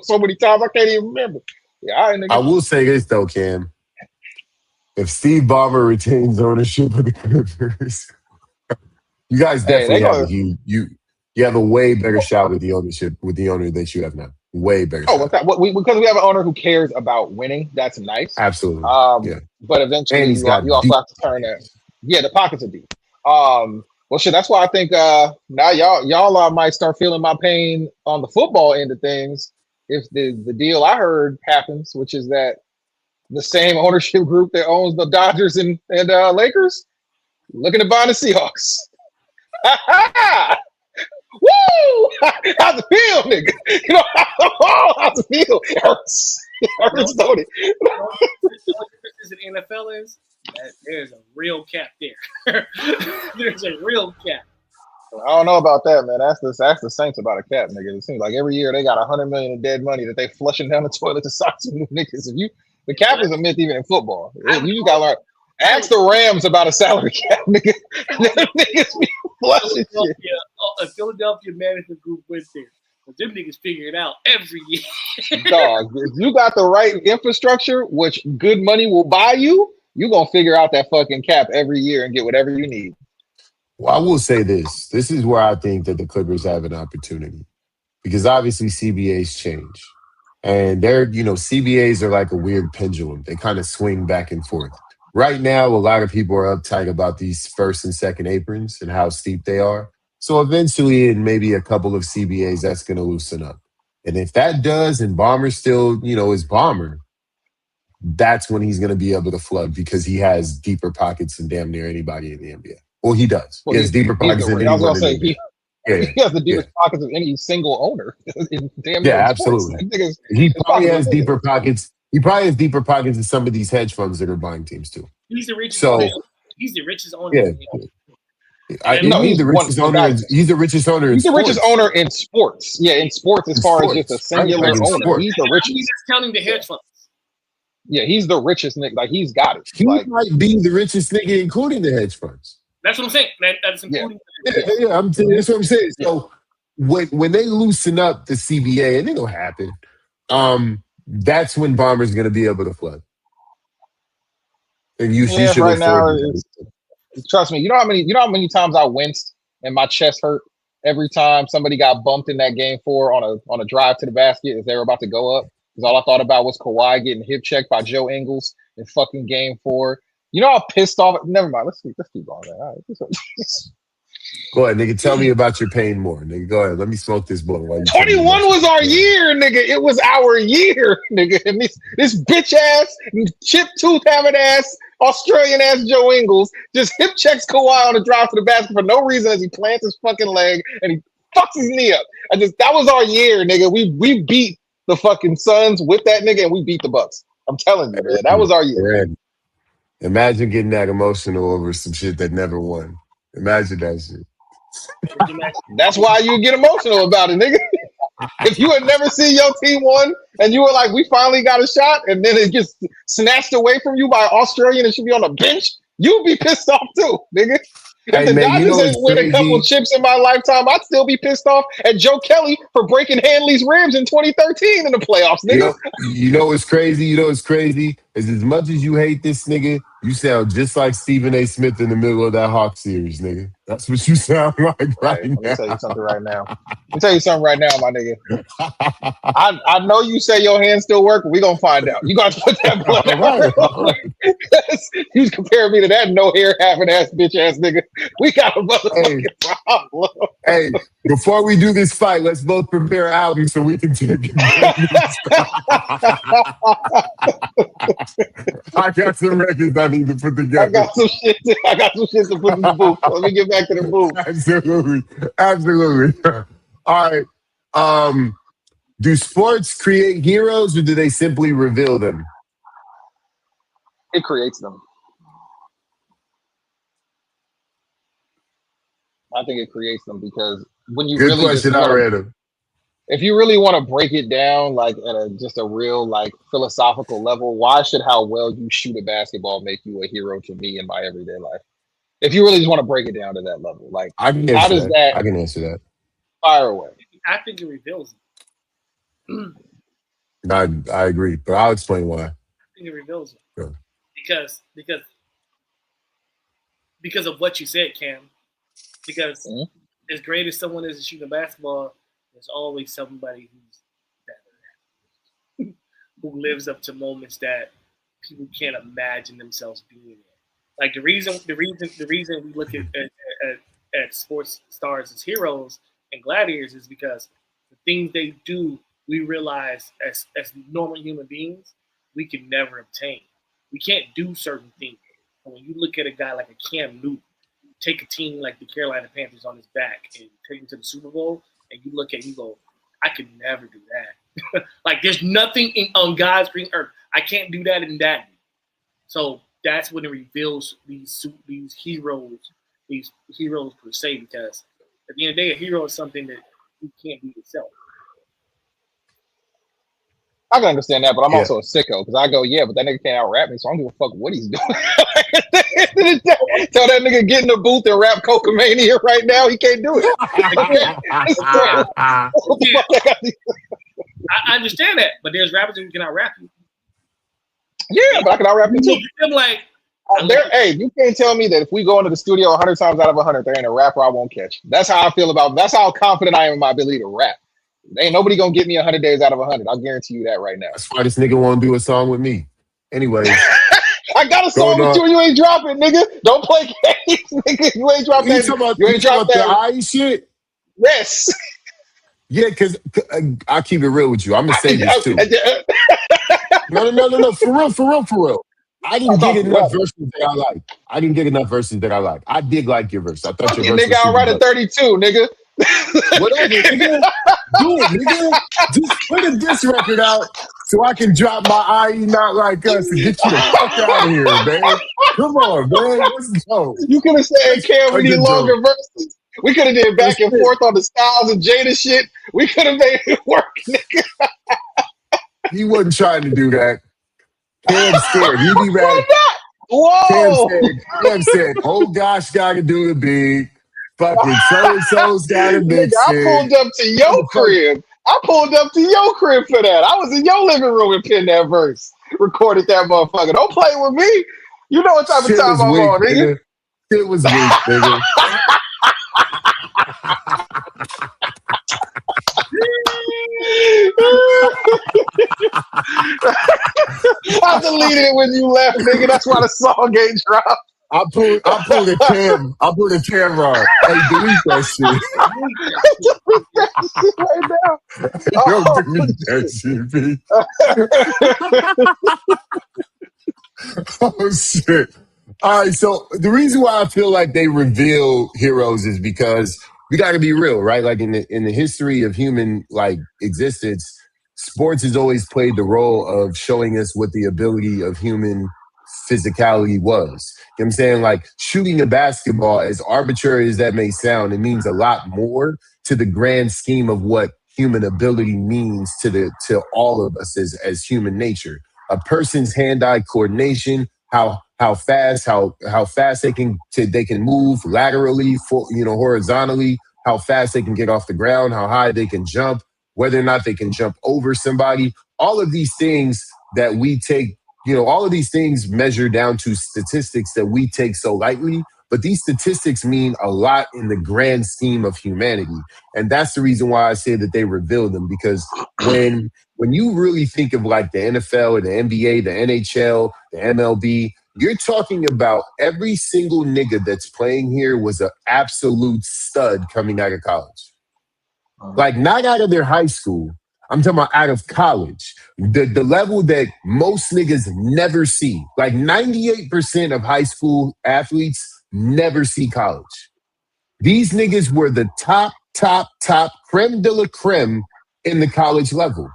Speaker 3: so many times I can't even remember. Yeah, all right, nigga.
Speaker 2: I will say this though, Cam. If Steve Ballmer retains ownership of the Clippers, you guys definitely have you have a way better shot with the ownership with the owner that you have now. Way better.
Speaker 3: Oh, because we have an owner who cares about winning. That's nice.
Speaker 2: Absolutely.
Speaker 3: But eventually, you also have to turn that. Yeah, the pockets are deep. Well, shit. That's why I think now y'all might start feeling my pain on the football end of things if the deal I heard happens, which is that the same ownership group that owns the Dodgers and Lakers looking to buy the Seahawks. Woo! How's it feel, nigga? How's it feel? It hurts. It hurts, don't it?
Speaker 4: The NFL is there's a real cap there. There's a real cap.
Speaker 3: I don't know about that, man. That's the Saints about a cap, nigga. It seems like every year they got $100 million in dead money that they flushing down the toilet to sign some new niggas. The cap is a myth even in football. You just gotta learn. Ask the Rams about a salary cap, nigga. Niggas be flushing shit.
Speaker 4: A Philadelphia management group went there. But them niggas figure it out every year.
Speaker 3: Dog, if you got the right infrastructure, which good money will buy you, you gonna figure out that fucking cap every year and get whatever you need.
Speaker 2: Well, I will say this. This is where I think that the Clippers have an opportunity because obviously CBAs change. And CBAs are like a weird pendulum. They kind of swing back and forth. Right now, a lot of people are uptight about these first and second aprons and how steep they are. So eventually, in maybe a couple of CBAs, that's going to loosen up. And if that does, and Bomber still, is Bomber, that's when he's going to be able to flood because he has deeper pockets than damn near anybody in the NBA. Well, he does.
Speaker 3: Well,
Speaker 2: he has deeper pockets than
Speaker 3: I was
Speaker 2: anyone
Speaker 3: gonna
Speaker 2: in
Speaker 3: say
Speaker 2: the NBA.
Speaker 3: he has the deepest pockets of any single owner in damn near sports.
Speaker 2: Absolutely. He probably has deeper pockets. He probably has deeper pockets than some of these hedge funds that are buying teams too.
Speaker 4: He's the richest.
Speaker 2: So
Speaker 4: he's the richest owner.
Speaker 2: Yeah. He's the richest owner. He's the richest owner.
Speaker 3: He's the richest owner in sports. Yeah, in sports, as far as just a singular owner, he's the richest.
Speaker 4: He's just counting the hedge funds.
Speaker 3: Yeah, he's the richest nigga. Like he's got it.
Speaker 2: He might be the richest nigga, including the hedge funds.
Speaker 4: That's what I'm saying. That's including.
Speaker 2: Yeah. That's what I'm saying. So when they loosen up the CBA, and it'll happen, that's when Bomber's going to be able to flood. And you should
Speaker 3: right now. Trust me. You know how many times I winced and my chest hurt every time somebody got bumped in that game 4 on a drive to the basket as they were about to go up. Because all I thought about was Kawhi getting hip checked by Joe Ingles in fucking game 4. You know how pissed off. Never mind. Let's keep going. Man. All right.
Speaker 2: Go ahead, nigga. Tell me about your pain more, nigga. Go ahead. Let me smoke this blunt.
Speaker 3: 21 was our year, nigga. It was our year, nigga. And this bitch ass, chip tooth having ass, Australian ass Joe Ingles just hip checks Kawhi on the drive to the basket for no reason as he plants his fucking leg and he fucks his knee up. That was our year, nigga. We beat the fucking Suns with that nigga and we beat the Bucks. I'm telling you, man. That was our year.
Speaker 2: Imagine getting that emotional over some shit that never won. Imagine that shit.
Speaker 3: That's why you get emotional about it, nigga. If you had never seen your team won and you were like, we finally got a shot, and then it gets snatched away from you by an Australian and should be on the bench, you'd be pissed off too, nigga. If the Dodgers ain't win a couple chips in my lifetime, I'd still be pissed off at Joe Kelly for breaking Hanley's ribs in 2013 in the playoffs, nigga.
Speaker 2: You know what's crazy? Is as much as you hate this nigga, you sound just like Stephen A. Smith in the middle of that Hawk series, nigga. That's what you sound like right now.
Speaker 3: Let me tell you something right now. My nigga. I know you say your hands still work, but we gonna find out. You gotta put that blood out. You compare me to that no hair, having ass bitch ass nigga. We got a motherfucking problem.
Speaker 2: Hey, before we do this fight, let's both prepare albums so we can take it. I got some records I need to put together.
Speaker 3: I got some shit to put in the booth. Let me get back to the booth.
Speaker 2: Absolutely. All right. Do sports create heroes or do they simply reveal them?
Speaker 3: It creates them. I think it creates them because when you
Speaker 2: Good question, I read them.
Speaker 3: If you really want to break it down, like at just a real like philosophical level, why should how well you shoot a basketball make you a hero to me in my everyday life? If you really just want to break it down to that level, like
Speaker 2: I can answer that. I can answer that.
Speaker 3: Fire away.
Speaker 4: I think it reveals it.
Speaker 2: I agree, but I'll explain why.
Speaker 4: I think it reveals it.
Speaker 2: Yeah.
Speaker 4: Because of what you said, Cam. Because as great as someone is at shooting basketball, there's always somebody who's better, who lives up to moments that people can't imagine themselves being in. Like the reason we look at sports stars as heroes and gladiators is because the things they do, we realize as normal human beings, we can never obtain. We can't do certain things. And when you look at a guy like a Cam Newton, take a team like the Carolina Panthers on his back and take him to the Super Bowl, and you look at it and you go, I could never do that. Like there's nothing on God's green earth. I can't do that and that. So that's when it reveals these heroes per se, because at the end of the day, a hero is something that you can't be yourself.
Speaker 3: I can understand that, but I'm also a sicko because I go, but that nigga can't out rap me, so I don't give a fuck what he's doing. Tell that nigga get in the booth and rap Cocomania right now. He can't do it.
Speaker 4: I understand that, but there's rappers who can out rap you.
Speaker 3: Yeah, but I can out rap you too.
Speaker 4: I'm like,
Speaker 3: Hey, you can't tell me that if we go into the studio 100 times out of 100, there ain't a rapper I won't catch. That's how I feel about. That's how confident I am in my ability to rap. Ain't nobody gonna get me 100 days out of 100. I'll guarantee you that right now.
Speaker 2: That's why this nigga won't do a song with me. Anyways,
Speaker 3: I got a song
Speaker 2: going
Speaker 3: with
Speaker 2: on.
Speaker 3: you. You ain't dropping, nigga. Don't play games, nigga. You ain't dropping
Speaker 2: You
Speaker 3: that.
Speaker 2: talking about,
Speaker 3: You ain't dropped
Speaker 2: the
Speaker 3: that.
Speaker 2: eye shit?
Speaker 3: Yes.
Speaker 2: Yeah, because I'll keep it real with you. I'm gonna say this too. No. For real. I didn't get enough verses that I like. I did like your verse. I thought your verse
Speaker 3: Nigga,
Speaker 2: was
Speaker 3: I'll
Speaker 2: super
Speaker 3: write a
Speaker 2: dope.
Speaker 3: 32, nigga.
Speaker 2: Whatever, nigga. Do it, nigga. Just put a diss record out so I can drop my IE Not Like Us and get you the fuck out of here, man. Come on, man. Let's go.
Speaker 3: You could have said, Cam, we need longer verses. We could have did back and forth on the Styles and Jada shit. We could have made it work, nigga.
Speaker 2: He wasn't trying to do that. Cam scared. He be
Speaker 3: Why
Speaker 2: ready.
Speaker 3: not? Whoa.
Speaker 2: Cam said, oh gosh, gotta do the big. Fucking so-and-so's gotta mix
Speaker 3: Nigga, I
Speaker 2: it.
Speaker 3: pulled up to your crib. I pulled up to your crib for that. I was in your living room and pinned that verse. Recorded that motherfucker. Don't play with me. You know what type of time I'm on, nigga.
Speaker 2: Shit was weak, nigga.
Speaker 3: I deleted it when you left, nigga. That's why the song ain't dropped.
Speaker 2: I pulled a camera on. Hey, delete that shit.
Speaker 3: Right now.
Speaker 2: Yo, delete that shit, B. Oh shit. All right, so the reason why I feel like they reveal heroes is because we got to be real, right? Like in the history of human like existence, sports has always played the role of showing us what the ability of human physicality was. You know what I'm saying? Like shooting a basketball, as arbitrary as that may sound, it means a lot more to the grand scheme of what human ability means to all of us as human nature. A person's hand-eye coordination, how fast they can move laterally, horizontally, how fast they can get off the ground, how high they can jump, whether or not they can jump over somebody. All of these things that we take, all of these things measure down to statistics that we take so lightly. But these statistics mean a lot in the grand scheme of humanity. And that's the reason why I say that they reveal them, because when you really think of like the NFL or the NBA, the NHL, the MLB, you're talking about every single nigga that's playing here was an absolute stud coming out of college. Like not out of their high school. I'm talking about out of college. The level that most niggas never see. Like 98% of high school athletes never see college. These niggas were the top creme de la creme in the college level.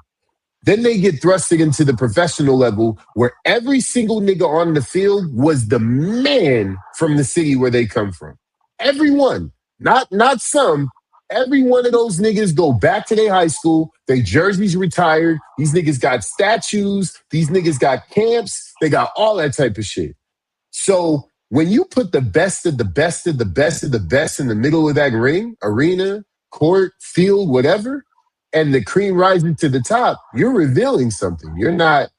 Speaker 2: Then they get thrusted into the professional level where every single nigga on the field was the man from the city where they come from. Everyone, not some. Every one of those niggas go back to their high school. Their jerseys retired. These niggas got statues. These niggas got camps. They got all that type of shit. So when you put the best of the best of the best of the best in the middle of that arena, court, field, whatever, and the cream rising to the top, you're revealing something. You're not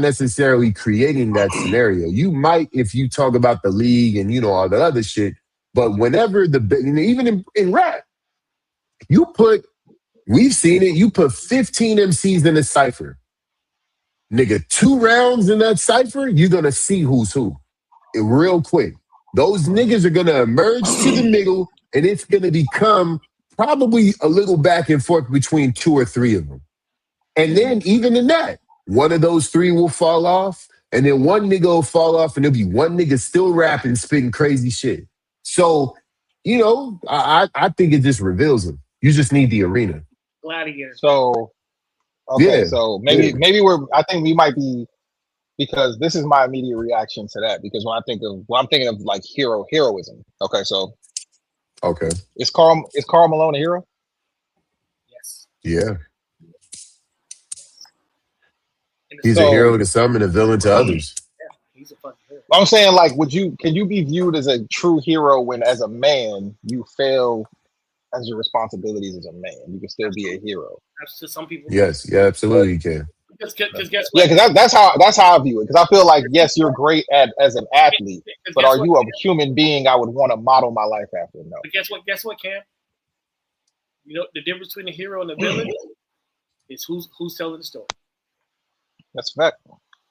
Speaker 2: necessarily creating that scenario. You might if you talk about the league and all the other shit, but whenever even in rap, we've seen it, you put 15 MCs in a cypher. Nigga, 2 rounds in that cypher, you're gonna see who's who. Real quick. Those niggas are gonna emerge to the middle, and it's gonna become probably a little back and forth between 2 or 3 of them. And then even in that, one of those 3 will fall off, and then one nigga will fall off, and there'll be one nigga still rapping, spitting crazy shit. So, I think it just reveals them. You just need the arena.
Speaker 4: Gladiator.
Speaker 3: So, okay,
Speaker 2: Yeah.
Speaker 3: so maybe I think we might be, because this is my immediate reaction to that. Because when I'm thinking of like heroism. Okay, so
Speaker 2: Okay.
Speaker 3: is Karl Malone a hero?
Speaker 4: Yes.
Speaker 2: Yeah. He's a hero to some and a villain to others.
Speaker 4: Yeah, he's a fucking hero.
Speaker 3: I'm saying, like, can you be viewed as a true hero when, as a man, you fail as your responsibilities as a man? You can still be a hero.
Speaker 4: That's to some people.
Speaker 2: Yes, yeah, absolutely you can.
Speaker 4: Because guess
Speaker 3: Yeah,
Speaker 4: what?
Speaker 3: because that's how I view it. Because I feel like yes, you're great as an athlete,
Speaker 4: 'Cause
Speaker 3: but
Speaker 4: guess
Speaker 3: are
Speaker 4: what,
Speaker 3: you a
Speaker 4: Cam?
Speaker 3: human being I would want to model my life after? No.
Speaker 4: But guess what? Guess what, Cam? You know the difference between the hero and the villain is who's telling the story.
Speaker 3: That's fact.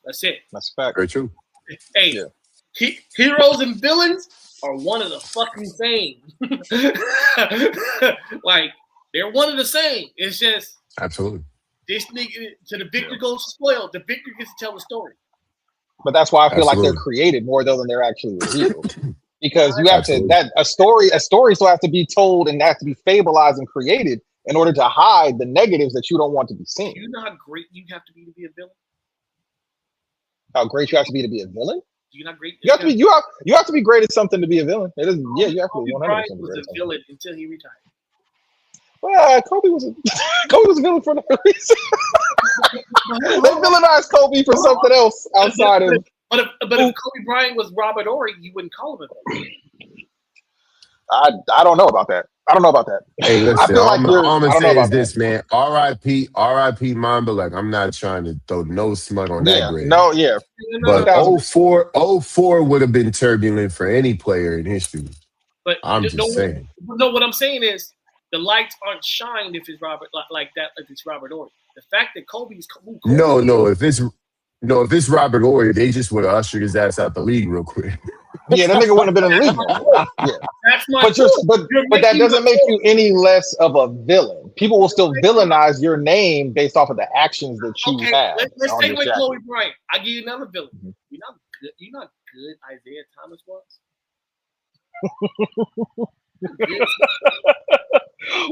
Speaker 4: That's it.
Speaker 3: That's fact.
Speaker 2: Very true.
Speaker 4: Hey,
Speaker 3: Yeah.
Speaker 4: heroes and villains are one of the fucking same. Like they're one of the same. It's just
Speaker 2: Absolutely.
Speaker 4: this nigga to the victor goes spoiled. The victor gets to tell the story.
Speaker 3: But that's why I feel like they're
Speaker 2: Absolutely.
Speaker 3: created more though than they're actually real. Because you have to
Speaker 2: Absolutely.
Speaker 3: that a story still has to be told and has to be fabulized and created in order to hide the negatives that you don't want to be
Speaker 4: Do
Speaker 3: seen.
Speaker 4: you know how great you have to be a villain?
Speaker 3: How great you have to be a villain.
Speaker 4: Do you not great?
Speaker 3: You have to be you have to be great at something to be a villain. It is you have to
Speaker 4: Kobe
Speaker 3: be 100%
Speaker 4: Bryant
Speaker 3: great
Speaker 4: was
Speaker 3: at
Speaker 4: a
Speaker 3: something.
Speaker 4: villain until he retired.
Speaker 3: Well, Kobe was a villain for no reason. They villainized Kobe for something else outside of.
Speaker 4: But if Kobe Bryant was Robert Horry, you wouldn't call him a villain.
Speaker 3: I don't know about that. I don't know about that.
Speaker 2: Hey, listen,
Speaker 3: I feel like
Speaker 2: all I'm
Speaker 3: I
Speaker 2: gonna
Speaker 3: don't know
Speaker 2: say is
Speaker 3: about
Speaker 2: this, man. R.I.P. Mamba. Like, I'm not trying to throw no smut on
Speaker 3: that.
Speaker 2: that
Speaker 3: Yeah,
Speaker 2: grade.
Speaker 3: no, yeah.
Speaker 2: But
Speaker 3: No.
Speaker 2: 04 would have been turbulent for any player in history.
Speaker 4: But
Speaker 2: I'm just saying.
Speaker 4: No, what I'm saying is the lights aren't shined if it's Robert like that. If it's Robert Horry, the fact that Kobe's Kobe,
Speaker 2: No. If it's Robert Horry, they just would have ushered his ass out the league real quick.
Speaker 3: Yeah, that nigga wouldn't have been in the league. Yeah.
Speaker 4: that's my
Speaker 3: But but that doesn't make you any less of a villain. People will still villainize your name based off of the actions that you
Speaker 4: okay.
Speaker 3: have.
Speaker 4: Let's
Speaker 3: on
Speaker 4: take
Speaker 3: your
Speaker 4: away
Speaker 3: jacket.
Speaker 4: Kobe Bryant. I give you another villain.
Speaker 3: Mhm.
Speaker 4: You know how good Isaiah Thomas was.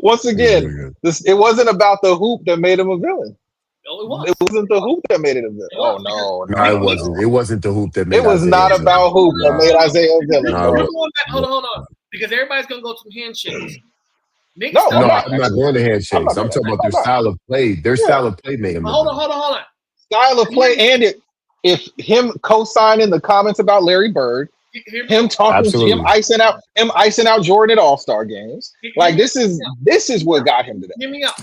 Speaker 3: Once again, it wasn't about the hoop that made him a villain.
Speaker 4: No, it was.
Speaker 3: It wasn't the hoop that made it a villain. Oh no,
Speaker 2: No, it wasn't. It wasn't the hoop that made
Speaker 3: It was
Speaker 2: Isaiah
Speaker 3: not
Speaker 2: a villain.
Speaker 3: about hoop that made Isaiah a villain.
Speaker 2: No,
Speaker 3: bro.
Speaker 4: Hold on. Because everybody's gonna go to handshakes. Niggas
Speaker 3: No,
Speaker 2: No,
Speaker 3: I'm not.
Speaker 2: I'm not going to
Speaker 3: I'm
Speaker 2: handshakes.
Speaker 3: not
Speaker 2: I'm talking about their
Speaker 3: I'm not.
Speaker 2: style of play. Their style of play made him.
Speaker 4: Hold on.
Speaker 3: Style of play and if him co-signing the comments about Larry Bird,
Speaker 4: Hear me
Speaker 3: him
Speaker 4: out.
Speaker 3: talking,
Speaker 2: Absolutely.
Speaker 3: him icing out Jordan at All-Star games. Like this is what got him to that.
Speaker 4: Hear me out.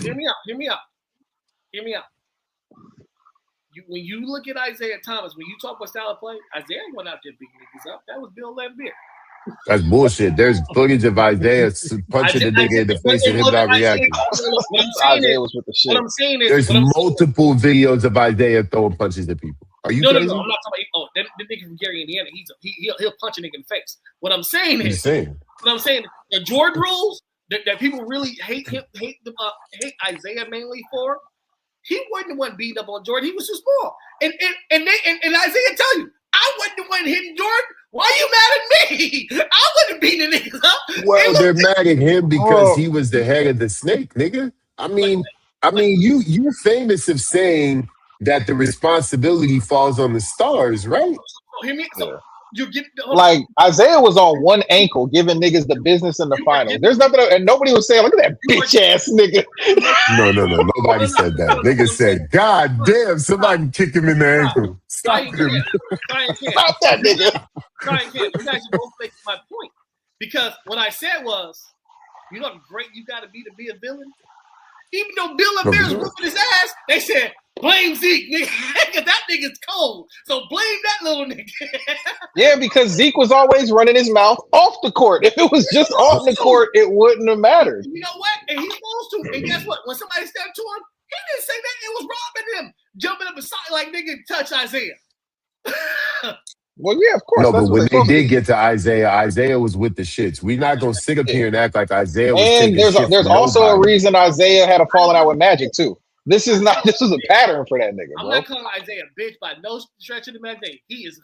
Speaker 4: When you look at Isaiah Thomas, when you talk about style of play, Isaiah went out there beating niggas up. That was Bill Laimbeer.
Speaker 2: That's bullshit. There's footage of Isaiah punching the nigga in the face and him not reacting.
Speaker 3: Isaiah was with the shit.
Speaker 4: What I'm saying is,
Speaker 2: There's multiple videos of Isaiah throwing punches at people. Are you crazy?
Speaker 4: No. I'm not talking about. The nigga from Gary, Indiana. He'll punch a nigga in the face. What I'm saying
Speaker 2: I'm
Speaker 4: is,
Speaker 2: saying.
Speaker 4: the Jordan rules that people really hate Isaiah mainly for. He wasn't the one beating up on Jordan. He was too small. And Isaiah tell you, I wasn't the one hitting Jordan. Why you mad at me? I wasn't beating the niggas up.
Speaker 2: Well, they're mad at him because he was the head of the snake, nigga. I mean, you're famous of saying that the responsibility falls on the stars, right?
Speaker 4: So hear me. So you get
Speaker 3: like Isaiah was on one ankle giving niggas the business in the finals. There's nothing, and nobody was saying, "Look at that bitch ass nigga."
Speaker 2: No. Nobody said that. Nigga said, "God damn, somebody kick him in the ankle. Stop him."
Speaker 3: Stop that nigga.
Speaker 4: Brian Kent, you guys both make my point. Because what I said was, you know how great you got to be a villain? Even though Bill Laimbeer's whooping his ass, they said, blame Zeke, nigga. Because that nigga's cold. So blame that little nigga.
Speaker 3: Yeah, because Zeke was always running his mouth off the court. If it was just off the court, it wouldn't have mattered.
Speaker 4: You know what? And he's supposed to. And guess what? When somebody stepped to him, he didn't say that. It was robbing him. Jumping up beside like nigga touch Isaiah.
Speaker 3: Well, yeah, of course.
Speaker 2: No, but when they did get to Isaiah was with the shits. We're not gonna sit up here and act like Isaiah was
Speaker 3: and
Speaker 2: taking shit
Speaker 3: there's
Speaker 2: from
Speaker 3: also
Speaker 2: nobody.
Speaker 3: a reason Isaiah had a falling out with Magic too. This was a pattern for that nigga,
Speaker 4: I'm
Speaker 3: bro.
Speaker 4: not calling Isaiah a bitch by no stretch of the imagination. He is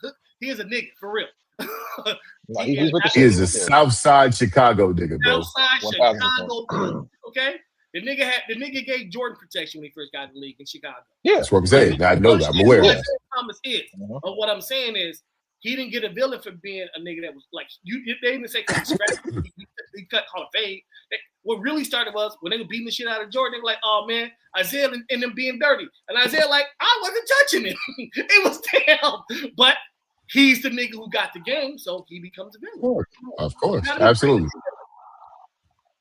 Speaker 4: a nigga for real.
Speaker 3: No, he's with the
Speaker 2: He is a
Speaker 3: shit.
Speaker 2: Southside Chicago nigga, bro.
Speaker 4: Outside
Speaker 3: 1000%.
Speaker 4: Chicago, okay? The nigga gave Jordan protection when he first got in the league in Chicago.
Speaker 3: Yeah,
Speaker 2: That's what I'm saying. I know that. I'm aware of
Speaker 3: Yeah.
Speaker 2: that.
Speaker 4: Thomas is.
Speaker 3: Mhm.
Speaker 4: But what I'm saying is, he didn't get a villain for being a nigga that was like you. They didn't say he cut called a fade. What really started was when they were beating the shit out of Jordan. They were like, "Oh man, Isaiah and them being dirty," and Isaiah like, "I wasn't touching him. It was them." But he's the nigga who got the game, so he becomes a villain.
Speaker 2: Of course. Absolutely.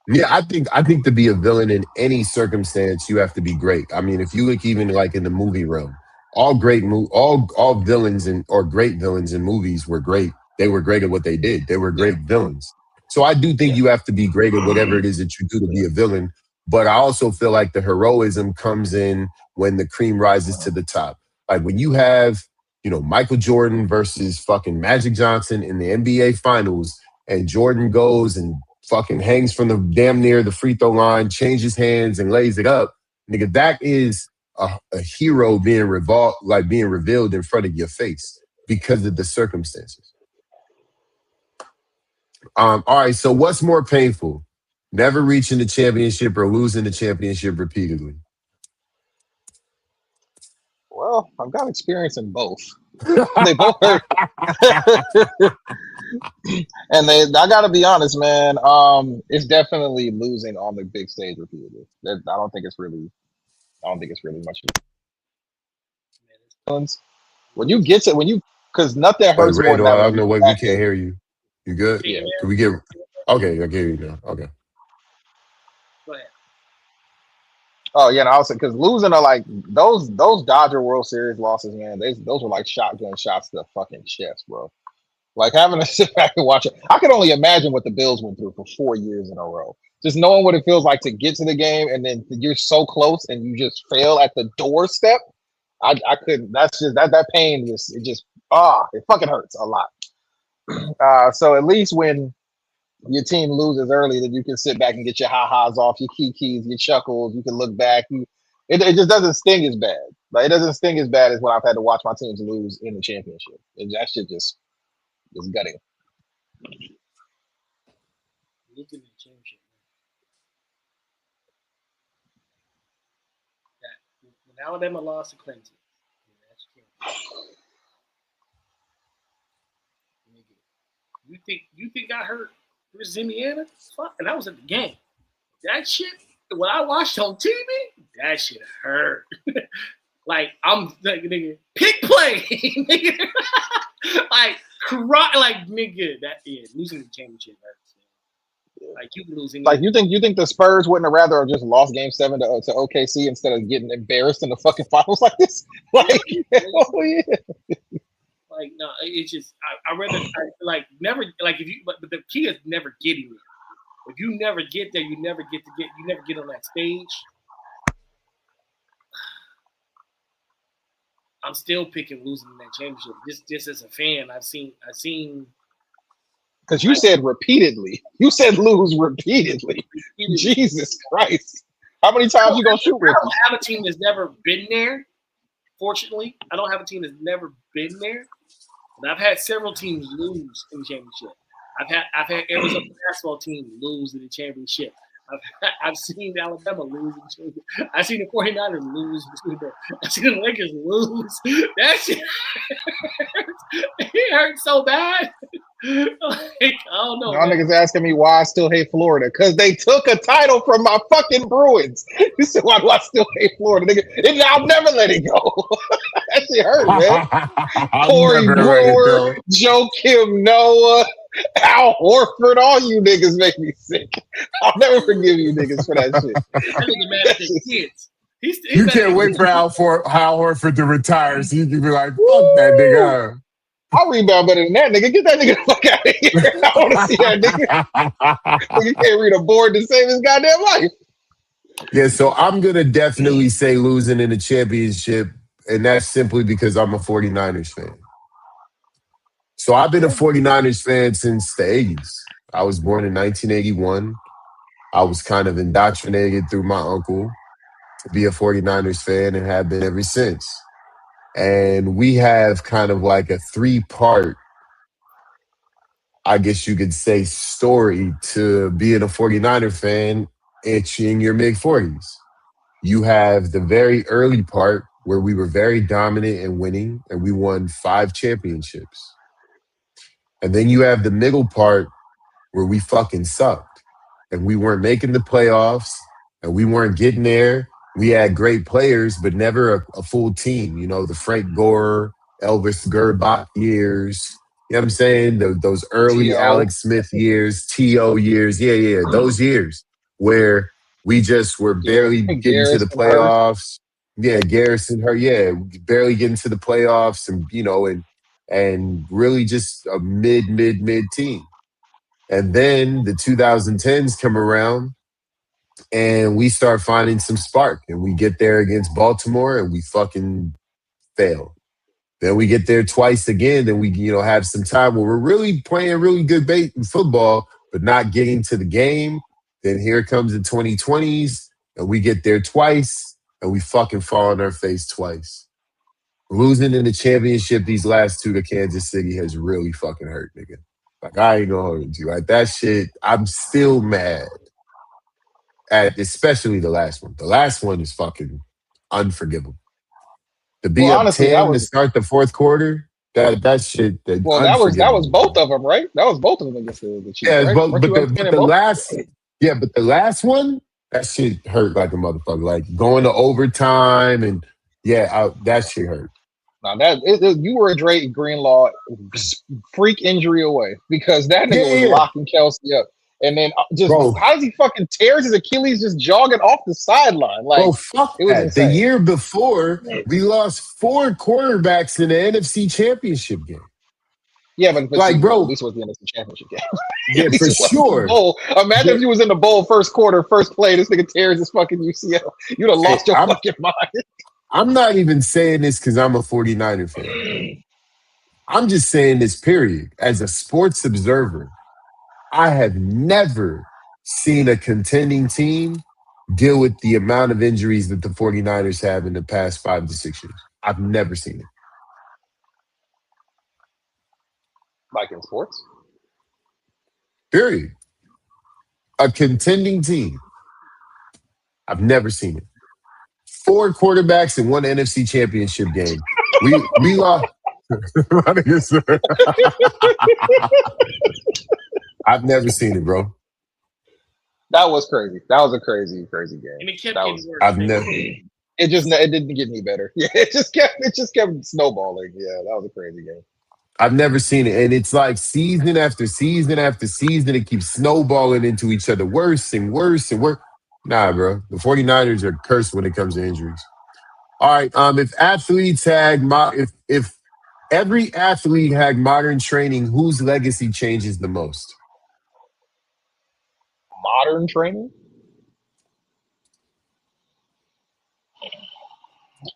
Speaker 2: Yeah, I think to be a villain in any circumstance, you have to be great. I mean, if you look even like in the movie realm, all villains and or great villains in movies were great. They were great at what they did. They were
Speaker 3: Yeah,
Speaker 2: great villains. So I do think
Speaker 3: yeah,
Speaker 2: you have to be great at whatever it is that you do to be a villain. But I also feel like the heroism comes in when the cream rises to the top. Like when you have, Michael Jordan versus fucking Magic Johnson in the NBA finals, and Jordan goes and fucking hangs from the damn near the free throw line, changes hands and lays it up. Nigga, that is a hero being revealed in front of your face because of the circumstances. All right, so what's more painful? Never reaching the championship or losing the championship repeatedly?
Speaker 3: well, I've got experience in both. They both hurt, and I gotta be honest, man. It's definitely losing on the big stage repeatedly. I don't think it's really. I don't think it's really much. When you get to when you because nothing
Speaker 2: Wait,
Speaker 3: hurts more than
Speaker 2: Randall,
Speaker 3: that
Speaker 2: I
Speaker 3: when
Speaker 2: don't
Speaker 3: you
Speaker 2: know. Wait, we
Speaker 3: back
Speaker 2: can't hear you. You good?
Speaker 4: See
Speaker 3: yeah.
Speaker 4: you,
Speaker 2: Can
Speaker 4: man.
Speaker 2: we get? Okay, I can hear you now. Okay.
Speaker 4: Go ahead.
Speaker 3: Oh yeah, and I was because losing are like those Dodger World Series losses, man. Those were like shotgun shots to the fucking chest, bro. Like having to sit back and watch it. I can only imagine what the Bills went through for 4 years in a row. Just knowing what it feels like to get to the game and then you're so close and you just fail at the doorstep. I couldn't. That's just that pain it fucking hurts a lot. So at least when your team loses early, then you can sit back and get your ha-has off, your kikis, your chuckles. You can look back. It just doesn't sting as bad. Like it doesn't sting as bad as when I've had to watch my teams lose in the championship. That shit just is gutting.
Speaker 4: Losing the championship. When Alabama lost to Clemson, that's true. You think I hurt versus Indiana? Fuck, and I was at the game. That shit, when I watched on TV, that shit hurt. Like I'm like nigga, pick play, nigga. Like cry, like nigga. Losing the championship hurts. Man. Like you losing.
Speaker 3: Like you think the Spurs wouldn't have rather have just lost Game 7 to OKC instead of getting embarrassed in the fucking finals like this? Like, oh yeah.
Speaker 4: Like no, it's just I rather like never like if you but the key is never getting there. If you never get there, you never get on that stage. I'm still picking losing that championship. Just as a fan, I've seen
Speaker 3: Because you said repeatedly. You said lose repeatedly. Jesus Christ. How many times you gonna shoot Ricky?
Speaker 4: I don't have a team that's never been there. Fortunately, I don't have a team that's never been there. But I've had several teams lose in the championship. I've had Arizona basketball team lose in the championship. I've seen Alabama lose in the championship. I've seen the 49ers lose. I've seen the Lakers lose. That shit it hurts so bad. Like, I don't know.
Speaker 3: Y'all niggas asking me why I still hate Florida. Because they took a title from my fucking Bruins. You said, why do I still hate Florida, nigga? And I'll never let it go. That shit hurt, man. Corey Brewer, Joe Kim Noah, Al Horford, all you niggas make me sick. I'll never forgive you niggas for that shit.
Speaker 4: That nigga mad at his kids.
Speaker 2: You can't wait for Al Horford to retire so you can be like, fuck that nigga.
Speaker 3: I'll rebound better than that nigga. Get that nigga the fuck out of here. I want to see that nigga. You can't read a board to save his goddamn life.
Speaker 2: Yeah, so I'm going to definitely say losing in the championship, and that's simply because I'm a 49ers fan. So I've been a 49ers fan since the 80s. I was born in 1981. I was kind of indoctrinated through my uncle to be a 49ers fan and have been ever since. And we have kind of like a 3-part, I guess you could say, story to being a 49er fan in your mid-40s. You have the very early part where we were very dominant and winning, and we won 5 championships. And then you have the middle part where we fucking sucked, and we weren't making the playoffs, and we weren't getting there. We had great players, but never a full team. You know, the Frank Gore, Elvis Gerbach years. You know what I'm saying? Those early
Speaker 3: T.O.
Speaker 2: Alex Smith years, T.O. years. Yeah, those years. where we just were barely getting to the
Speaker 3: Garrison Hurst.
Speaker 2: playoffs. Yeah, Garrison her, yeah, barely getting to the playoffs, and and really just a mid team. And then the 2010s come around, and we start finding some spark, and we get there against Baltimore, and we fucking fail. Then we get there twice again, and we have some time where we're really playing really good football, but not getting to the game. Then here comes the 2020s, and we get there twice, and we fucking fall on our face twice. Losing in the championship these last two to Kansas City has really fucking hurt, nigga. Like, I ain't gonna hold you. Like, that shit, I'm still mad at, especially the last one. The last one is fucking unforgivable. To be up
Speaker 3: honestly,
Speaker 2: 10 to start the fourth quarter, that shit.
Speaker 3: That was both of them, right? That was both of them against the Chiefs.
Speaker 2: Yeah,
Speaker 3: right?
Speaker 2: but the last one, that shit hurt like a motherfucker. Like going to overtime and that shit hurt.
Speaker 3: Now you were a Drake Greenlaw freak injury away because that nigga was locking Kelsey up. And then how does he fucking tears his Achilles just jogging off the sideline? Like,
Speaker 2: bro, fuck it was that. Insane. The year before, we lost 4 quarterbacks in the NFC Championship game.
Speaker 3: Yeah, but
Speaker 2: like, bro,
Speaker 3: at least it was the NFC Championship game.
Speaker 2: Yeah, for sure.
Speaker 3: Imagine if you was in the bowl first quarter, first play, this nigga tears his fucking UCL. You'd have lost your fucking mind.
Speaker 2: I'm not even saying this because I'm a 49er fan. I'm just saying this, period. As a sports observer, I have never seen a contending team deal with the amount of injuries that the 49ers have in the past 5 to 6 years. I've never seen it.
Speaker 3: Like in sports?
Speaker 2: Period. A contending team. I've never seen it. 4 quarterbacks in 1 NFC Championship game. We lost. I've never seen it, bro.
Speaker 3: That was crazy. That was a crazy game.
Speaker 4: And it kept getting worse.
Speaker 2: I've never.
Speaker 3: It didn't get any better. Yeah, it just kept snowballing. Yeah, that was a crazy game.
Speaker 2: I've never seen it, and it's like season after season after season, it keeps snowballing into each other, worse and worse and worse. Nah, bro. The 49ers are cursed when it comes to injuries. All right. If athletes had if every athlete had modern training, whose legacy changes the most?
Speaker 3: Modern training?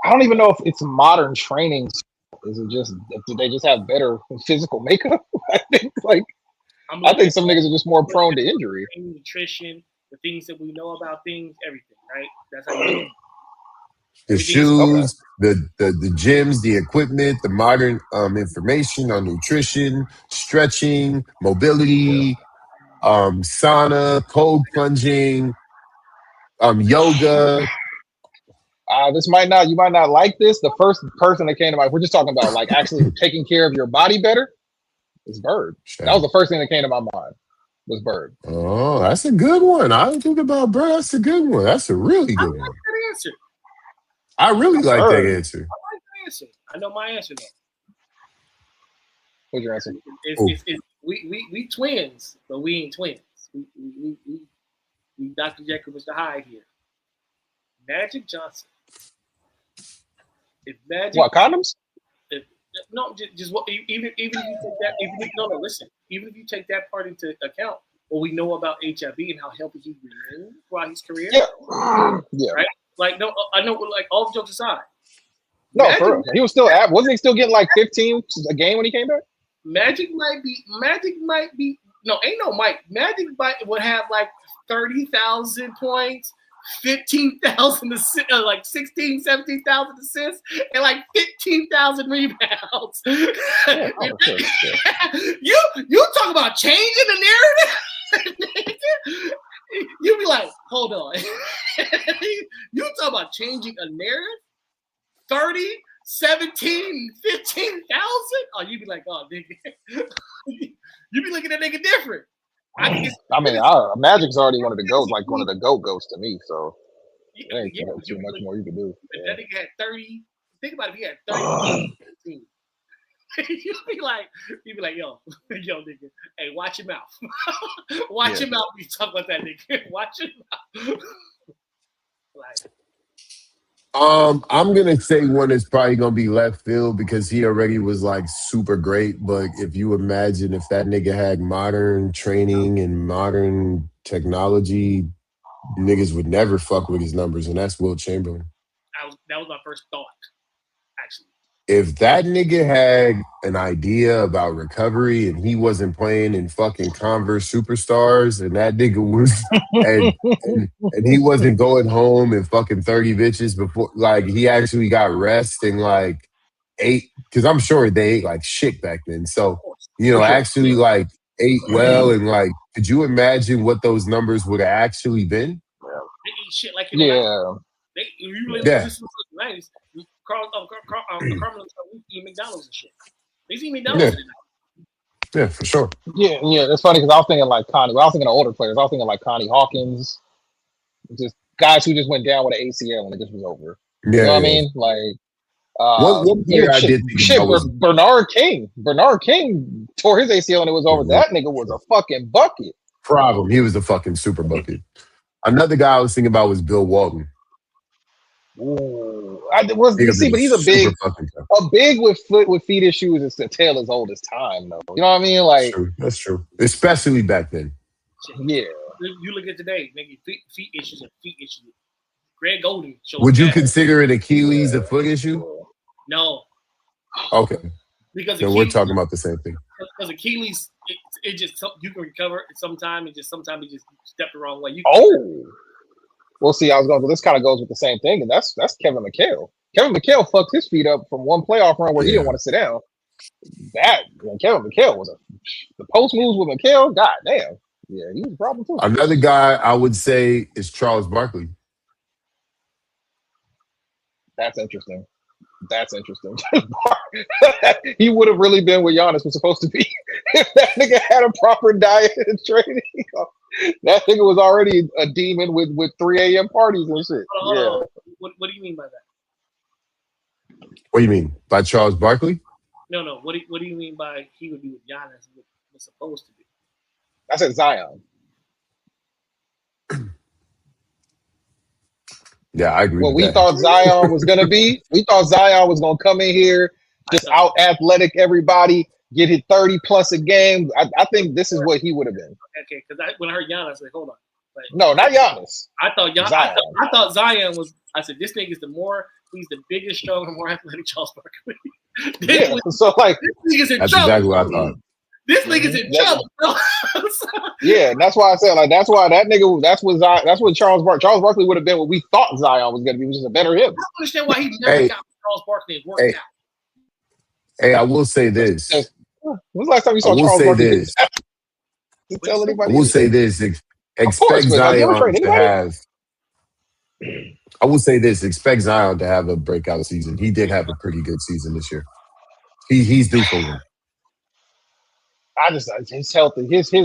Speaker 3: I don't even know if it's modern training. Is it just, do they just have better physical makeup? I think some niggas are just more prone to injury.
Speaker 4: Nutrition, the things that we know about things, everything, right? That's how you do.
Speaker 2: The shoes, the gyms, the equipment, the modern information on nutrition, stretching, mobility, sauna, cold plunging, yoga.
Speaker 3: You might not like this. The first person that came to mind, we're just talking about like actually taking care of your body better, is Bird. That was the first thing that came to my mind. Was Bird.
Speaker 2: Oh, that's a good one. I didn't think about Bird. That's a good one. That's a really good one.
Speaker 4: That answer.
Speaker 2: I really like that answer.
Speaker 4: I like the answer. I know my answer though.
Speaker 3: What's your answer?
Speaker 4: We twins, but we ain't twins. We Dr. Jekyll, Mr. Hyde here. Magic Johnson. If Magic,
Speaker 3: what, condoms?
Speaker 4: Just what? Even if you take that, listen. Even if you take that part into account, what we know about HIV and how healthy he remained throughout his career.
Speaker 3: Yeah.
Speaker 4: Right. Like I know. Like all jokes aside.
Speaker 3: No, Magic, for real. He was still wasn't he still getting like 15 a game when he came back?
Speaker 4: Magic might be. No, ain't no Mike. Magic would have like 30,000 points. 15,000 assists, like 16, 17,000 assists, and like 15,000 rebounds. Yeah, you talk about changing the narrative. You be like, hold on. You talk about changing a narrative? 30, 17, 15,000? Oh, you be like, oh, nigga. You be looking at nigga different.
Speaker 3: Magic's already one of the GOATs, like one of the GOATs to me. So there ain't too much more you can do.
Speaker 4: That nigga had 30. Think about it. He had 30. you'd be like, yo, nigga, hey, watch your mouth. Watch your mouth when you talk about that nigga. Watch your mouth. Like,
Speaker 2: I'm gonna say one is probably gonna be left field because he already was like super great. But if you imagine if that nigga had modern training and modern technology, niggas would never fuck with his numbers, and that's Will Chamberlain.
Speaker 4: that was my first thought, actually.
Speaker 2: If that nigga had an idea about recovery and he wasn't playing in fucking Converse Superstars and that nigga was and he wasn't going home and fucking 30 bitches before, like he actually got rest and like ate, because I'm sure they ate like shit back then. So, you know, actually like ate well and like, could you imagine what those numbers would have actually been?
Speaker 4: They eat shit like you really listen to the 90s. Carmelo eat McDonald's and shit. They eat McDonald's.
Speaker 2: Yeah, for sure.
Speaker 3: Yeah. It's funny because I was thinking like Connie. Well, I was thinking of older players. I was thinking like Connie Hawkins, just guys who just went down with an ACL when it just was over.
Speaker 2: Yeah,
Speaker 3: you know what I mean? Like,
Speaker 2: one player I did think
Speaker 3: Bernard King. Bernard King tore his ACL and it was over. Mm-hmm. That nigga was a fucking bucket.
Speaker 2: Problem. He was a fucking super bucket. Another guy I was thinking about was Bill Walton.
Speaker 3: Ooh, but he's a big with feet issues is to tell as old as time, though. You know what I mean? Like
Speaker 2: that's true. Especially back then.
Speaker 4: Yeah. You look at today, nigga, feet issues are feet issues. Greg Golden.
Speaker 2: Would you consider an Achilles a foot issue?
Speaker 4: No.
Speaker 2: Okay.
Speaker 4: Because
Speaker 2: so we're talking about the same thing.
Speaker 4: Because Achilles, it just you can recover it sometimes. It just step the wrong way.
Speaker 3: Well, see, I was going. Well, this kind of goes with the same thing, and that's Kevin McHale. Kevin McHale fucked his feet up from one playoff run where he didn't want to sit down. Kevin McHale was the post moves with McHale. God damn, yeah, he was a problem too.
Speaker 2: Another guy I would say is Charles Barkley.
Speaker 3: That's interesting. He would have really been what Giannis was supposed to be if that nigga had a proper diet and training. That nigga was already a demon with 3 a.m. parties and shit.
Speaker 4: What do you mean by that?
Speaker 2: What do you mean by Charles Barkley?
Speaker 4: No. What do you mean by he would be with Giannis was supposed to be?
Speaker 3: I said Zion.
Speaker 2: Yeah, I agree.
Speaker 3: What we thought Zion was gonna be, we thought Zion was gonna come in here, just out athletic everybody, get hit 30 plus a game. I think this is what he would have been.
Speaker 4: Okay, because when I heard Giannis, I was like, hold on. Like,
Speaker 3: no, not Giannis.
Speaker 4: I thought Zion was. I said this nigga's he's the biggest, stronger, more athletic Charles Barkley.
Speaker 3: So like
Speaker 4: this nigga's in
Speaker 2: that's
Speaker 4: trouble.
Speaker 2: Exactly what I thought.
Speaker 4: This nigga's in trouble, bro.
Speaker 3: Yeah, that's why I said like that's why that nigga that's what Charles Barkley would have been what we thought Zion was gonna be, which is a better him.
Speaker 4: I don't understand why he never got Charles Barkley and worked out.
Speaker 2: Hey, I will say this.
Speaker 3: When's the last time you saw Charles Barkley?
Speaker 2: I will say this. Expect Zion to have. I will say this. Expect Zion to have a breakout season. He did have a pretty good season this year. He's due for one.
Speaker 3: His healthy. His. You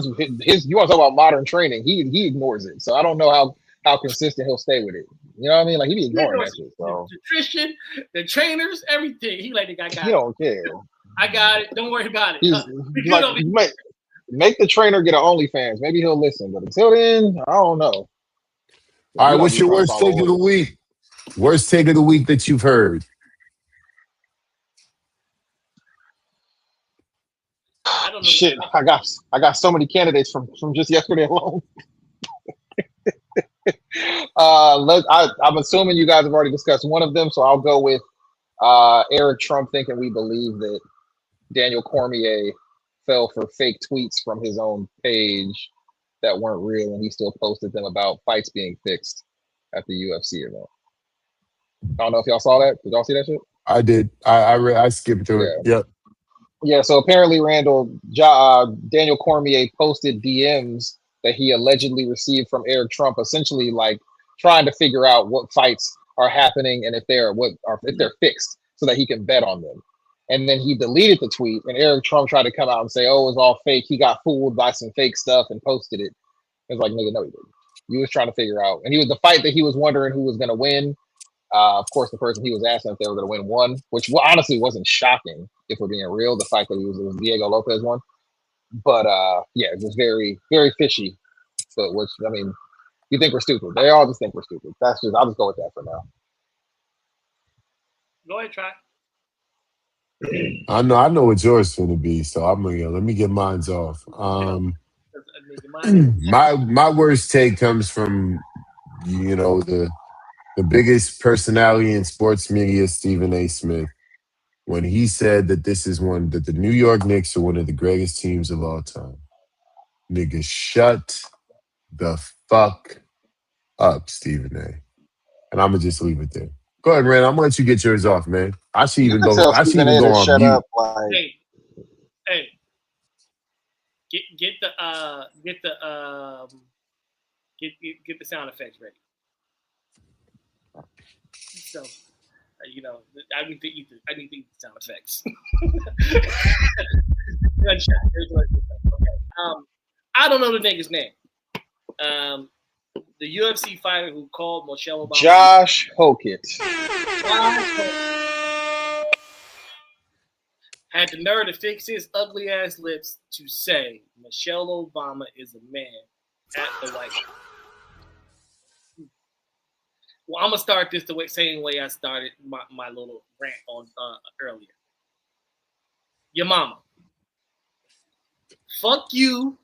Speaker 3: want to talk about modern training? He ignores it. So I don't know how consistent he'll stay with it. You know what I mean? Like he be ignoring that shit. So
Speaker 4: the nutrition, the trainers, everything. He like the guy got.
Speaker 3: He don't care.
Speaker 4: I got it. Don't worry about
Speaker 3: it. Make the trainer get an OnlyFans. Maybe he'll listen. But until then, I don't know.
Speaker 2: All right, what's your worst take of the week? Worst take of the week that you've heard?
Speaker 4: I don't know.
Speaker 3: Shit, I got so many candidates from just yesterday alone. I'm assuming you guys have already discussed one of them, so I'll go with Eric Trump thinking we believe that Daniel Cormier fell for fake tweets from his own page that weren't real, and he still posted them about fights being fixed at the UFC event. I don't know if y'all saw that. Did y'all see that shit?
Speaker 2: I did. I skipped through it. Yep.
Speaker 3: Yeah, so apparently, Randall, Daniel Cormier posted DMs that he allegedly received from Eric Trump, essentially like trying to figure out what fights are happening and if they're fixed so that he can bet on them. And then he deleted the tweet, and Eric Trump tried to come out and say, oh, it was all fake. He got fooled by some fake stuff and posted it. It's like, nigga, no, he didn't. He was trying to figure out. And he was the fight that he was wondering who was going to win. Of course, the person he was asking if they were going to win won, which honestly wasn't shocking if we're being real. The fact that it was Diego Lopez won, but yeah, it was very, very fishy. But which I mean, you think we're stupid? They all just think we're stupid. I'll just go with that for now.
Speaker 4: Go ahead, try.
Speaker 2: I know what yours finna be, so I'm gonna let me get mine's off. My worst take comes from the biggest personality in sports media, Stephen A. Smith, when he said that that the New York Knicks are one of the greatest teams of all time. Nigga, shut the fuck up, Stephen A. And I'm gonna just leave it there. Go ahead, Rand. I'm gonna let you get yours off, man. I should even go. I should even go on
Speaker 3: shut
Speaker 2: mute.
Speaker 3: Up, like...
Speaker 4: Hey, get the sound effects ready. So, I need to eat the sound effects. Gunshot. Okay. I don't know the nigga's name. The UFC fighter who called Michelle Obama.
Speaker 3: Josh Hokett.
Speaker 4: Had the nerve to fix his ugly ass lips to say Michelle Obama is a man at the White House. Well, I'm gonna start this the same way I started my little rant on earlier. Your mama. Fuck you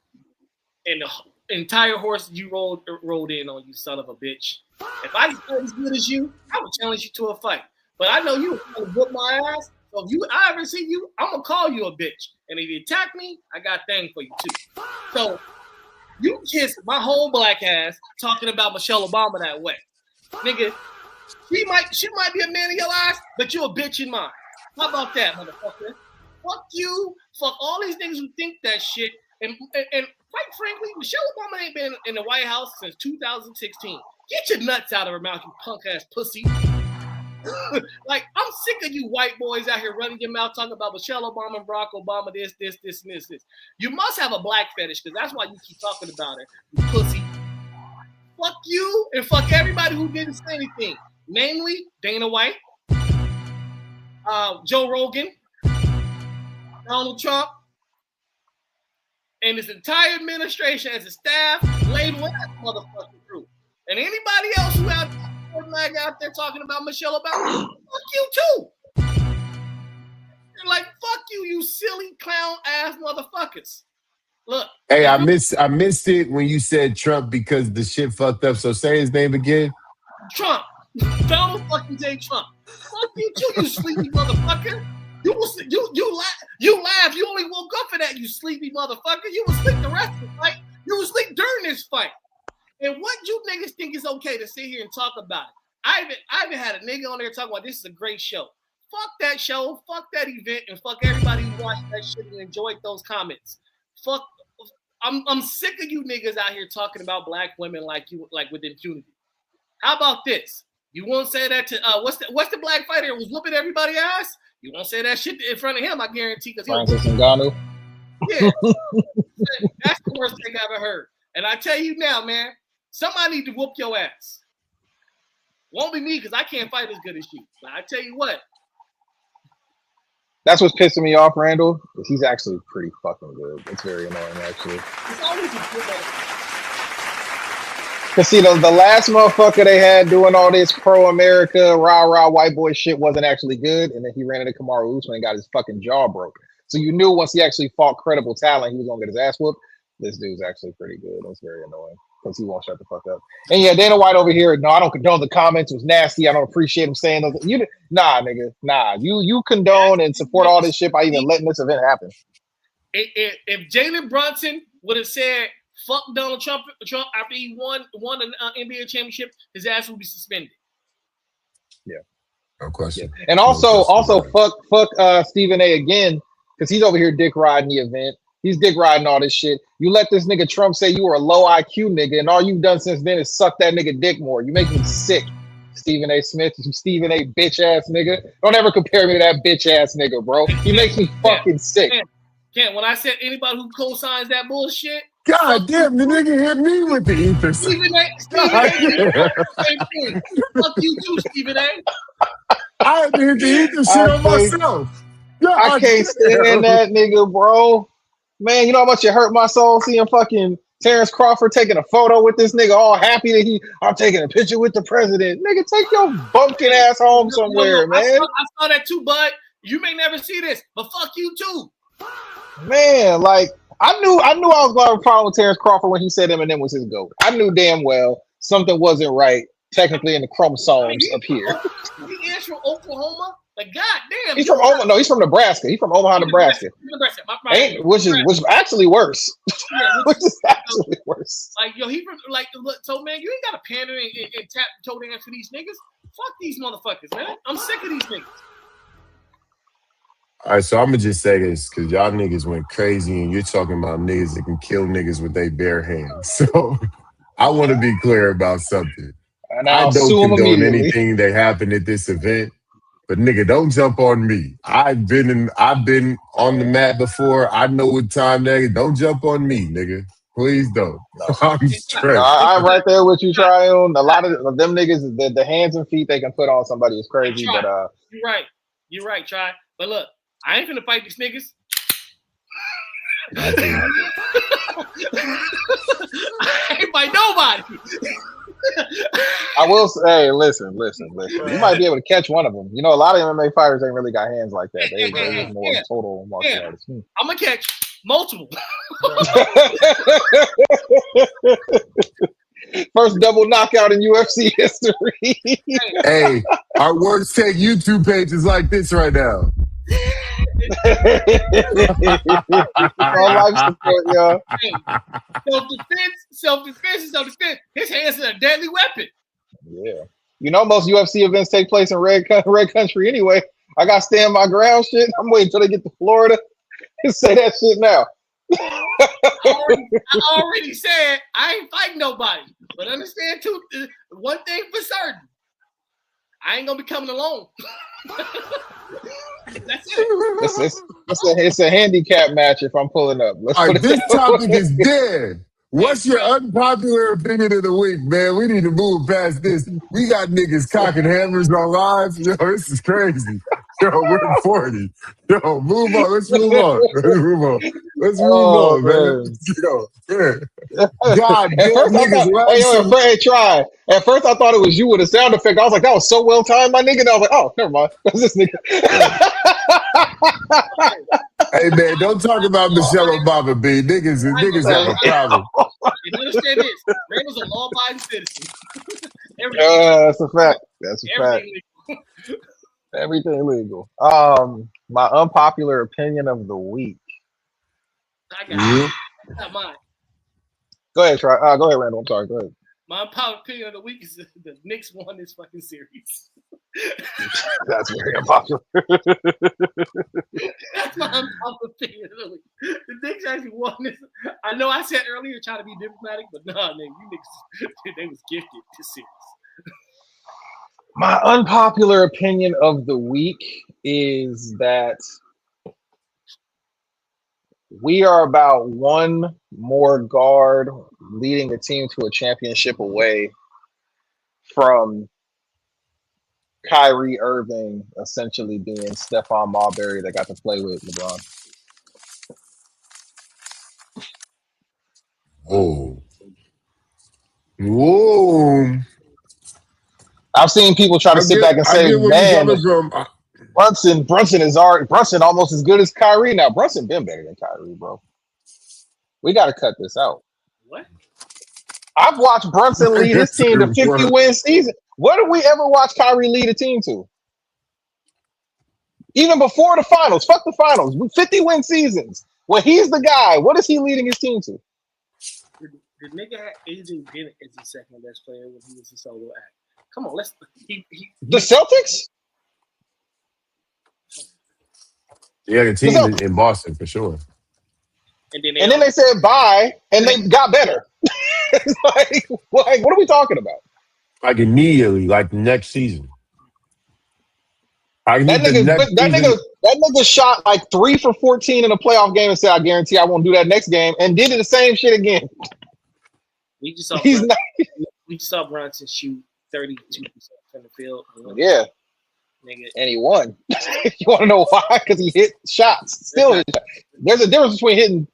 Speaker 4: and the entire horse you rode in on, you son of a bitch. If I was as good as you, I would challenge you to a fight. But I know you were gonna whoop my ass. So if I ever see you, I'm gonna call you a bitch. And if you attack me, I got a thing for you too. So you kiss my whole black ass talking about Michelle Obama that way. Nigga, she might be a man in your eyes, but you a bitch in mine. How about that, motherfucker? Fuck you. Fuck all these niggas who think that shit. And quite frankly, Michelle Obama ain't been in the White House since 2016. Get your nuts out of her mouth, you punk ass pussy. Like, I'm sick of you white boys out here running your mouth talking about Michelle Obama and Barack Obama, this, and this. You must have a black fetish, because that's why you keep talking about her, you pussy. Fuck you and fuck everybody who didn't say anything. Namely, Dana White, Joe Rogan, Donald Trump, and his entire administration as a staff labeled that motherfucking group. And anybody else who out there talking about Michelle Obama, fuck you too. You're like, fuck you, you silly clown ass motherfuckers. Look.
Speaker 2: Hey, I missed it when you said Trump because the shit fucked up. So say his name again.
Speaker 4: Trump. Donald fucking J. Trump. Fuck you too, you sleepy motherfucker. You laugh. You only woke up for that, you sleepy motherfucker. You was asleep the rest of the fight. You was asleep during this fight. And what you niggas think is okay to sit here and talk about it? I even had a nigga on there talking about this is a great show. Fuck that show. Fuck that event. And fuck everybody who watched that shit and enjoyed those comments. Fuck. I'm sick of you niggas out here talking about black women like with impunity. How about this? You won't say that to what's the black fighter who was whooping everybody's ass? You won't say that shit in front of him, I guarantee.
Speaker 3: Francis Ngannou.
Speaker 4: Yeah, that's the worst thing I ever heard. And I tell you now, man, somebody need to whoop your ass. Won't be me because I can't fight as good as you. But I tell you what.
Speaker 3: That's what's pissing me off, Randall. He's actually pretty fucking good. It's very annoying, actually.
Speaker 4: It's always a good one.
Speaker 3: Cause see, the last motherfucker they had doing all this pro-America, rah-rah white boy shit wasn't actually good, and then he ran into Kamaru Usman and got his fucking jaw broken. So you knew once he actually fought credible talent, he was gonna get his ass whooped. This dude's actually pretty good. It's very annoying because he won't shut the fuck up. And yeah, Dana White over here. No, I don't condone the comments. It was nasty. I don't appreciate him saying those. Nah, nigga. Nah, you condone and support all this shit by even letting this event happen.
Speaker 4: If Jalen Brunson would have said fuck Donald Trump after he won an NBA championship, his ass would be suspended.
Speaker 3: Yeah,
Speaker 2: no question.
Speaker 3: Yeah. And also fuck Stephen A. again because he's over here dick riding the event. He's dick riding all this shit. You let this nigga Trump say you were a low IQ nigga, and all you've done since then is suck that nigga dick more. You make me sick, Stephen A. Smith. You Stephen A. bitch ass nigga. Don't ever compare me to that bitch ass nigga, bro. He makes me fucking sick.
Speaker 4: Ken, when I said anybody who co-signs that bullshit,
Speaker 2: God damn, the nigga hit me with the ether.
Speaker 4: Stephen A.
Speaker 2: God damn.
Speaker 4: Same thing. Fuck you too, Stephen A.
Speaker 2: I had to hit the ether shit
Speaker 3: I
Speaker 2: on
Speaker 3: can't,
Speaker 2: myself.
Speaker 3: I
Speaker 2: God
Speaker 3: can't stand
Speaker 2: damn.
Speaker 3: that nigga, bro. Man, you know how much it hurt my soul seeing fucking Terrence Crawford taking a photo with this nigga, all happy that I'm taking a picture with the president. Nigga, take your bumpkin ass home somewhere, man.
Speaker 4: I saw that too, bud. You may never see this, but fuck you too.
Speaker 3: Man, like I knew I was going to have a problem with Terrence Crawford when he said Eminem was his GOAT. I knew damn well something wasn't right technically in the chromosomes up here.
Speaker 4: He is from Oklahoma. Like, goddamn.
Speaker 3: He's from Omaha. No, he's from Nebraska. He's from Omaha, Nebraska. Which is actually worse.
Speaker 4: Yeah,
Speaker 3: which is actually worse.
Speaker 4: Like, yo, he from like so man, you ain't gotta pander and tap toe dance for these niggas. Fuck these motherfuckers, man. I'm sick of these niggas.
Speaker 2: All right, so I'm gonna just say this because y'all niggas went crazy and you're talking about niggas that can kill niggas with their bare hands. So I want to be clear about something.
Speaker 3: And
Speaker 2: I
Speaker 3: I'll
Speaker 2: don't
Speaker 3: sue him
Speaker 2: condone
Speaker 3: immediately.
Speaker 2: anything that happened at this event, but nigga, don't jump on me. I've been on the mat before. I know what time that is. Don't jump on me, nigga. Please don't. I'm stressed.
Speaker 3: I'm right there with you, Triune. A lot of them niggas, the hands and feet they can put on somebody is crazy. But
Speaker 4: You're right, Try. But look, I ain't finna fight these niggas. I ain't fight nobody.
Speaker 3: I will say, listen. You might be able to catch one of them. You know, a lot of MMA fighters ain't really got hands like that. They're more total martial artists.
Speaker 4: I'm gonna catch multiple.
Speaker 3: First double knockout in UFC history.
Speaker 2: Hey, our words take YouTube pages like this right now.
Speaker 3: All life support, y'all.
Speaker 4: Hey, self-defense is self-defense. His hands are a deadly weapon.
Speaker 3: Yeah. You know, most UFC events take place in red country anyway. I got to stand my ground shit. I'm waiting till they get to Florida and say that shit now.
Speaker 4: I already said I ain't fighting nobody. But understand, too, one thing for certain. I ain't going to be coming alone. That's it.
Speaker 3: It's a handicap match if I'm pulling up.
Speaker 2: All right, this topic is dead. What's your unpopular opinion of the week, man? We need to move past this. We got niggas cocking hammers on live. Yo, this is crazy. Yo, we're 40. Yo, move on. Let's move on. Let's move on, man. Yo, yeah. God damn, niggas
Speaker 3: try. At first, I thought it was you with a sound effect. I was like, that was so well timed, my nigga. And I was like, oh, never mind. That's this nigga.
Speaker 2: Hey, man, don't talk about Michelle Obama, B. Niggas have a problem.
Speaker 4: You understand this? Ray was a law-abiding citizen.
Speaker 3: That's a fact. That's a fact. Everything legal. My unpopular opinion of the week.
Speaker 4: I got mine.
Speaker 3: Go ahead, try. Go ahead, Randall. I'm sorry. Go ahead.
Speaker 4: My unpopular opinion of the week is the Knicks won this fucking series.
Speaker 3: That's very unpopular.
Speaker 4: That's my unpopular opinion of the week. The Knicks actually won this. I know I said earlier trying to be diplomatic, but nah, man, you Knicks, they was gifted this series.
Speaker 3: My unpopular opinion of the week is that we are about one more guard leading the team to a championship away from Kyrie Irving essentially being Stephon Marbury that got to play with LeBron.
Speaker 2: Whoa.
Speaker 3: I've seen people try to sit back and say, man, Brunson almost as good as Kyrie. Now, Brunson been better than Kyrie, bro. We got to cut this out.
Speaker 4: What?
Speaker 3: I've watched Brunson lead his team to 50-win season. What did we ever watch Kyrie lead a team to? Even before the finals. Fuck the finals. 50-win seasons. When he's the guy, what is he leading his team to?
Speaker 4: The nigga had AJ Bennett as his second best player when he was a solo act. Come on, let's.
Speaker 3: The Celtics?
Speaker 2: Yeah, the team in Boston for sure.
Speaker 4: And then
Speaker 3: they said bye, and they got better. It's like, what are we talking about?
Speaker 2: Like immediately, like next season. I
Speaker 3: That
Speaker 2: think the
Speaker 3: nigga,
Speaker 2: next season,
Speaker 3: that nigga shot like 3 for 14 in a playoff game and said, "I guarantee I won't do that next game," and did the same shit again.
Speaker 4: We just saw
Speaker 3: He's not.
Speaker 4: we just saw Brunson shoot 32% from the field.
Speaker 3: Yeah,
Speaker 4: Nigga.
Speaker 3: and he won. You want to know why? Because he hit shots. Still, hit shots. There's a difference between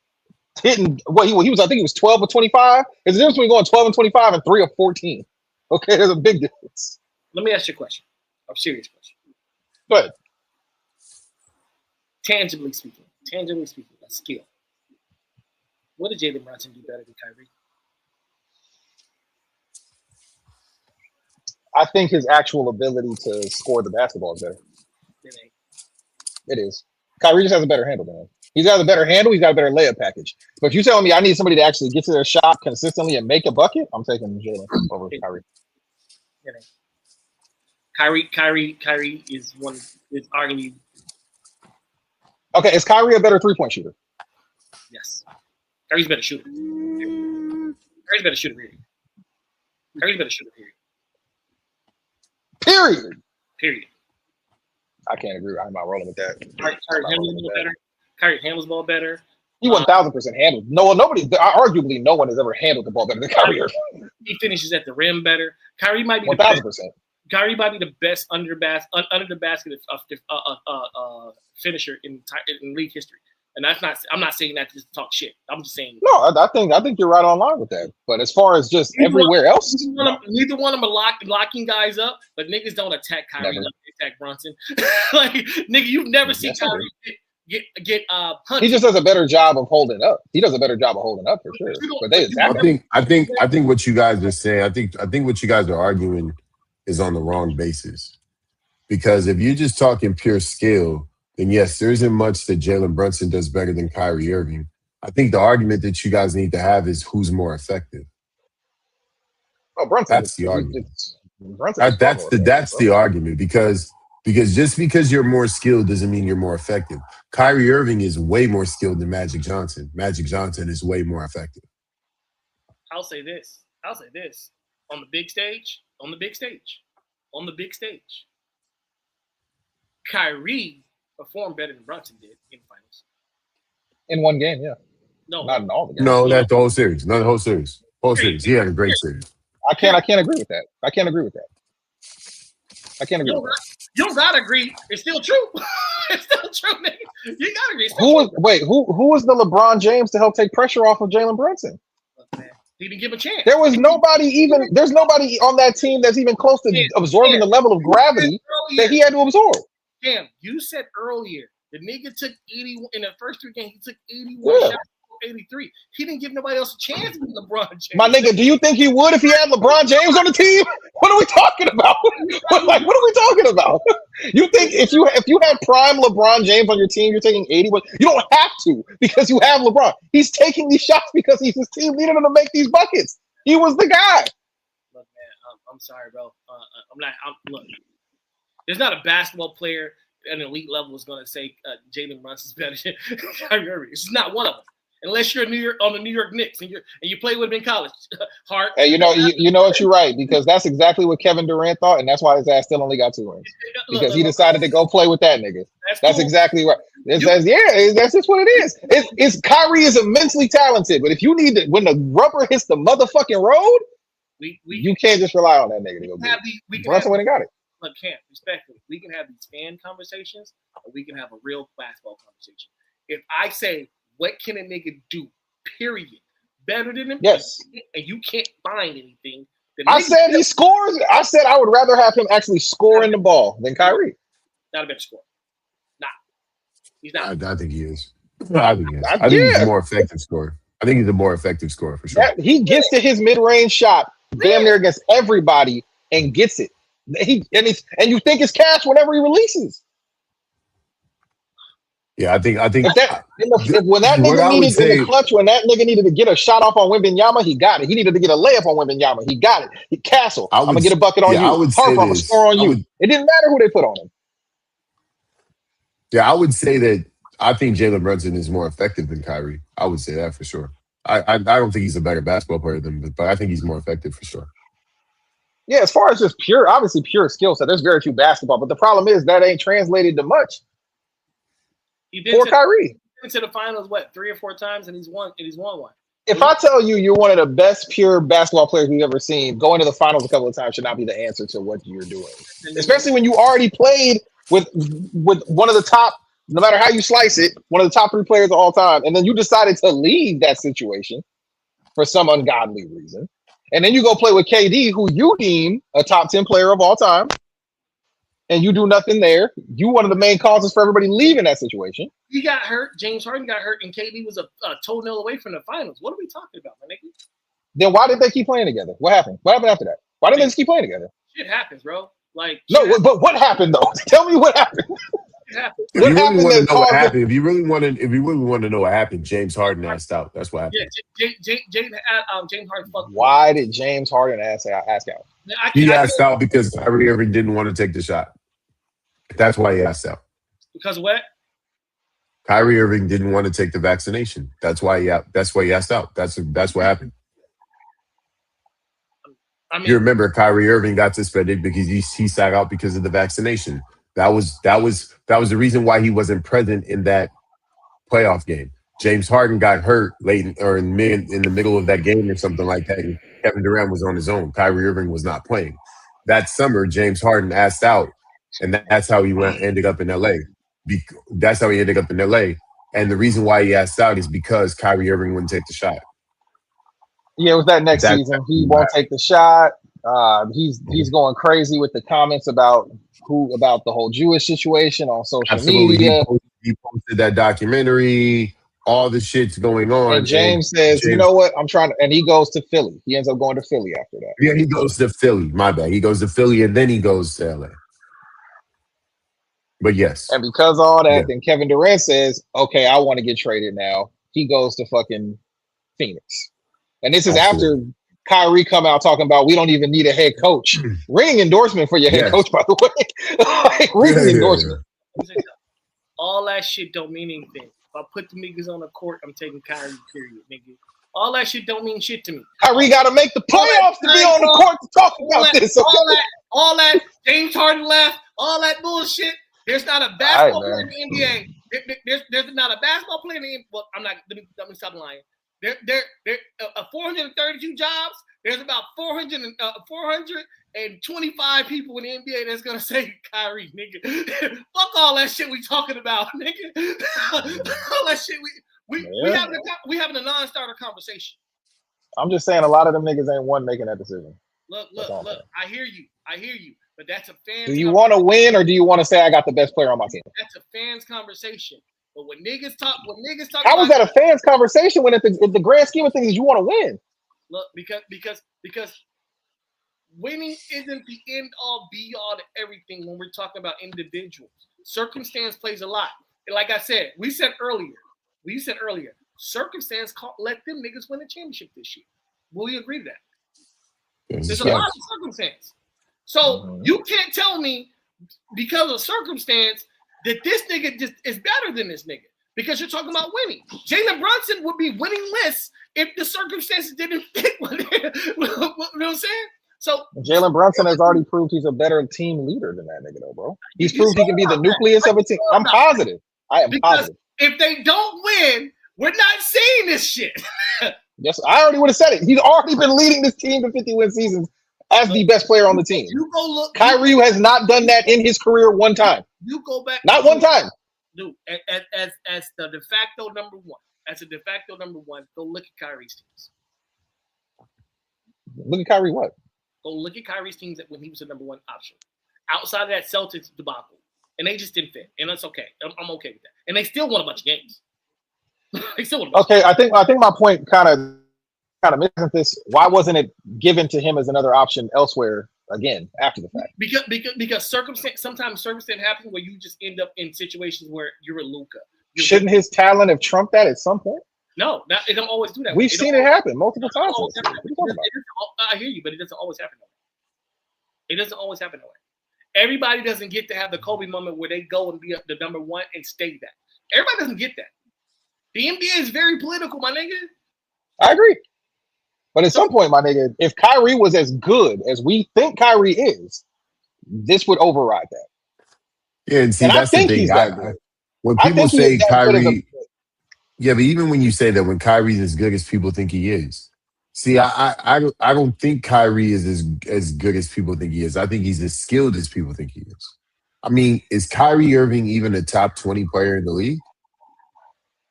Speaker 3: hitting what he was. I think he was 12 or 25. There's a difference between going 12 and 25 and 3 or 14. Okay, there's a big difference.
Speaker 4: Let me ask you a question. A serious question.
Speaker 3: Go ahead.
Speaker 4: Tangibly speaking, a skill. What did Jalen Brunson do better than Kyrie?
Speaker 3: I think his actual ability to score the basketball is better.
Speaker 4: It ain't.
Speaker 3: It is. Kyrie just has a better handle than him. He's got a better handle. He's got a better layup package. But if you're telling me I need somebody to actually get to their shot consistently and make a bucket, I'm taking Jalen over Kyrie.
Speaker 4: It ain't. Kyrie is arguably.
Speaker 3: Okay, is Kyrie a better 3-point shooter?
Speaker 4: Yes. Kyrie's a better shooter. Kyrie's a better shooter, period. Kyrie's a better shooter, period.
Speaker 3: Period. I can't agree. I'm not rolling with that.
Speaker 4: Kyrie handles the ball better.
Speaker 3: He 1,000% handled. Arguably, no one has ever handled the ball better than Kyrie Irving.
Speaker 4: He finishes at the rim better. Kyrie might be
Speaker 3: 1,000%.
Speaker 4: Kyrie might be the best under the basket finisher in league history. And I'm not saying that to just talk shit. I'm just saying.
Speaker 3: No, I think you're right on line with that. But as far as just everywhere else,
Speaker 4: neither one of them are locking guys up. But niggas don't attack Kyrie like they attack Brunson. Like nigga, you've never seen Kyrie get punched.
Speaker 3: He just does a better job of holding up. He does a better job of holding up for sure. But they attack him.
Speaker 2: I think what you guys are saying, I think what you guys are arguing is on the wrong basis. Because if you're just talking pure skill, then yes, there isn't much that Jalen Brunson does better than Kyrie Irving. I think the argument that you guys need to have is who's more effective.
Speaker 3: Oh, Brunson.
Speaker 2: That's the argument. That's the argument because just because you're more skilled doesn't mean you're more effective. Kyrie Irving is way more skilled than Magic Johnson. Magic Johnson is way more effective.
Speaker 4: I'll say this. On the big stage, Kyrie performed better than Brunson did in the finals.
Speaker 3: In one game, yeah.
Speaker 4: No,
Speaker 3: not in all the games.
Speaker 2: No, that's the whole series. Not the whole series. He had a great series.
Speaker 3: I can't agree with that. I can't agree with that.
Speaker 4: You don't gotta agree. It's still true. It's still true, nigga. You gotta agree.
Speaker 3: Who was the LeBron James to help take pressure off of Jalen Brunson?
Speaker 4: Look, man, he didn't give him a chance.
Speaker 3: There's nobody on that team that's even close to absorbing the level of gravity that he had to absorb.
Speaker 4: Damn, you said earlier the nigga took 80 in the first 3 games. He took 81 shots, 83. He didn't give nobody else a chance with LeBron James.
Speaker 3: My nigga, do you think he would if he had LeBron James on the team? What are we talking about? What are we talking about? You think if you had prime LeBron James on your team, you're taking 81? You don't have to because you have LeBron. He's taking these shots because he's his team leading him to make these buckets. He was the guy.
Speaker 4: Look, man, I'm sorry, bro. Look. There's not a basketball player at an elite level is going to say Jalen Brunson's better than Kyrie Irving. It's not one of them, unless you're on the New York Knicks and you play with him in college.
Speaker 3: Hey, you know what, you're right, because that's exactly what Kevin Durant thought, and that's why his ass still only got 2 rings because he decided to go play with that nigga. That's cool. Exactly right. That's just what it is. Kyrie is immensely talented, but if you need to, when the rubber hits the motherfucking road, you can't just rely on that nigga to go get it. Brunson went and got it.
Speaker 4: Look, Camp, respectfully, we can have these fan conversations or we can have a real basketball conversation. If I say, what can a nigga do, period, better than him,
Speaker 3: yes,
Speaker 4: and you can't find anything.
Speaker 3: I said he scores. I said I would rather have him actually scoring the ball than Kyrie.
Speaker 4: Not a better scorer. Nah. He's not.
Speaker 2: I think he is. I think he's a more effective scorer. I think he's a more effective scorer for sure.
Speaker 3: He gets to his mid-range shot damn near against everybody and gets it. And you think it's cash whenever he releases.
Speaker 2: Yeah, I think
Speaker 3: when that nigga needed in the clutch, when that nigga needed to get a shot off on Wembanyama, he got it. He needed to get a layup on Wembanyama, he got it. Castle, I'm gonna get a bucket on you. Harper, I'm gonna score on you. It didn't matter who they put on him.
Speaker 2: Yeah, I would say that I think Jalen Brunson is more effective than Kyrie. I would say that for sure. I don't think he's a better basketball player than, but I think he's more effective for sure.
Speaker 3: Yeah, as far as just obviously pure skill set, there's very few basketball, but the problem is that ain't translated to much for Kyrie.
Speaker 4: To the finals, what, 3 or 4 times, and he's won one.
Speaker 3: If I tell you you're one of the best pure basketball players we've ever seen, going to the finals a couple of times should not be the answer to what you're doing. Especially when you already played with one of the top, no matter how you slice it, one of the top 3 players of all time, and then you decided to leave that situation for some ungodly reason. And then you go play with KD, who you deem a top 10 player of all time, and you do nothing there. You one of the main causes for everybody leaving that situation.
Speaker 4: He got hurt. James Harden got hurt, and KD was a toenail away from the finals. What are we talking about, my nigga?
Speaker 3: Then why did they keep playing together? What happened? What happened after that? Why didn't they just keep playing together?
Speaker 4: Shit happens, bro. Like
Speaker 3: no, but what happened though? Tell me what happened.
Speaker 2: If you really want to know what happened, if you really want to know what happened, James Harden asked out. That's what happened.
Speaker 4: Yeah, James Harden fucked.
Speaker 3: Why did James Harden ask out?
Speaker 2: He asked out because Kyrie Irving didn't want to take the shot. That's why he asked out.
Speaker 4: Because what?
Speaker 2: Kyrie Irving didn't want to take the vaccination. That's why he asked out. That's what happened. I mean, you remember Kyrie Irving got suspended because he sat out because of the vaccination. That was the reason why he wasn't present in that playoff game. James Harden got hurt late in the middle of that game or something like that. And Kevin Durant was on his own. Kyrie Irving was not playing. That summer, James Harden asked out, and that's how he ended up in LA. That's how he ended up in LA. And the reason why he asked out is because Kyrie Irving wouldn't take the shot.
Speaker 3: Yeah, it was that next season. He won't take the shot. He's going crazy with the comments about the whole Jewish situation on social media.
Speaker 2: He posted that documentary. All the shit's going on.
Speaker 3: And James says, you know what? I'm trying to, and he goes to Philly. He ends up going to Philly after that.
Speaker 2: Yeah, he goes to Philly. My bad. He goes to Philly and then he goes to LA. But yes.
Speaker 3: And because of all that, then Kevin Durant says, okay, I want to get traded now. He goes to fucking Phoenix. And this is after Kyrie come out talking about we don't even need a head coach. Ring endorsement for your head coach, by the way. Ring endorsement.
Speaker 4: All that shit don't mean anything. If I put the niggas on the court, I'm taking Kyrie, period, nigga. All that shit don't mean shit to me.
Speaker 3: Kyrie got to make the playoffs to be on the court to talk about this.
Speaker 4: All that James Harden left, all that bullshit. There's not a basketball player in the NBA. There's not a basketball player in the NBA. Well, I'm not. Let me stop lying. There 432 jobs. There's about 425 people in the NBA that's gonna say Kyrie, nigga. Fuck all that shit we talking about, nigga. All that shit we having a non-starter conversation.
Speaker 3: I'm just saying a lot of them niggas ain't one making that decision.
Speaker 4: Look. I hear you. But that's a fan.
Speaker 3: Do you want to win or do you want to say I got the best player on my team?
Speaker 4: That's a fans conversation. But when niggas talk,
Speaker 3: how was that a fans conversation when at the grand scheme of things you want to win?
Speaker 4: Look, because winning isn't the end all be all to everything when we're talking about individuals. Circumstance plays a lot. And like I said, we said earlier, circumstance let them niggas win a championship this year. Will you agree to that? There's a lot of circumstance. So you can't tell me because of circumstance that this nigga just is better than this nigga because you're talking about winning. Jalen Brunson would be winning-less if the circumstances didn't fit. You know what I'm saying? So
Speaker 3: Jalen Brunson has already proved he's a better team leader than that nigga, though, bro. He's proved he can be the nucleus of a team. I'm positive. I am positive.
Speaker 4: If they don't win, we're not seeing this shit.
Speaker 3: Yes, I already would have said it. He's already been leading this team to 50-win seasons as the best player on the team.
Speaker 4: You go look.
Speaker 3: Kyrie has not done that in his career one time.
Speaker 4: You go back.
Speaker 3: Not one time.
Speaker 4: Dude, as the de facto number one. As a de facto number one, go look at Kyrie's teams.
Speaker 3: Look at Kyrie what?
Speaker 4: Go look at Kyrie's teams when he was the number one option. Outside of that Celtics debacle. And they just didn't fit. And that's okay. I'm okay with that. And they still won a bunch of games. They still won a bunch of games.
Speaker 3: I think my point kind of missing this. Why wasn't it given to him as another option elsewhere again after the fact?
Speaker 4: Because sometimes circumstance happens where you just end up in situations where you're a Luka.
Speaker 3: Shouldn't his talent have trumped that at some point?
Speaker 4: No, it don't always do that.
Speaker 3: We've seen it happen multiple times.
Speaker 4: I hear you, but it doesn't always happen that way. It doesn't always happen that way. Everybody doesn't get to have the Kobe moment where they go and be the number one and stay that. Everybody doesn't get that. The NBA is very political, my nigga.
Speaker 3: I agree. But at some point, my nigga, if Kyrie was as good as we think Kyrie is, this would override that.
Speaker 2: Yeah, and see,
Speaker 3: And I
Speaker 2: that's the
Speaker 3: think
Speaker 2: thing.
Speaker 3: he's that good.
Speaker 2: When
Speaker 3: I
Speaker 2: people
Speaker 3: think he is
Speaker 2: say
Speaker 3: that good as a.
Speaker 2: Kyrie, yeah, but even when you say that, when Kyrie's as good as people think he is, see, I don't think Kyrie is as good as people think he is. I think he's as skilled as people think he is. I mean, is Kyrie Irving even a top 20 player in the league?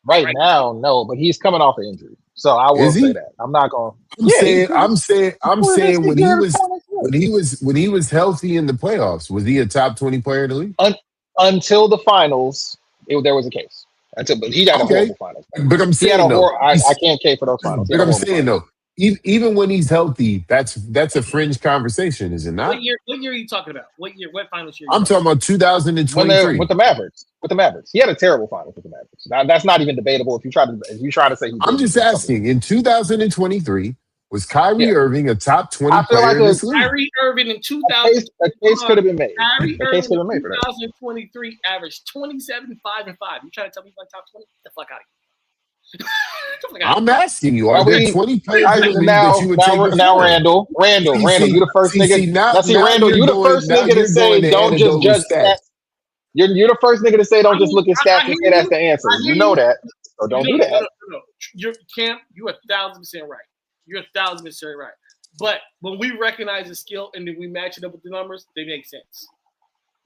Speaker 3: Right now, no, but he's coming off an injury, so I will
Speaker 2: Is
Speaker 3: say
Speaker 2: he?
Speaker 3: that. I'm not going.
Speaker 2: I'm
Speaker 3: Yeah,
Speaker 2: saying, I'm saying, I'm saying when he was
Speaker 3: was
Speaker 2: when he was healthy in the playoffs, was he a top 20 player in the league?
Speaker 3: until the finals. There was a case but he had a
Speaker 2: Okay,
Speaker 3: horrible finals.
Speaker 2: but I'm
Speaker 3: He had
Speaker 2: saying
Speaker 3: a
Speaker 2: though,
Speaker 3: horrible. I can't case for those finals. He
Speaker 2: but
Speaker 3: had a
Speaker 2: I'm
Speaker 3: horrible
Speaker 2: saying
Speaker 3: finals.
Speaker 2: though, even when he's healthy, that's a fringe conversation, is it not?
Speaker 4: What year are you talking about? What year? What finals year?
Speaker 2: I'm talking about
Speaker 3: When they're
Speaker 2: 2023.
Speaker 3: with the Mavericks. With the Mavericks, he had a terrible finals with the Mavericks. That's not even debatable. If you try to say he
Speaker 2: I'm
Speaker 3: did,
Speaker 2: just asking, in 2023, was Kyrie
Speaker 3: Yeah.
Speaker 2: Irving a top 20
Speaker 3: I feel
Speaker 2: player
Speaker 3: like
Speaker 2: in this league?
Speaker 4: Kyrie Irving in
Speaker 3: a case could have been made.
Speaker 4: Kyrie
Speaker 3: A case
Speaker 4: Irving
Speaker 3: could have
Speaker 4: in
Speaker 3: been made for that.
Speaker 4: 2023 averaged 27, 5, and 5. You trying to tell me he's like top 20? Get the fuck out of here. Get the fuck out of
Speaker 2: I'm
Speaker 4: here.
Speaker 2: asking you, are there 20 players in the league
Speaker 3: now,
Speaker 2: that you would take before?
Speaker 3: Randall, you the first nigga. Now see, Randall, you the first nigga to say don't just judge stats. You're the first nigga to say don't just look at stats and say that's the answer. You know that, so don't do that.
Speaker 4: No. You're Cam. You're 1,000% right. You're 1,000% right. But when we recognize the skill and then we match it up with the numbers, they make sense.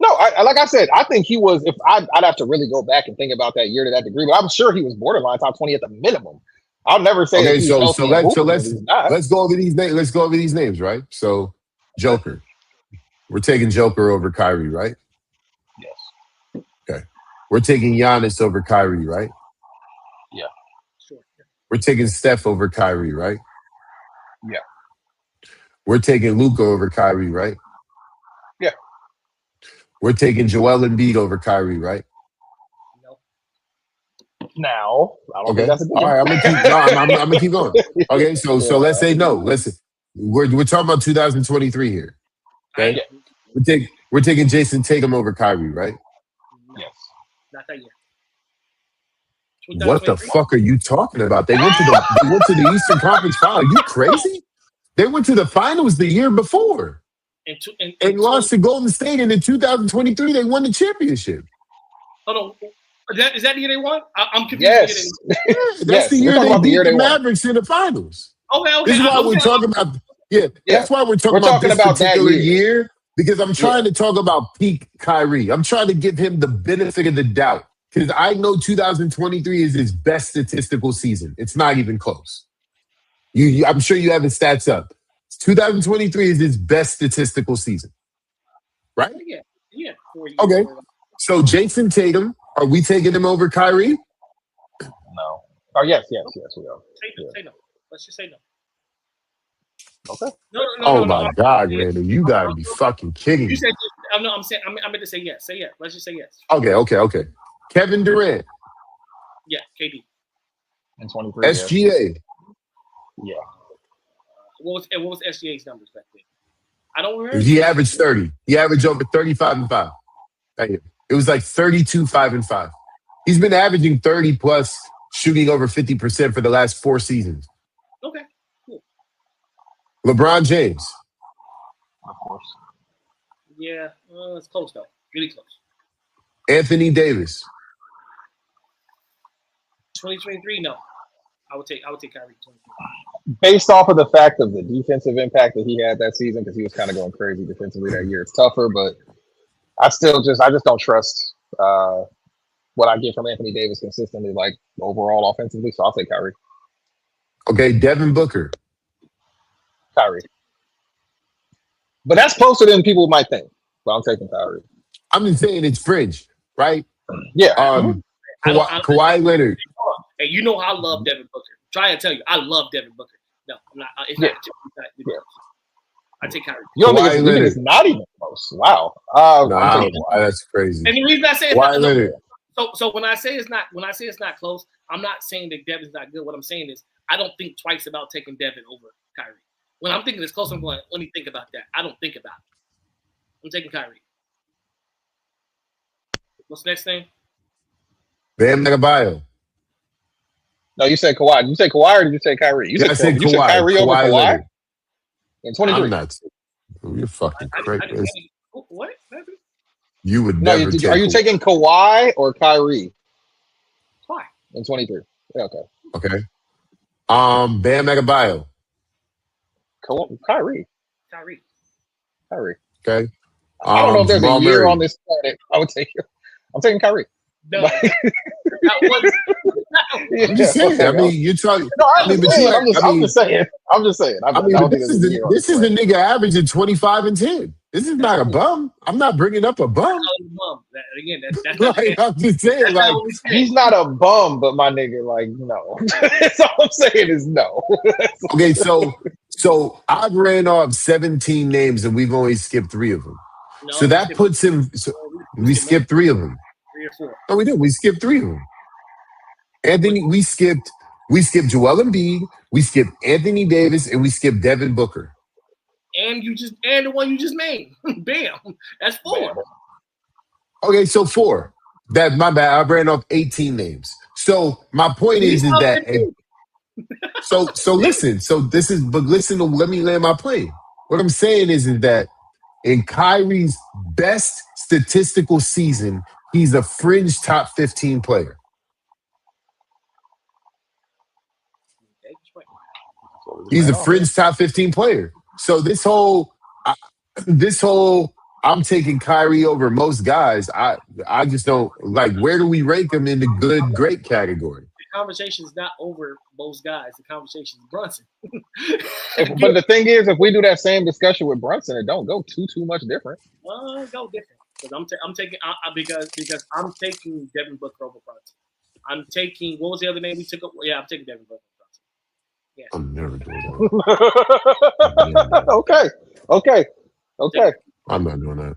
Speaker 3: No, like I said, I think he was. If I'd have to really go back and think about that year to that degree, but I'm sure he was borderline top 20 at the minimum. I'll never say.
Speaker 2: Okay,
Speaker 3: that
Speaker 2: let's go over these names. Let's go over these names, right? So, Joker, we're taking Joker over Kyrie, right?
Speaker 3: Yes.
Speaker 2: Okay, we're taking Giannis over Kyrie, right?
Speaker 3: Yeah.
Speaker 4: Sure.
Speaker 2: We're taking Steph over Kyrie, right?
Speaker 3: Yeah.
Speaker 2: We're taking Luka over Kyrie, right?
Speaker 3: Yeah.
Speaker 2: We're taking Joel Embiid over Kyrie, right?
Speaker 4: No.
Speaker 3: Now, I don't think that's a good
Speaker 2: All right, I'm gonna keep going. Okay, so
Speaker 3: Yeah.
Speaker 2: let's say no. Listen, we're talking about 2023 here. Okay, we're taking Jason Tatum over Kyrie, right?
Speaker 3: Yes.
Speaker 4: Not that year.
Speaker 2: What the fuck are you talking about? They went to the Eastern Conference Final. Are you crazy? They went to the finals the year before and lost to Golden State. And in 2023, they won the championship.
Speaker 4: Hold on. Is that the year they won? I'm confused.
Speaker 3: Yes.
Speaker 2: That's the year they beat the Mavericks in the finals.
Speaker 4: Okay.
Speaker 2: This is why we're talking about. Yeah, that's why we're talking about this particular year, because I'm trying to talk about peak Kyrie. I'm trying to give him the benefit of the doubt because I know 2023 is his best statistical season. It's not even close. I'm sure you have his stats up. 2023 is his best statistical season, right?
Speaker 4: Yeah.
Speaker 2: Okay. So Jason Tatum, are we taking him over Kyrie?
Speaker 3: No. Oh yes, we are.
Speaker 4: Say no. Let's just say no.
Speaker 3: Okay.
Speaker 4: No.
Speaker 2: My God, Randall, you gotta be fucking kidding me.
Speaker 4: You said no. I'm meant to say yes. Say yes. Let's just say yes.
Speaker 2: Okay. Kevin Durant.
Speaker 4: Yeah, KD.
Speaker 3: In 23.
Speaker 2: SGA.
Speaker 3: Yeah.
Speaker 4: What was SGA's numbers back then? I don't remember.
Speaker 2: He averaged 30. He averaged over 35 and 5. It was like 32, 5 and 5. He's been averaging 30 plus, shooting over 50% for the last 4 seasons.
Speaker 4: Okay, cool.
Speaker 2: LeBron James.
Speaker 3: Of course.
Speaker 4: Yeah, it's close though. Really close.
Speaker 2: Anthony Davis.
Speaker 4: 2023, no. I would take Kyrie 2023.
Speaker 3: Based off of the fact of the defensive impact that he had that season, because he was kind of going crazy defensively that year. It's tougher, but I just don't trust what I get from Anthony Davis consistently, like overall offensively. So I'll take Kyrie.
Speaker 2: Okay, Devin Booker.
Speaker 3: Kyrie. But that's closer than people might think. But I'm taking Kyrie.
Speaker 2: I'm just saying it's fringe, right?
Speaker 3: Yeah.
Speaker 2: Kawhi Leonard.
Speaker 4: Hey, you know how I love Devin Booker. Try to tell you, I love Devin Booker. No, I'm not. It's not. I take Kyrie.
Speaker 3: You don't think it's not even close? Wow.
Speaker 2: That's crazy.
Speaker 4: And the reason I say
Speaker 2: Kawhi Leonard.
Speaker 4: So when I say it's not close, I'm not saying that Devin's not good. What I'm saying is I don't think twice about taking Devin over Kyrie. When I'm thinking it's close, I'm going, let me think about that. I don't think about it. I'm taking Kyrie. What's the next thing?
Speaker 2: Bam Adebayo.
Speaker 3: No, you said Kawhi. Did you say Kawhi or did you say Kyrie?
Speaker 2: Yeah, I said
Speaker 3: You said
Speaker 2: Kawhi.
Speaker 3: Kyrie over
Speaker 2: Kawhi
Speaker 3: Kawhi
Speaker 2: Leonard.
Speaker 3: in
Speaker 2: I'm
Speaker 3: 23.
Speaker 2: not. You're fucking crazy.
Speaker 4: What?
Speaker 2: You would
Speaker 3: No,
Speaker 2: never take.
Speaker 3: are you taking Kawhi or Kyrie
Speaker 4: Why?
Speaker 3: in 23? Yeah, okay.
Speaker 2: Okay. Bam Adebayo.
Speaker 3: Kyrie.
Speaker 2: Okay.
Speaker 3: I don't know if there's
Speaker 2: Jamal
Speaker 3: a year
Speaker 2: Murray.
Speaker 3: on this planet I would take. I'm taking Kyrie.
Speaker 4: No, that was.
Speaker 3: Yeah,
Speaker 2: I'm just saying.
Speaker 3: okay,
Speaker 2: I mean, you're talking.
Speaker 3: no,
Speaker 2: I mean, but you.
Speaker 3: I'm just saying. I'm just saying. I
Speaker 2: I mean,
Speaker 3: don't
Speaker 2: but
Speaker 3: think
Speaker 2: this
Speaker 3: there's
Speaker 2: is
Speaker 3: a year on
Speaker 2: this is the
Speaker 3: planet.
Speaker 2: nigga averaging 25 and 10. This is not a bum. I'm not bringing up a bum.
Speaker 4: Again, that's not
Speaker 2: Like, I'm just saying,
Speaker 4: that's
Speaker 2: like,
Speaker 4: not what we said.
Speaker 3: He's not a bum, but my nigga, like, no. That's all I'm saying is no.
Speaker 2: okay, so I've ran off 17 names and we've only skipped 3 of them.
Speaker 4: No,
Speaker 2: So that puts him. So we skipped 3 of them.
Speaker 4: 3 or 4.
Speaker 2: No, we did. We skipped 3 of them. Anthony, we skipped Joel Embiid, we skipped Anthony Davis, and we skipped Devin Booker.
Speaker 4: And the one you just named. Bam. That's 4.
Speaker 2: Okay, so 4. That my bad. I ran off 18 names. So my point is that so listen. So this is but listen to let me land my plane. What I'm saying is that in Kyrie's best statistical season, he's a fringe top 15 player. He's a fringe top 15 player. So this whole I'm taking Kyrie over most guys. I just don't like where do we rank him in the good great category?
Speaker 4: The conversation is not over most guys. The conversation is Brunson.
Speaker 3: But the thing is, if we do that same discussion with Brunson, it don't go too much different.
Speaker 4: Go different because I'm taking because I'm taking Devin Booker over Brunson. I'm taking what was the other name we took up? Yeah, I'm taking Devin Booker. Yeah.
Speaker 2: I'm never doing that.
Speaker 3: Okay.
Speaker 2: I'm not doing that.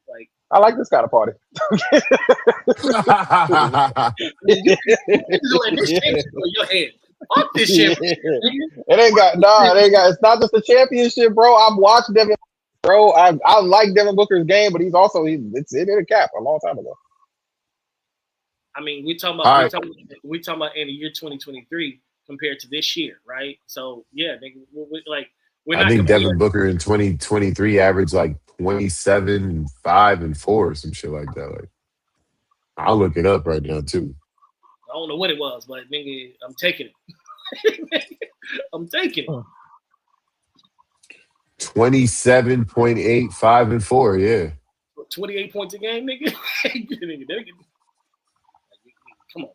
Speaker 4: Like
Speaker 3: I like this kind of party.
Speaker 4: your head. Fuck this shit.
Speaker 3: It ain't got. It's not just the championship, bro. I've watched Devin, bro. I like Devin Booker's game, but it's in a cap a long time ago.
Speaker 4: I mean, we talking about in the year 2023 compared to this year, right? So yeah,
Speaker 2: I think Devin Booker in 2023 averaged like 27, 5, and 4 or some shit like that. Like, I'll look it up right now too.
Speaker 4: I don't know what it was, but nigga, I'm taking it. I'm taking it.
Speaker 2: 27.8, 5, and 4. Yeah.
Speaker 4: 28 points a game, nigga. Come on.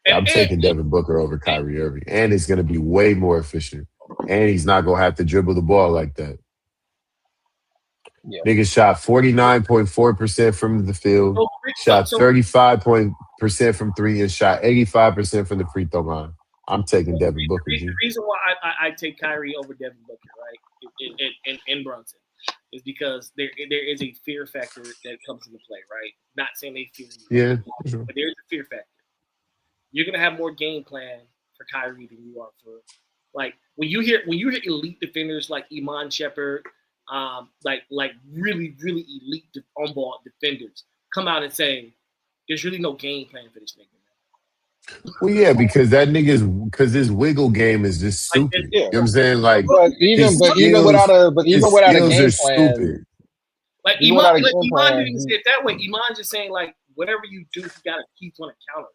Speaker 2: I'm taking Devin Booker over Kyrie Irving, and it's going to be way more efficient. And he's not going to have to dribble the ball like that.
Speaker 3: Yeah.
Speaker 2: Nigga shot 49.4% from the field, shot 35% from 3, and shot 85% from the free throw line. I'm taking Devin Booker.
Speaker 4: The reason why I take Kyrie over Devin Booker, right, in Brunson, is because there is a fear factor that comes into play, right? Not saying they fear you,
Speaker 2: Yeah,
Speaker 4: but there's a fear factor. You're gonna have more game plan for Kyrie than you are for like when you hear elite defenders like Iman Shepherd, like really elite on ball defenders come out and say there's really no game plan for this nigga.
Speaker 2: Well, yeah, because his wiggle game is just stupid. You know what I'm saying? Like,
Speaker 3: but even without a game plan,
Speaker 2: stupid.
Speaker 4: Like Iman didn't even say it that way. Iman just saying like whatever you do, you gotta keep on a counter.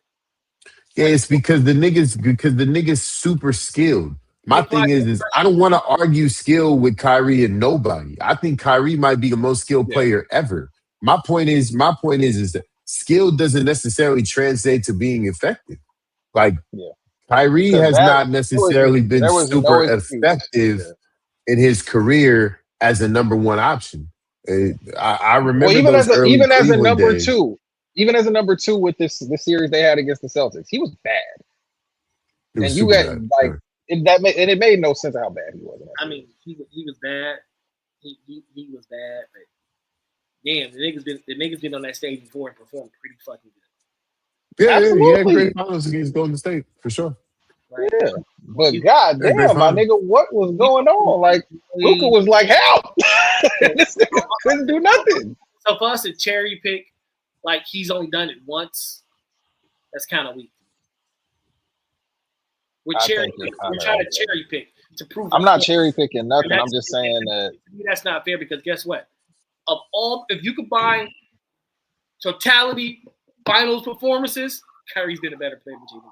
Speaker 2: Yeah, it's because the nigga's super skilled. My thing is I don't want to argue skill with Kyrie and nobody. I think Kyrie might be the most skilled player ever. My point is that skill doesn't necessarily translate to being effective. Like Kyrie has not necessarily been super effective in his career as a number 1 option. I remember
Speaker 3: even as a number
Speaker 2: days.
Speaker 3: 2. Even as a number 2 with this series they had against the Celtics, he was bad. And you got like it made no sense of how bad he was.
Speaker 4: I mean, he was bad. He was bad, but damn, the niggas been on that stage before and performed pretty fucking good.
Speaker 2: Yeah, he had great finals against Golden State for sure.
Speaker 4: Right?
Speaker 3: Yeah, but goddamn, my nigga, what was going on? Like Luka was like, help! This nigga couldn't do nothing.
Speaker 4: So for us to cherry pick, like he's only done it once, that's kind of weak. We're
Speaker 3: I
Speaker 4: cherry
Speaker 3: think you're
Speaker 4: pick. We're
Speaker 3: kinda-
Speaker 4: trying to cherry pick to prove.
Speaker 3: I'm
Speaker 4: a
Speaker 3: not
Speaker 4: point.
Speaker 3: cherry picking nothing.
Speaker 4: And
Speaker 3: I'm just saying that
Speaker 4: to me, that's not fair because guess what? Of all, if you combine totality finals performances, Kyrie's been a better player than Jalen.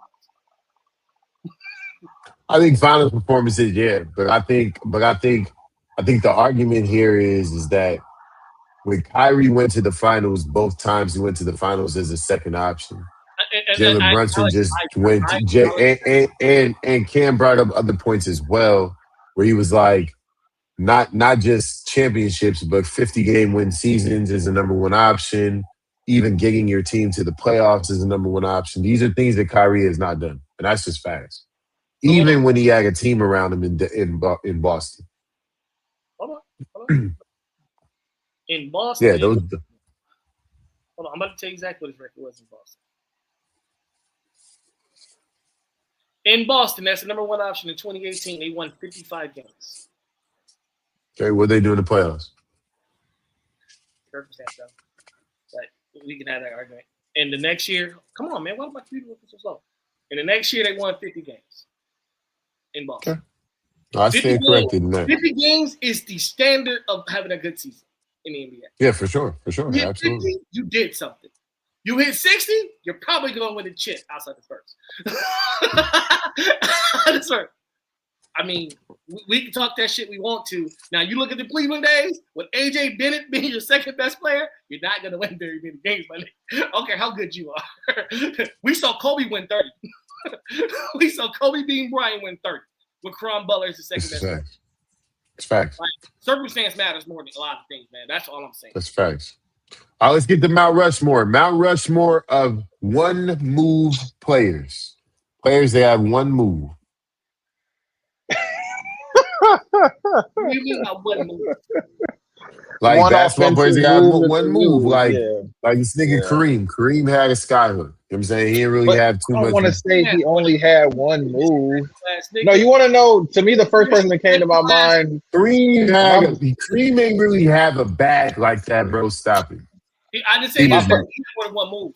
Speaker 2: I think finals performances, yeah, but I think the argument here is that when Kyrie went to the finals, both times he went to the finals as a second option. Jalen Brunson just went. And Cam brought up other points as well, where he was like, not just championships, but 50-game win seasons is the number one option. Even getting your team to the playoffs is the number one option. These are things that Kyrie has not done, and that's just facts. Even when he had a team around him in Boston.
Speaker 4: Hold on. In Boston.
Speaker 2: Yeah, those.
Speaker 4: Hold on, I'm about to tell you exactly what his record was in Boston. In Boston, that's the number one option in 2018. They won 55 games.
Speaker 2: Okay, what they do in the playoffs?
Speaker 4: Circumstance, though. But we can have that argument. And the next year, come on, man, why am I computer working so slow? And the next year, they won 50 games in Boston.
Speaker 2: Okay. I stand corrected in that.
Speaker 4: 50 games is the standard of having a good season in the NBA.
Speaker 2: Yeah, for sure.
Speaker 4: You hit
Speaker 2: Absolutely.
Speaker 4: 50, you did something. You hit 60, you're probably going to win the chip outside the first. That's right. I mean, we can talk that shit we want to. Now, you look at the Cleveland days, with A.J. Bennett being your second best player, you're not going to win very many games, my nigga. Okay, how good you are. We saw Kobe win 30. We saw Kobe being Bryant win 30 with Caron Butler as the second best player.
Speaker 2: It's facts.
Speaker 4: Like, circumstance matters more than a lot of things, man. That's all I'm saying.
Speaker 2: That's facts. All right, let's get to Mount Rushmore. Mount Rushmore of one-move players. Players that have one move.
Speaker 4: What do you mean by one move?
Speaker 2: Like
Speaker 3: one
Speaker 2: basketball players that
Speaker 3: offensive
Speaker 2: have one move. Like this nigga
Speaker 3: Yeah.
Speaker 2: Kareem. Kareem had a skyhook. You know what I'm saying? He didn't really
Speaker 3: But
Speaker 2: have too
Speaker 3: I don't
Speaker 2: much.
Speaker 3: want to say he only had one move.
Speaker 4: Last nigga.
Speaker 3: No, you want to know? To me, the first person that came to my mind.
Speaker 2: Kareem ain't really have a bag like that, bro. Stop it.
Speaker 4: I didn't say he had one move.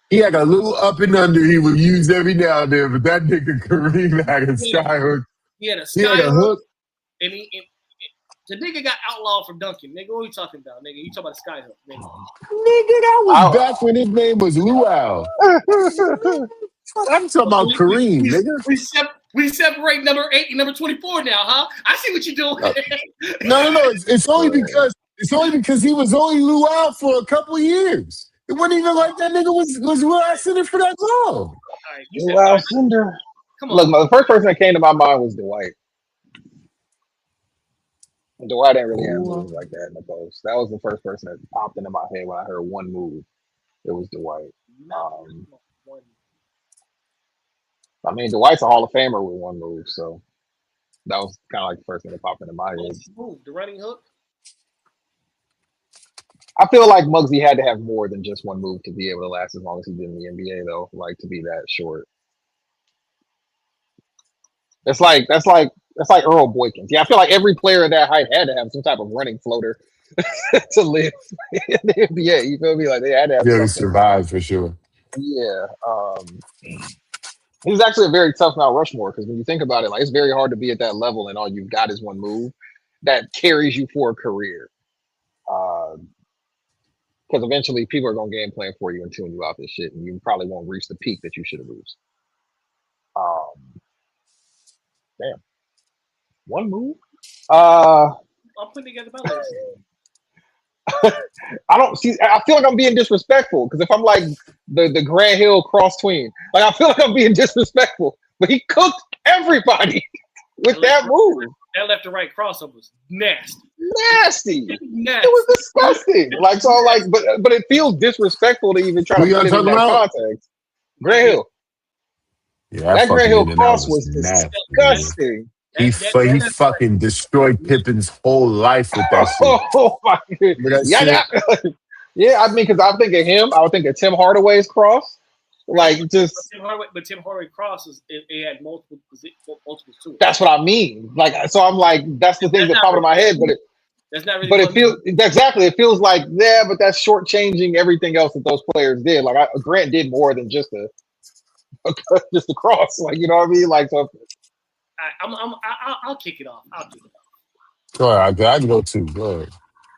Speaker 2: He had a little up and under he would use every now and then, but that nigga Kareem had a skyhook.
Speaker 4: He had a
Speaker 2: He had a
Speaker 4: skyhook,
Speaker 2: hook.
Speaker 4: and the nigga got outlawed for dunking. Nigga, what are you talking about, nigga? You talking about a skyhook, nigga?
Speaker 2: Nigga, that was back when his name was Luau. I'm talking about Kareem, nigga.
Speaker 4: We separate number 8 and number 24 now, huh? I see what you're doing.
Speaker 2: No. It's only because he was only Luau for a couple of years. It wasn't even like that nigga was Luau Center for that long.
Speaker 4: All right, you said,
Speaker 3: Wow, Cinder.
Speaker 4: come on.
Speaker 3: Look, the first person that came to my mind was Dwight. Dwight didn't really have moves like that in the post. That was the first person that popped into my head when I heard one move. It was Dwight. I mean, Dwight's a Hall of Famer with one move, so that was kind of like the first thing that popped into my head.
Speaker 4: Move, the running hook.
Speaker 3: I feel like Muggsy had to have more than just one move to be able to last as long as he did in the NBA, though. Like to be that short. That's like Earl Boykins. Yeah, I feel like every player of that height had to have some type of running floater to live in the NBA. You feel me? Like they had to have
Speaker 2: Yeah,
Speaker 3: something.
Speaker 2: he survived for sure.
Speaker 3: Yeah. He's actually a very tough Mount Rushmore because when you think about it, like it's very hard to be at that level and all you've got is one move that carries you for a career. Because eventually people are going to game plan for you and tune you out this shit, and you probably won't reach the peak that you should have reached. Damn. One move?
Speaker 4: I'm putting together my list.
Speaker 3: I don't see. I feel like I'm being disrespectful because if I'm like the Grant Hill cross tween, like I feel like I'm being disrespectful. But he cooked everybody with that move.
Speaker 4: That left to right crossover was nasty.
Speaker 3: Nasty.
Speaker 4: Nasty.
Speaker 3: It was disgusting. Like so, like, but it feels disrespectful to even try to put it in that context. Grant Hill.
Speaker 2: Yeah,
Speaker 3: that Grant Hill cross was
Speaker 2: nasty,
Speaker 3: disgusting.
Speaker 2: He fucking destroyed Pippen's whole life with that shit.
Speaker 3: Oh my goodness. Yeah, I mean, because I think of him, I would think of Tim Hardaway's cross. Like just
Speaker 4: but Tim Hardaway crosses it had multiple to it.
Speaker 3: That's what I mean. Like so I'm like, that's the thing that popped in my head, but
Speaker 4: that's not really
Speaker 3: but it feels exactly, it feels like, yeah, but that's shortchanging everything else that those players did. Like Grant did more than just a just across. Like, you know what I mean? Like, so
Speaker 4: I'll kick it off. I'll kick it off.
Speaker 2: All right, I can go too. Go ahead.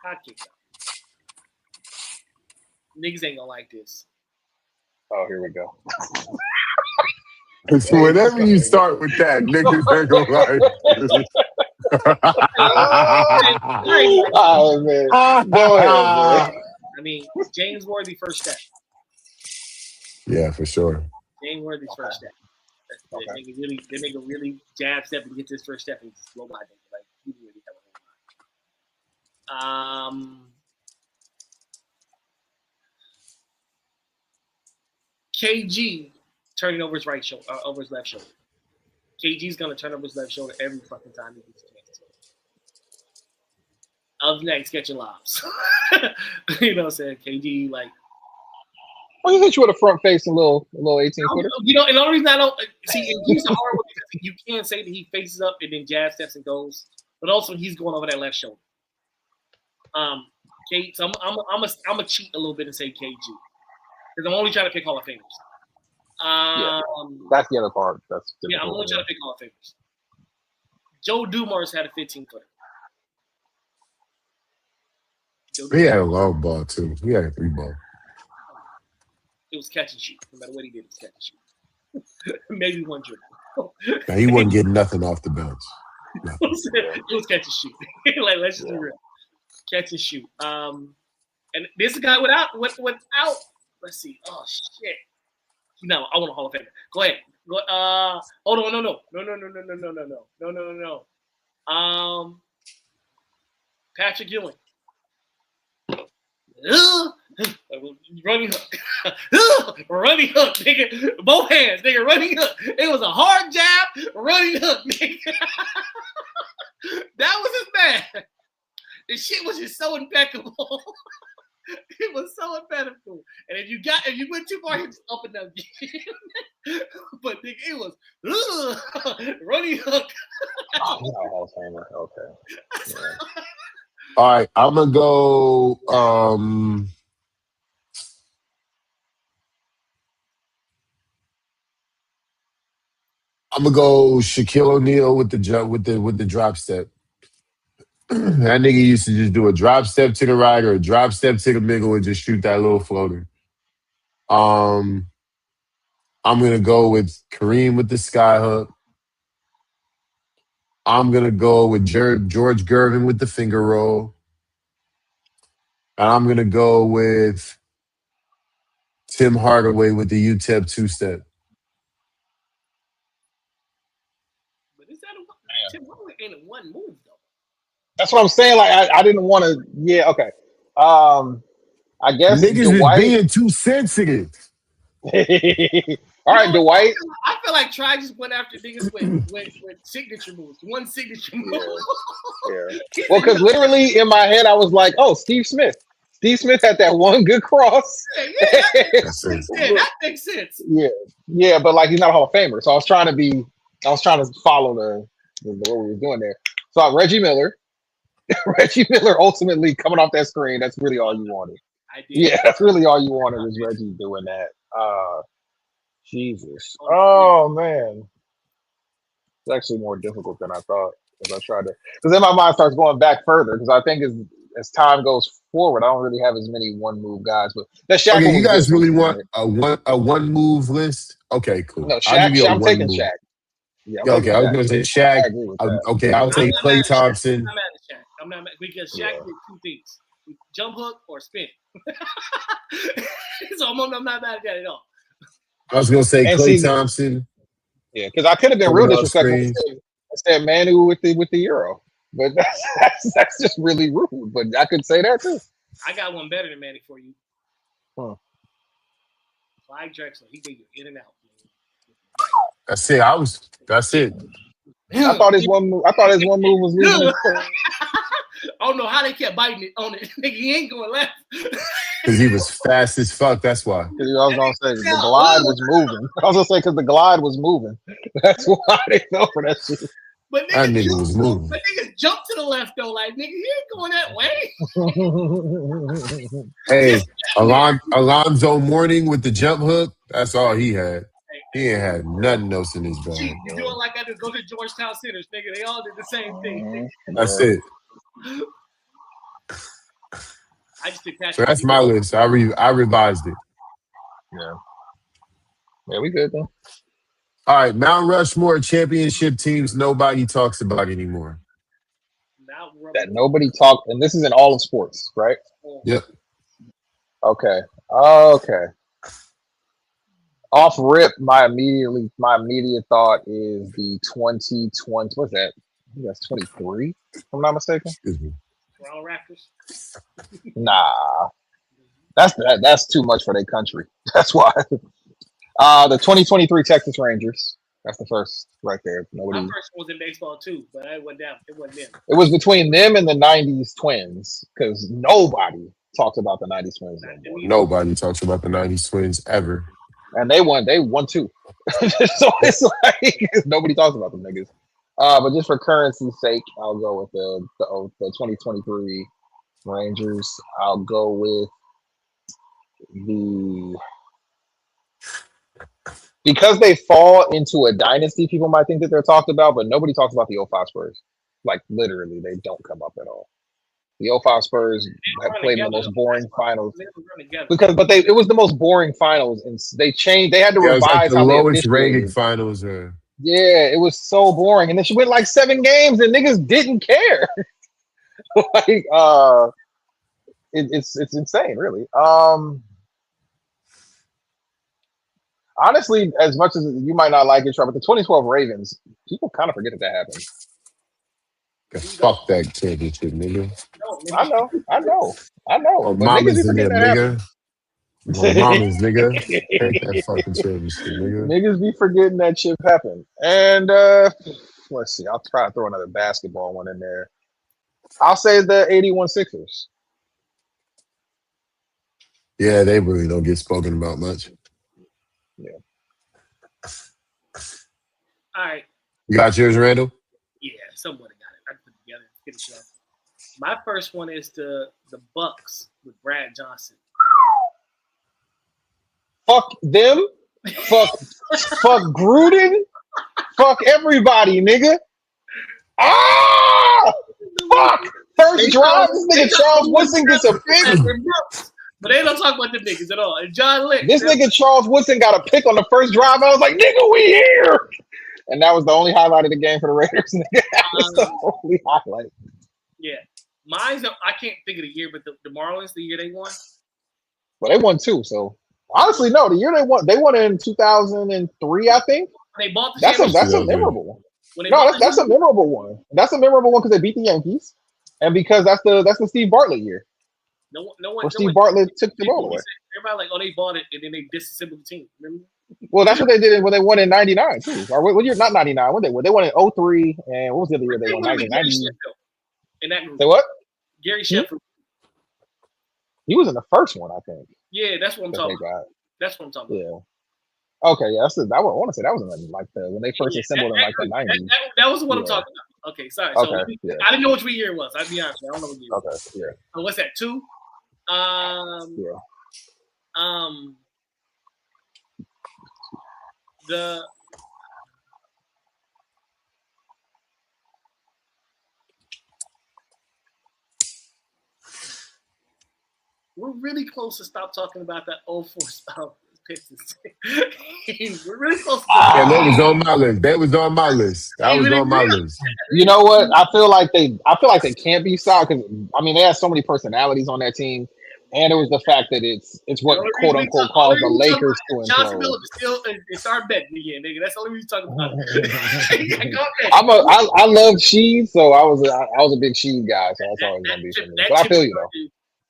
Speaker 4: I'll kick it off. Niggas ain't gonna like this.
Speaker 3: oh, here we go.
Speaker 2: So whenever you start with that, niggas ain't gonna
Speaker 3: Oh man, go ahead, man.
Speaker 4: I mean, James Worthy first step.
Speaker 2: Yeah, for sure.
Speaker 4: James Worthy's first step.
Speaker 3: Okay.
Speaker 4: They make a really jab step and get this first step and just blow by them. Like he really have a whole lot. KG turning over his right shoulder, over his left shoulder. KG's gonna turn over his left shoulder every fucking time he gets a chance. Other than that, he's catching lobs. You know what I'm saying? KG, like.
Speaker 3: Well, you hit you with a front facing little 18-footer.
Speaker 4: You know, and the only reason I don't see he's a hard one because you can't say that he faces up and then jab steps and goes, but also he's going over that left shoulder. So I'm a cheat a little bit and say KG because I'm only trying to pick Hall of Famers.
Speaker 3: That's the other part. That's
Speaker 4: yeah, I'm only trying to pick Hall of Famers. Joe Dumars had a 15-footer.
Speaker 2: He had a long ball too. He had a 3-ball.
Speaker 4: It was catch and shoot. No matter what he did, it was catch and shoot. Maybe one dribble.
Speaker 2: Now, he wasn't getting nothing off the bench.
Speaker 4: It was catch and shoot. Like, let's just be real. Catch and shoot. And this guy without. Let's see. Oh shit. No, I want a Hall of Famer. Go ahead. Hold on. No. Patrick Ewing. Running hook. Running hook, nigga. Both hands, nigga. Running hook. It was a hard jab, running hook, nigga. That was his man. The shit was just so impeccable. It was so impeccable. And if you went too far, he was up and down. But nigga, it was running hook.
Speaker 3: Oh, Hall of Famer. Okay. Yeah.
Speaker 2: All right, I'm gonna go. I'm gonna go Shaquille O'Neal with the jump with the drop step. That nigga used to just do a drop step to the right or a drop step to the middle and just shoot that little floater. I'm gonna go with Kareem with the sky hook. I'm gonna go with George Gervin with the finger roll. And I'm gonna go with Tim Hardaway with the UTEP 2-step.
Speaker 4: But is that Tim Hardaway ain't a one move though?
Speaker 3: That's what I'm saying. Like I didn't want to. Yeah. Okay. I guess
Speaker 2: Niggas
Speaker 3: Dwight.
Speaker 2: is being too sensitive.
Speaker 3: All right, Dwight.
Speaker 4: I feel like Try just went after niggas with signature moves. One signature move.
Speaker 3: Yeah. Well, because literally in my head I was like, "Oh, Steve Smith." Steve Smith had that one good cross.
Speaker 4: Yeah, that makes sense.
Speaker 3: Yeah, but like he's not a Hall of Famer, so I was trying to follow the what we were doing there. So Reggie Miller ultimately coming off that screen. That's really all you wanted.
Speaker 4: I did.
Speaker 3: Yeah, that's really all you wanted was Reggie doing that. Jesus. Oh man, it's actually more difficult than I thought. As I tried to, because then my mind starts going back further. Because I think as time goes forward, I don't really have as many one move guys. But that Shaq.
Speaker 2: Okay, you guys really want a one move list? Okay, cool.
Speaker 3: No, Shaq. I'm taking Shaq. Yeah,
Speaker 2: okay, I was going to say Shaq. Okay, I'll take Klay Thompson.
Speaker 4: I'm not mad at Shaq. I'm not mad because Shaq did two things: jump hook or spin. So I'm not mad at that at all.
Speaker 2: I was going to say Klay Thompson.
Speaker 3: Yeah, because I could have been real disrespectful and said Manu with the Euro, but that's just really rude. But I could say that too.
Speaker 4: I got one better than Manny for you.
Speaker 3: Huh.
Speaker 4: Clyde Drexler, he gave you in and out.
Speaker 2: That's it. That's it.
Speaker 3: I thought his one move was losing.
Speaker 4: I don't know how they kept biting it on it. Nigga, he ain't going left.
Speaker 2: Because he was fast as fuck. That's why.
Speaker 3: Because I was gonna say the glide was moving. I was gonna say because the glide was moving. That's why they fell for that shit.
Speaker 4: But
Speaker 2: that nigga was moving.
Speaker 4: But niggas jumped to the left though. Like nigga, he ain't going that way.
Speaker 2: Hey, Alonzo Mourning with the jump hook. That's all he had.
Speaker 4: Hey,
Speaker 2: He ain't had nothing else in his bag.
Speaker 4: You
Speaker 2: Bro.
Speaker 4: doing like I just go to Georgetown Centers, nigga. They all did the same thing.
Speaker 2: That's it.
Speaker 4: I just did Patrick.
Speaker 2: So that's my list. I revised it.
Speaker 3: Yeah. Yeah, we good then.
Speaker 2: All right, Mount Rushmore championship teams nobody talks about anymore.
Speaker 3: That nobody talked, and this is in all of sports, right?
Speaker 2: Yep.
Speaker 3: Okay. Okay. Off rip, my immediate thought is the 2020. What's that? I think that's 23, if I'm not mistaken.
Speaker 2: Excuse me.
Speaker 4: Toronto Raptors.
Speaker 3: Nah. That's too much for their country. That's why. The 2023 Texas Rangers. That's the first right there.
Speaker 4: My first one was in baseball too, but it wasn't them.
Speaker 3: It was between them and the 90s Twins because nobody talks about the 90s Twins anymore.
Speaker 2: Nobody talks about the 90s Twins ever.
Speaker 3: And they won too. So it's like nobody talks about them niggas. But just for currency's sake, I'll go with the 2023 Rangers. I'll go with because they fall into a dynasty, people might think that they're talked about, but nobody talks about the 05 Spurs. Like literally, they don't come up at all. The 05 Spurs have played in the most boring finals it was the most boring finals, and they had to revise
Speaker 2: like the
Speaker 3: how they
Speaker 2: lowest rated
Speaker 3: officiated.
Speaker 2: finals.
Speaker 3: Yeah, it was so boring, and then she went like 7 games, and niggas didn't care. Like, it's insane, really. Honestly, as much as you might not like it, Trevor, the 2012 Ravens, people kind of forget that happened.
Speaker 2: Fuck that championship, nigga.
Speaker 3: I know.
Speaker 2: Oh,
Speaker 3: But
Speaker 2: mama's
Speaker 3: niggas
Speaker 2: in
Speaker 3: be
Speaker 2: there,
Speaker 3: forgetting that
Speaker 2: nigga. My mama's, nigga. Take that fucking championship, nigga.
Speaker 3: Niggas be forgetting that shit happened. And let's see. I'll try to throw another basketball one in there. I'll say the 81 Sixers.
Speaker 2: Yeah, they really don't get spoken about much.
Speaker 3: Yeah.
Speaker 4: All right.
Speaker 2: You got yours, Randall?
Speaker 4: Yeah, somebody got it. I put it together. Finish it up. My first one is the Bucks with Brad Johnson.
Speaker 3: Fuck them. Fuck Gruden. Fuck everybody, nigga. Ah! Fuck! First drive, this nigga Charles Woodson gets a pick.
Speaker 4: But they don't talk about them niggas at all. And John Lick.
Speaker 3: This nigga Charles Woodson got a pick on the first drive. I was like, nigga, we here. And that was the only highlight of the game for the Raiders. That was the only highlight.
Speaker 4: Yeah. Mine's, I can't think of the year, but the Marlins, the year they won.
Speaker 3: Well, they won 2, so honestly, no, the year they won in 2003, I think.
Speaker 4: They bought the
Speaker 3: That's
Speaker 4: championship.
Speaker 3: a memorable one.
Speaker 4: No,
Speaker 3: that's a memorable one. That's a memorable one because they beat the Yankees, and because that's the Steve Bartlett year.
Speaker 4: No one.
Speaker 3: Steve Bartlett took the ball away.
Speaker 4: Everybody like, oh, they bought it and then they disassembled the team. Remember?
Speaker 3: Well, that's what they did when they won in '99 too. Or what year? Not '99. When they won? They won in 03, and what was the other year they won? 1990.
Speaker 4: In that group.
Speaker 3: Say what?
Speaker 4: Gary Sheffield.
Speaker 3: He was in the first one, I think.
Speaker 4: Yeah, that's what I'm talking about. That's what I'm talking about.
Speaker 3: Yeah. Okay, yeah, I want to say that was in like when they first assembled in like the 90s.
Speaker 4: That was what I'm talking about. Okay, sorry.
Speaker 3: Okay,
Speaker 4: so I didn't know which year it was. I'll be honest. I don't know what year.
Speaker 3: Okay, yeah.
Speaker 4: So what's that? 2? We're really close to stop talking about that 04 Pistons. We're really close to
Speaker 2: that was on my list. That was on my list.
Speaker 3: You know what? I feel like they can't be stopped because I mean they have so many personalities on that team, and it was the fact that it's what quote unquote caused the Lakers to implode.
Speaker 4: Johnson Phillips is our bet again, nigga. That's the only reason talking about it.
Speaker 3: I love Sheed, so I was a big Sheed guy, so that's always gonna be for me. But I feel you though.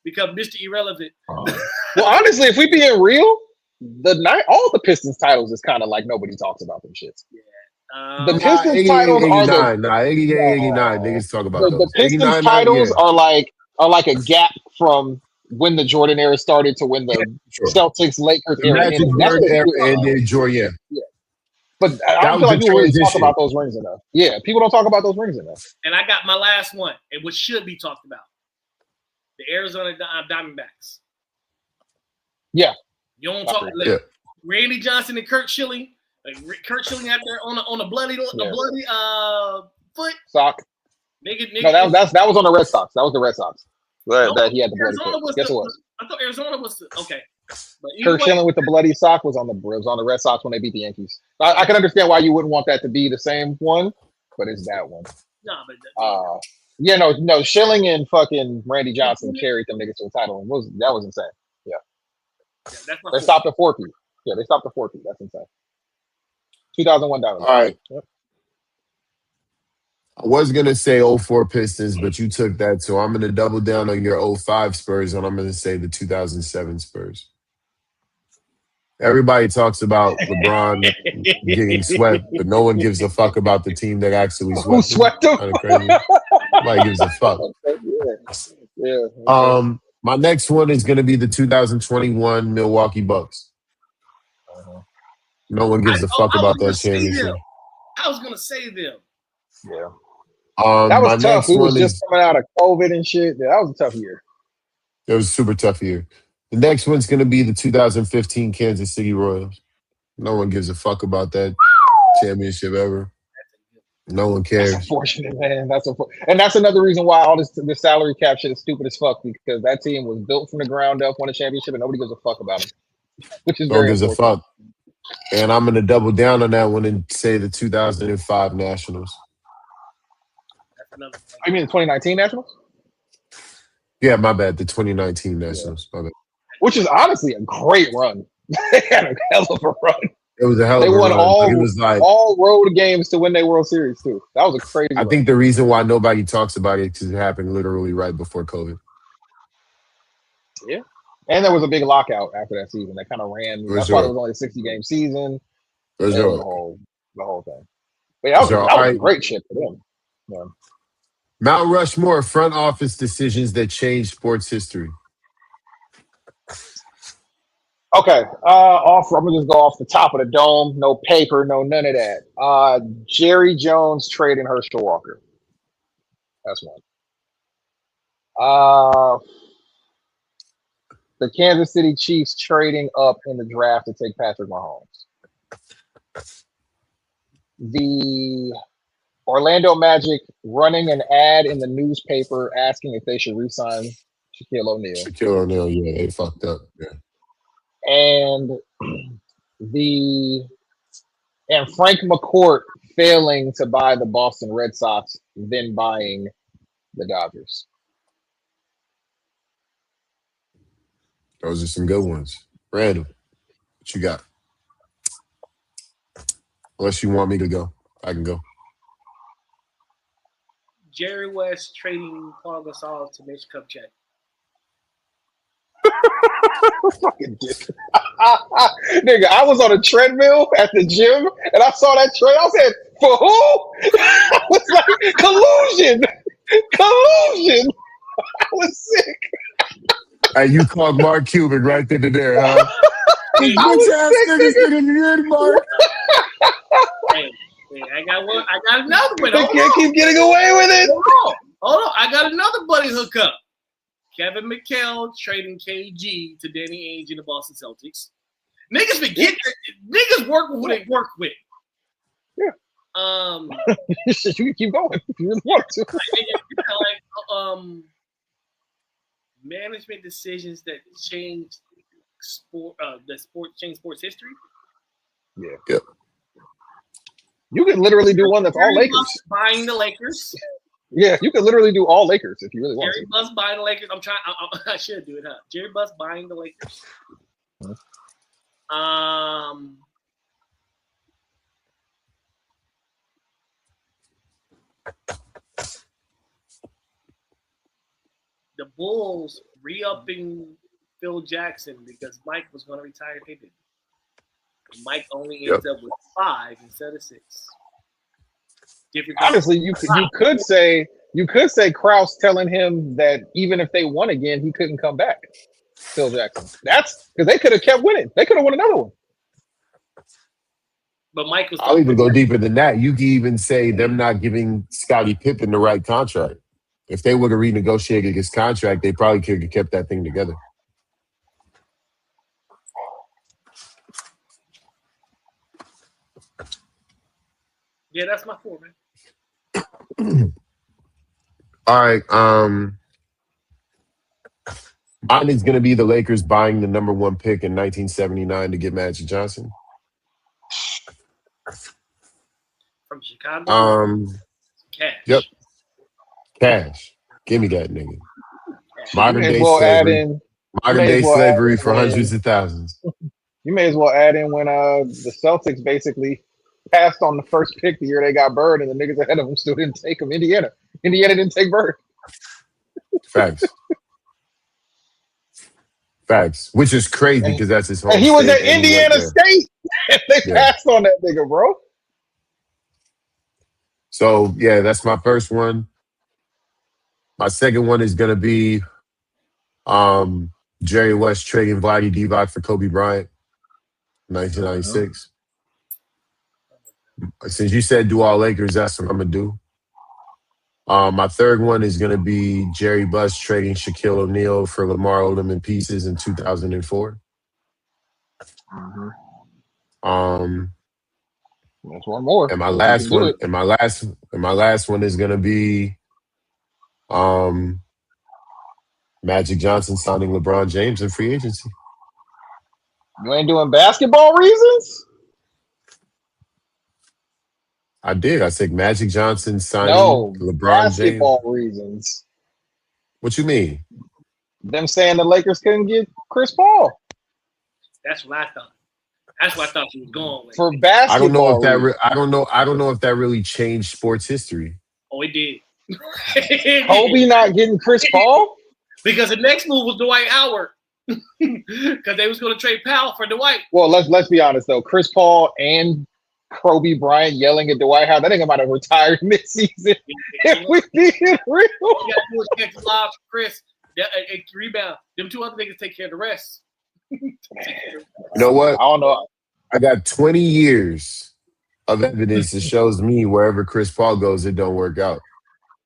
Speaker 4: Become Mr. Irrelevant.
Speaker 3: Well, honestly, if we being real, all the Pistons titles is kind of like nobody talks about them shits. Yeah. The Pistons titles
Speaker 2: 89. 89. Niggas talk about those.
Speaker 3: The Pistons titles are like a gap from when the Jordan era started to when the Celtics Lakers era ended.
Speaker 2: Jordan.
Speaker 3: Yeah. But I don't feel like people really talk about those rings enough. Yeah, people don't talk about those rings enough.
Speaker 4: And I got my last one, and what should be talked about. The Arizona Diamondbacks.
Speaker 3: Yeah.
Speaker 4: You don't talk. Randy Johnson and Kurt Schilling Like Kurt Schilling out there on a bloody foot.
Speaker 3: Sock.
Speaker 4: Nigga.
Speaker 3: No, that was on the Red Sox. That was the Red Sox.
Speaker 4: No,
Speaker 3: That he had the bloody
Speaker 4: Arizona
Speaker 3: foot. Guess what?
Speaker 4: I thought Arizona was okay. But either
Speaker 3: Kurt
Speaker 4: way,
Speaker 3: Schilling with the bloody sock was on the Red Sox when they beat the Yankees. I can understand why you wouldn't want that to be the same one, but it's that one.
Speaker 4: nah, but
Speaker 3: Yeah, no, Schilling and fucking Randy Johnson carried them niggas to the title. That was insane.
Speaker 4: yeah, that's my
Speaker 3: They
Speaker 4: point.
Speaker 3: stopped at 4P. Yeah, they stopped at 4P. That's insane. 2001 Diamondbacks.
Speaker 2: All right.
Speaker 3: Yep.
Speaker 2: I was gonna say 04 Pistons, but you took that, so I'm gonna double down on your 05 Spurs, and I'm gonna say the 2007 Spurs. Everybody talks about LeBron getting swept, but no one gives a fuck about the team that actually swept.
Speaker 3: Who swept them?
Speaker 2: Kind of crazy. Nobody gives a fuck.
Speaker 3: Yeah.
Speaker 2: My next one is gonna be the 2021 Milwaukee Bucks. No one gives a fuck about that championship.
Speaker 4: I was gonna say them.
Speaker 3: Yeah. That
Speaker 2: my
Speaker 3: was tough.
Speaker 2: next
Speaker 3: We was
Speaker 2: one
Speaker 3: just
Speaker 2: is
Speaker 3: coming out of COVID and shit. Yeah, that was a tough year.
Speaker 2: it was a super tough year. The next one's gonna be the 2015 Kansas City Royals. No one gives a fuck about that championship ever. No one
Speaker 3: That's
Speaker 2: cares.
Speaker 3: unfortunate, man. And that's another reason why all this salary cap shit is stupid as fuck, because that team was built from the ground up, won a championship, and nobody gives a fuck about them. Which is
Speaker 2: No one
Speaker 3: very
Speaker 2: gives a
Speaker 3: unfortunate.
Speaker 2: fuck. And I'm gonna double down on that one and say the 2005 Nationals.
Speaker 4: That's another thing.
Speaker 3: I mean the 2019 Nationals?
Speaker 2: Yeah, my bad. The 2019 Nationals. My bad.
Speaker 3: Which is honestly a great run. They had a hell of a run.
Speaker 2: It was a hell
Speaker 3: They
Speaker 2: of a
Speaker 3: won
Speaker 2: run.
Speaker 3: all-
Speaker 2: It was like
Speaker 3: All road games to win their World Series too. That was a crazy
Speaker 2: I
Speaker 3: run.
Speaker 2: think the reason why nobody talks about it because it happened literally right before COVID.
Speaker 3: And there was a big lockout after that season that kind of ran.
Speaker 2: For
Speaker 3: That's
Speaker 2: sure.
Speaker 3: why it was only a 60-game season.
Speaker 2: For
Speaker 3: And
Speaker 2: sure.
Speaker 3: the whole thing. But yeah, that was,
Speaker 2: For sure.
Speaker 3: that was
Speaker 2: All
Speaker 3: a
Speaker 2: right.
Speaker 3: great shit for them. Yeah.
Speaker 2: Mount Rushmore front office decisions that changed sports history.
Speaker 3: Okay, I'm gonna just go off the top of the dome. No paper, no none of that. Jerry Jones trading Herschel Walker. That's one. The Kansas City Chiefs trading up in the draft to take Patrick Mahomes. The Orlando Magic running an ad in the newspaper asking if they should re-sign Shaquille O'Neal.
Speaker 2: Shaquille O'Neal, yeah, they fucked up. Yeah.
Speaker 3: And Frank McCourt failing to buy the Boston Red Sox, then buying the Dodgers.
Speaker 2: Those are some good ones. Random. What you got? Unless you want me to go. I can go.
Speaker 4: Jerry West trading Paul Gasol to Mitch Kupchak.
Speaker 3: Fucking dick. Nigga, I was on a treadmill at the gym and I saw that trade. I said, for who? I was like, collusion. Collusion. I was sick.
Speaker 2: Hey, you called Mark Cuban right then and there, huh? This
Speaker 3: I was
Speaker 2: bitch ass
Speaker 3: sick,
Speaker 2: niggas didn't get Mark.
Speaker 4: Hey, I got one. I got another one.
Speaker 3: They
Speaker 4: Hold
Speaker 3: can't
Speaker 4: on.
Speaker 3: keep getting away with it.
Speaker 4: Hold on. I got another buddy hookup. Kevin McHale trading KG to Danny Ainge in the Boston Celtics. Niggas forget niggas work with who they work with.
Speaker 3: Yeah. You can keep going if you really want to.
Speaker 4: Management decisions that change change sports history.
Speaker 3: Yeah.
Speaker 2: Yep.
Speaker 3: You could literally do one that's all
Speaker 4: Jerry
Speaker 3: Lakers.
Speaker 4: Buss buying the Lakers.
Speaker 3: Yeah, you could literally do all Lakers if you really want
Speaker 4: Jerry
Speaker 3: to.
Speaker 4: Buss buying the Lakers. I should do it, huh? Jerry Buss buying the Lakers. The Bulls re-upping Phil Jackson because Mike was going to retire if they didn't. Mike only ends up with 5 instead of 6. Different.
Speaker 3: Honestly, you could say Krause telling him that even if they won again, he couldn't come back. Phil Jackson. That's because they could have kept winning. They could have won another one.
Speaker 4: But Mike was.
Speaker 2: I'll even go deeper than that. You can even say them not giving Scottie Pippen the right contract. If they would have renegotiated his contract, they probably could have kept that thing together.
Speaker 4: Yeah, that's my 4, man.
Speaker 2: All right. Mine is going to be the Lakers buying the number 1 pick in 1979 to get Magic Johnson.
Speaker 4: From Chicago. Cash.
Speaker 2: Yep. Cash. Give me that nigga.
Speaker 3: You
Speaker 2: Modern
Speaker 3: may as
Speaker 2: day
Speaker 3: well add
Speaker 2: slavery.
Speaker 3: in.
Speaker 2: Modern
Speaker 3: may as
Speaker 2: day
Speaker 3: well add
Speaker 2: slavery
Speaker 3: in
Speaker 2: for hundreds of thousands.
Speaker 3: You may as well add in when the Celtics basically passed on the first pick the year they got Bird, and the niggas ahead of them still didn't take him. Indiana didn't take Bird.
Speaker 2: Facts. Facts. Which is crazy because that's his home
Speaker 3: And he was
Speaker 2: state
Speaker 3: at
Speaker 2: and he went
Speaker 3: Indiana
Speaker 2: there.
Speaker 3: State. And they
Speaker 2: Yeah.
Speaker 3: passed on that nigga, bro.
Speaker 2: So yeah, that's my first one. My second one is gonna be Jerry West trading Vladdy Divac for Kobe Bryant, 1996. Since you said do all Lakers, that's what I'm gonna do. My third one is gonna be Jerry Buss trading Shaquille O'Neal for Lamar Odom in pieces in 2004.
Speaker 3: That's one more.
Speaker 2: And my
Speaker 3: You
Speaker 2: last
Speaker 3: can do
Speaker 2: one,
Speaker 3: it.
Speaker 2: and my last one is gonna be Magic Johnson signing LeBron James in free agency.
Speaker 3: You ain't doing basketball reasons?
Speaker 2: I did. I said Magic Johnson signing
Speaker 3: No,
Speaker 2: LeBron James.
Speaker 3: basketball reasons.
Speaker 2: What you mean?
Speaker 3: Them saying the Lakers couldn't get Chris Paul
Speaker 4: That's what I thought. That's what I thought he was going with.
Speaker 3: for basketball.
Speaker 2: I don't know if that.
Speaker 3: reasons.
Speaker 2: I don't know if that really changed sports history.
Speaker 4: Oh, it did.
Speaker 3: Kobe not getting Chris Paul?
Speaker 4: Because the next move was Dwight Howard. Because they was going to trade Powell for Dwight.
Speaker 3: Well, let's be honest though. Chris Paul and Kobe Bryant yelling at Dwight Howard. That nigga might have retired midseason if we being real.
Speaker 4: You got to do is catch live for Chris. And rebound. Them two other niggas take care of the rest.
Speaker 2: You know what?
Speaker 3: I don't know.
Speaker 2: I got 20 years of evidence that shows me wherever Chris Paul goes, it don't work out.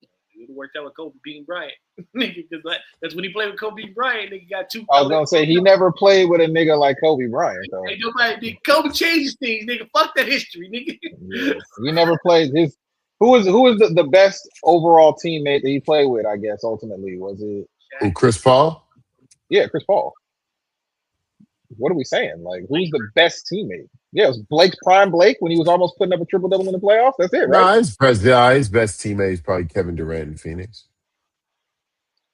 Speaker 4: It would have worked out with Kobe beating Bryant. Nigga, because that's when he played with Kobe Bryant. Nigga got 2.
Speaker 3: I was gonna say he never played with a nigga like Kobe Bryant though.
Speaker 4: Ain't nobody did. Kobe changes things, nigga. Fuck that history, nigga.
Speaker 3: Yeah. He never played his. Who was the best overall teammate that he played with? I guess ultimately was it.
Speaker 2: Who, Chris Paul?
Speaker 3: Yeah, Chris Paul. What are we saying? Like, who's the best teammate? Yeah, it was Blake's prime Blake when he was almost putting up a triple-double in the playoffs. That's it, right?
Speaker 2: Nah, his best teammate is probably Kevin Durant in Phoenix.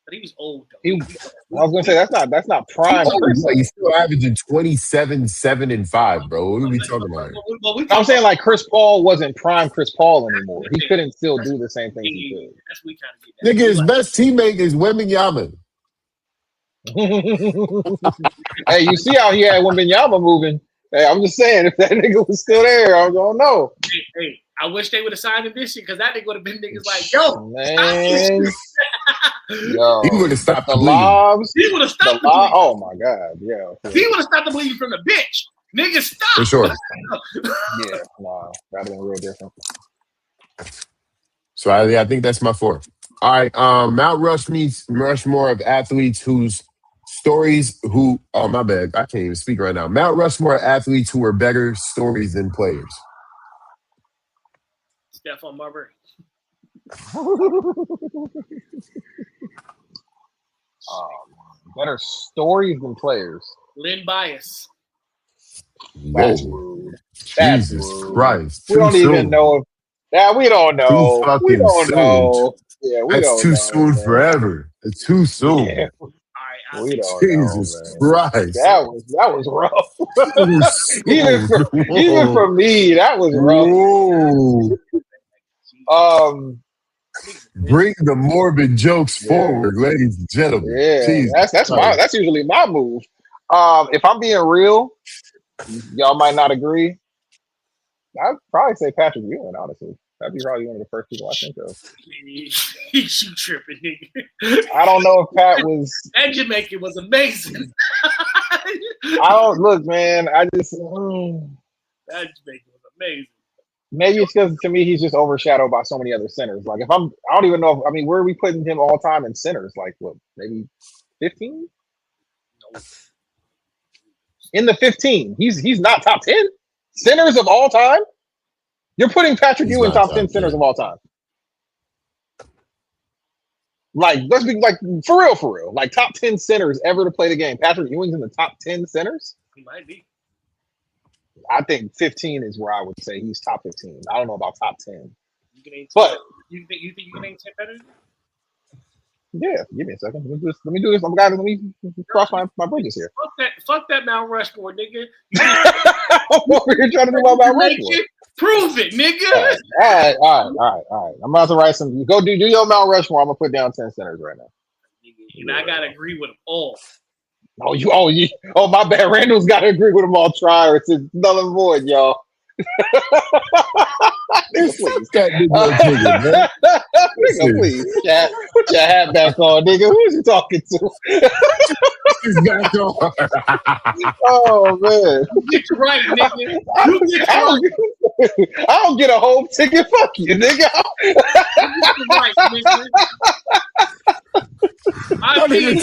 Speaker 4: But he was old though.
Speaker 3: I was gonna say that's not prime. Chris.
Speaker 2: He's still averaging 27, 7, and 5, bro. What are we talking about?
Speaker 3: I'm saying like Chris Paul wasn't prime Chris Paul anymore. He couldn't still do the same things he could.
Speaker 4: That's what we kind of get.
Speaker 2: Nigga, his best teammate is Wembanyama.
Speaker 3: Hey, you see how he had Wembanyama moving? Hey, I'm just saying, if that nigga was still there, I don't know.
Speaker 4: Hey, I wish they would have signed him this year because that nigga would have been niggas like, yo,
Speaker 3: Man, yo,
Speaker 2: He would have stopped
Speaker 3: the
Speaker 2: the bleeding.
Speaker 3: lobs.
Speaker 4: he would have
Speaker 3: The
Speaker 4: stopped the
Speaker 3: lob.
Speaker 4: bleeding.
Speaker 3: Oh my god, yeah,
Speaker 4: He would have stopped the bleeding from the bench. Niggas stop.
Speaker 2: For sure.
Speaker 3: yeah. Nah, that'd been real different.
Speaker 2: So I think that's my 4. All right. Mount Rushmore of athletes whose stories oh my bad. I can't even speak right now. Mount Rushmore athletes who are better stories than players.
Speaker 4: Stephon Marbury.
Speaker 3: Better stories than players.
Speaker 4: Lynn Bias.
Speaker 3: That's
Speaker 2: Whoa.
Speaker 3: rude. That's
Speaker 2: Jesus
Speaker 3: rude.
Speaker 2: Christ.
Speaker 3: We don't even know if. Yeah, we don't know.
Speaker 2: Too fucking
Speaker 3: We don't
Speaker 2: soon.
Speaker 3: know. Yeah, we
Speaker 2: That's
Speaker 3: don't
Speaker 2: too
Speaker 3: know,
Speaker 2: soon
Speaker 3: man.
Speaker 2: forever. It's too soon.
Speaker 3: Yeah,
Speaker 4: All right, I'll
Speaker 3: we
Speaker 4: take
Speaker 3: don't
Speaker 2: Jesus
Speaker 3: know, man.
Speaker 2: Christ.
Speaker 3: That was rough.
Speaker 2: Too
Speaker 3: even
Speaker 2: soon.
Speaker 3: for me, that was rough.
Speaker 2: Whoa. Bring the morbid jokes forward, ladies and gentlemen.
Speaker 3: Yeah,
Speaker 2: Jesus
Speaker 3: that's usually my move. If I'm being real, y'all might not agree. I'd probably say Patrick Ewing, honestly. That'd be probably one of the first people I think of.
Speaker 4: You tripping, nigga.
Speaker 3: I don't know if Pat was.
Speaker 4: That Jamaican was amazing.
Speaker 3: I don't look, man. I just
Speaker 4: That Jamaican was amazing.
Speaker 3: maybe it's because to me he's just overshadowed by so many other centers. Like I don't even know. Where are we putting him all time in centers? Like what? Maybe 15?
Speaker 4: No.
Speaker 3: In the 15, he's not top 10 centers of all time. You're putting Patrick
Speaker 2: He's
Speaker 3: Ewing
Speaker 2: not
Speaker 3: top 10
Speaker 2: top
Speaker 3: centers
Speaker 2: 10.
Speaker 3: of all time. Like, let's be like for real. Like top 10 centers ever to play the game. Patrick Ewing's in the top 10 centers.
Speaker 4: He might be.
Speaker 3: I think 15 is where I would say he's top 15. I don't know about top 10.
Speaker 4: You can name
Speaker 3: But
Speaker 4: you think you can name 10 better?
Speaker 3: yeah, give me a second. Let me do this. Let me cross my bridges here.
Speaker 4: Fuck that Mount Rushmore, nigga.
Speaker 3: I'm over here trying to do my Mount Rushmore.
Speaker 4: Prove it, nigga.
Speaker 3: All right. I'm about to write some. Go do your Mount Rushmore. I'm gonna put down 10 centers right now.
Speaker 4: And I gotta agree with them all.
Speaker 3: Oh, my bad. Randall's got to agree with them all. Try or it's null and void, y'all. Nigga, please.
Speaker 2: That nigga, man.
Speaker 3: Nigga, please. Put your hat back on, nigga. Who's you talking to?
Speaker 2: He's back on.
Speaker 3: Oh man.
Speaker 4: You get it right, nigga.
Speaker 3: I don't get a home ticket. Fuck you, nigga.
Speaker 4: You get it right, nigga. I mean,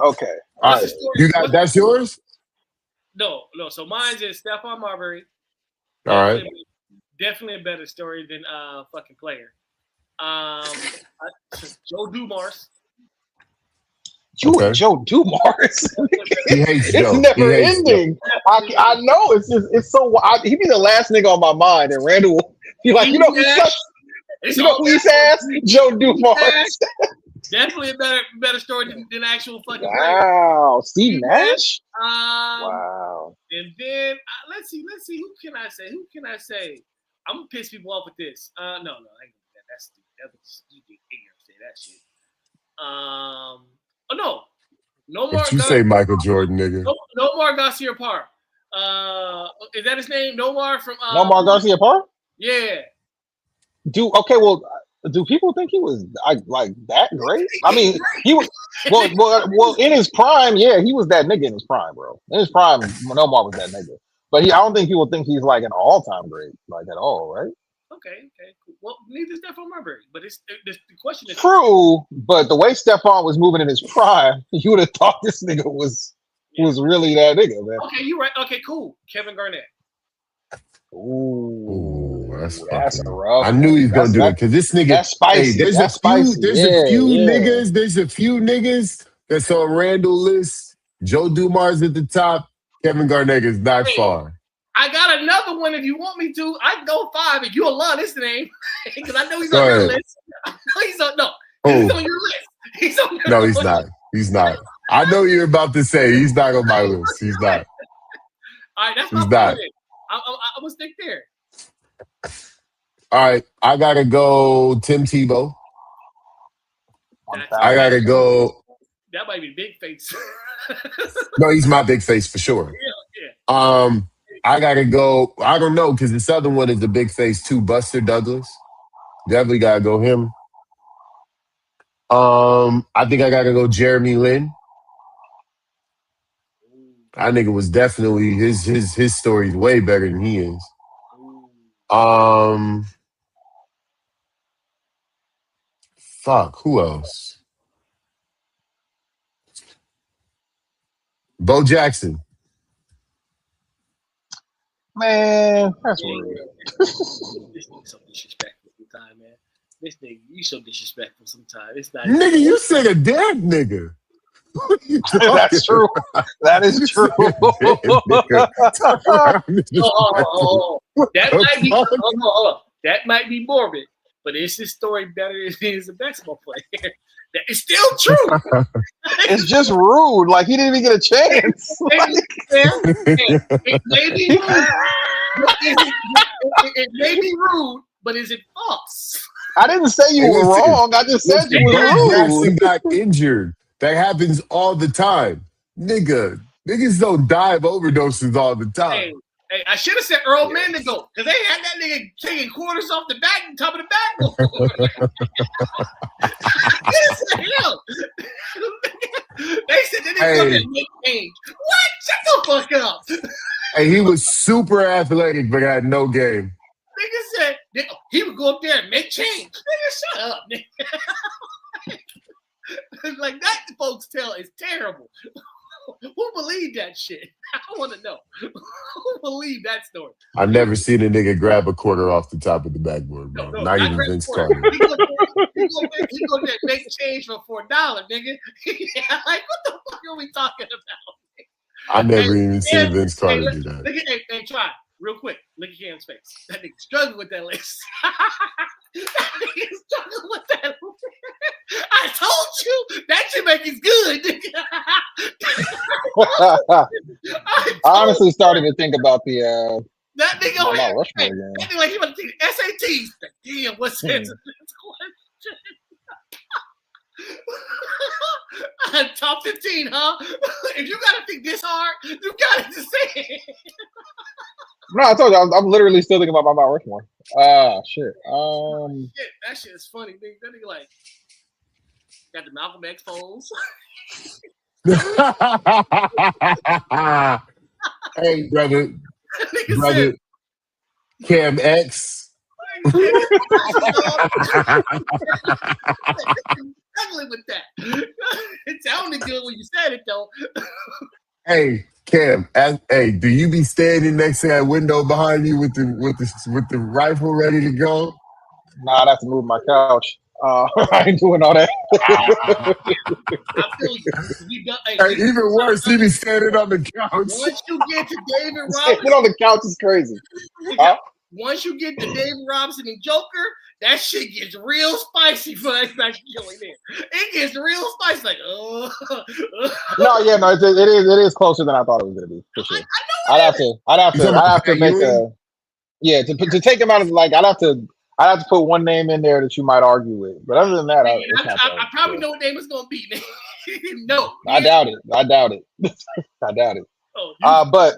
Speaker 3: okay.
Speaker 2: All right. You got that's yours?
Speaker 4: No. So mine's is Stephon Marbury.
Speaker 2: All right.
Speaker 4: Definitely a better story than fucking player. Joe Dumars.
Speaker 3: And Joe Dumars.
Speaker 2: He hates
Speaker 3: It's
Speaker 2: Joe.
Speaker 3: never ending. I know. It's so. He'd be the last nigga on my mind, and Randall will be like, you know who sucks? You know who he's ass? Joe Dumars.
Speaker 4: Definitely a better story than actual fucking player.
Speaker 3: Wow, Steve Nash.
Speaker 4: Wow. And then let's see. Who can I say? I'm gonna piss people off with this. No, I ain't gonna do that. That's stupid. That's you get ignorant to say that shit. No more.
Speaker 2: But you say Michael Jordan, nigga.
Speaker 4: No more Garcia Parr. Is that his name? Nomar from
Speaker 3: No more Garcia Parr.
Speaker 4: Yeah.
Speaker 3: Do people think he was like that great? I mean, he was well in his prime. Yeah, he was that nigga in his prime, bro. In his prime, Nomar was that nigga. But I don't think people think he's like an all-time great, like at all, right?
Speaker 4: Okay, cool. Well, neither is Stephon Marbury, but the question is
Speaker 3: true. But the way Stephon was moving in his prime, you would have thought this nigga was really that nigga, man.
Speaker 4: Okay, you're right. Okay, cool. Kevin Garnett.
Speaker 3: Ooh,
Speaker 2: that's
Speaker 3: a rough.
Speaker 2: I knew he was gonna do it because this nigga.
Speaker 3: That's spicy.
Speaker 2: Hey, there's a few niggas that's on Randall list. Joe Dumars at the top. Kevin Garnett is not far.
Speaker 4: I got another one if you want me to. I can go 5 if you'll love this name. Because I know he's on your list. He's on your list. He's on your
Speaker 2: No, he's not. He's not. I know you're about to say he's not on my list. He's not.
Speaker 4: All right, that's
Speaker 2: he's
Speaker 4: my
Speaker 2: not.
Speaker 4: I'm going to stick there.
Speaker 2: All right, I got to go Tim Tebow. I got to go.
Speaker 4: That might be big face.
Speaker 2: No, he's my big face for sure.
Speaker 4: Yeah.
Speaker 2: I gotta go. I don't know because this other one is the big face too. Buster Douglas, definitely gotta go him. I think I gotta go Jeremy Lin. That nigga was definitely his story is way better than he is. Fuck. Who else? Bo Jackson.
Speaker 3: Man, that's rude.
Speaker 4: This nigga so disrespectful sometimes, man. This nigga, you so disrespectful sometimes. It's not.
Speaker 2: Nigga, you said a dead nigga.
Speaker 3: That's true. That is true.
Speaker 4: That might be morbid, but is this story better than he is a basketball player? That is still true.
Speaker 3: It's just rude. Like he didn't even get a chance.
Speaker 4: It may be rude. It may be rude, but is it false?
Speaker 3: I didn't say you were wrong. I just said you were rude.
Speaker 2: Jackson got injured. That happens all the time. Niggas don't die of overdoses all the time.
Speaker 4: Hey, I should have said Earl Mendigo because they had that nigga taking quarters off the back, top of the backboard. They said that nigga gonna make change. What? Shut the fuck up.
Speaker 2: Hey, he was super athletic, but had no game.
Speaker 4: Nigga said he would go up there and make change. Nigga, shut up, nigga. Like that folks tell is terrible. Who believed that shit? I want to know. Who believed that story?
Speaker 2: I never seen a nigga grab a quarter off the top of the backboard, bro.
Speaker 4: No,
Speaker 2: Not even
Speaker 4: Grant
Speaker 2: Vince
Speaker 4: Porter.
Speaker 2: Carter.
Speaker 4: He gonna make change for $4, nigga. Yeah, like what the fuck are we talking about?
Speaker 2: I never even seen
Speaker 4: Cam,
Speaker 2: Vince Carter
Speaker 4: look,
Speaker 2: do that.
Speaker 4: Look at hey, try real quick. Look at Cam's face. That nigga struggling with that list. That nigga struggling with that. I told you that shit make it good.
Speaker 3: I honestly started to think about the
Speaker 4: That nigga over
Speaker 3: Mount
Speaker 4: here,
Speaker 3: Rushmore
Speaker 4: hey,
Speaker 3: again.
Speaker 4: that nigga like he about to take SATs. Damn, what's his top 15, huh? If you gotta think this hard, you gotta just say it.
Speaker 3: No, I told you I'm literally still thinking about my Mount Rushmore. Shit.
Speaker 4: Shit, that shit is funny, nigga. That nigga like got the Malcolm X pose.
Speaker 2: Hey, brother,
Speaker 4: That nigga
Speaker 2: brother, Cam X.
Speaker 4: struggling with that. It sounded good when you said it though.
Speaker 2: Hey, Cam. Hey, do you be standing next to that window behind you with the rifle ready to go?
Speaker 3: Nah, I'd have to move my couch. I ain't doing all that.
Speaker 4: I feel you. You got,
Speaker 2: Hey, even worse, he be standing on the couch.
Speaker 4: once you get to David
Speaker 3: Sitting on the couch is crazy. Huh?
Speaker 4: Once you get to David Robinson and Joker, that shit gets real spicy for that killing there. It gets real spicy, like
Speaker 3: No, it is closer than I thought it was gonna be for sure. I'd have to make to take him out of like I'd have to put one name in there that you might argue with, but other than that,
Speaker 4: I probably know what name it's gonna be. No,
Speaker 3: I doubt it. I doubt it.
Speaker 4: Oh,
Speaker 3: But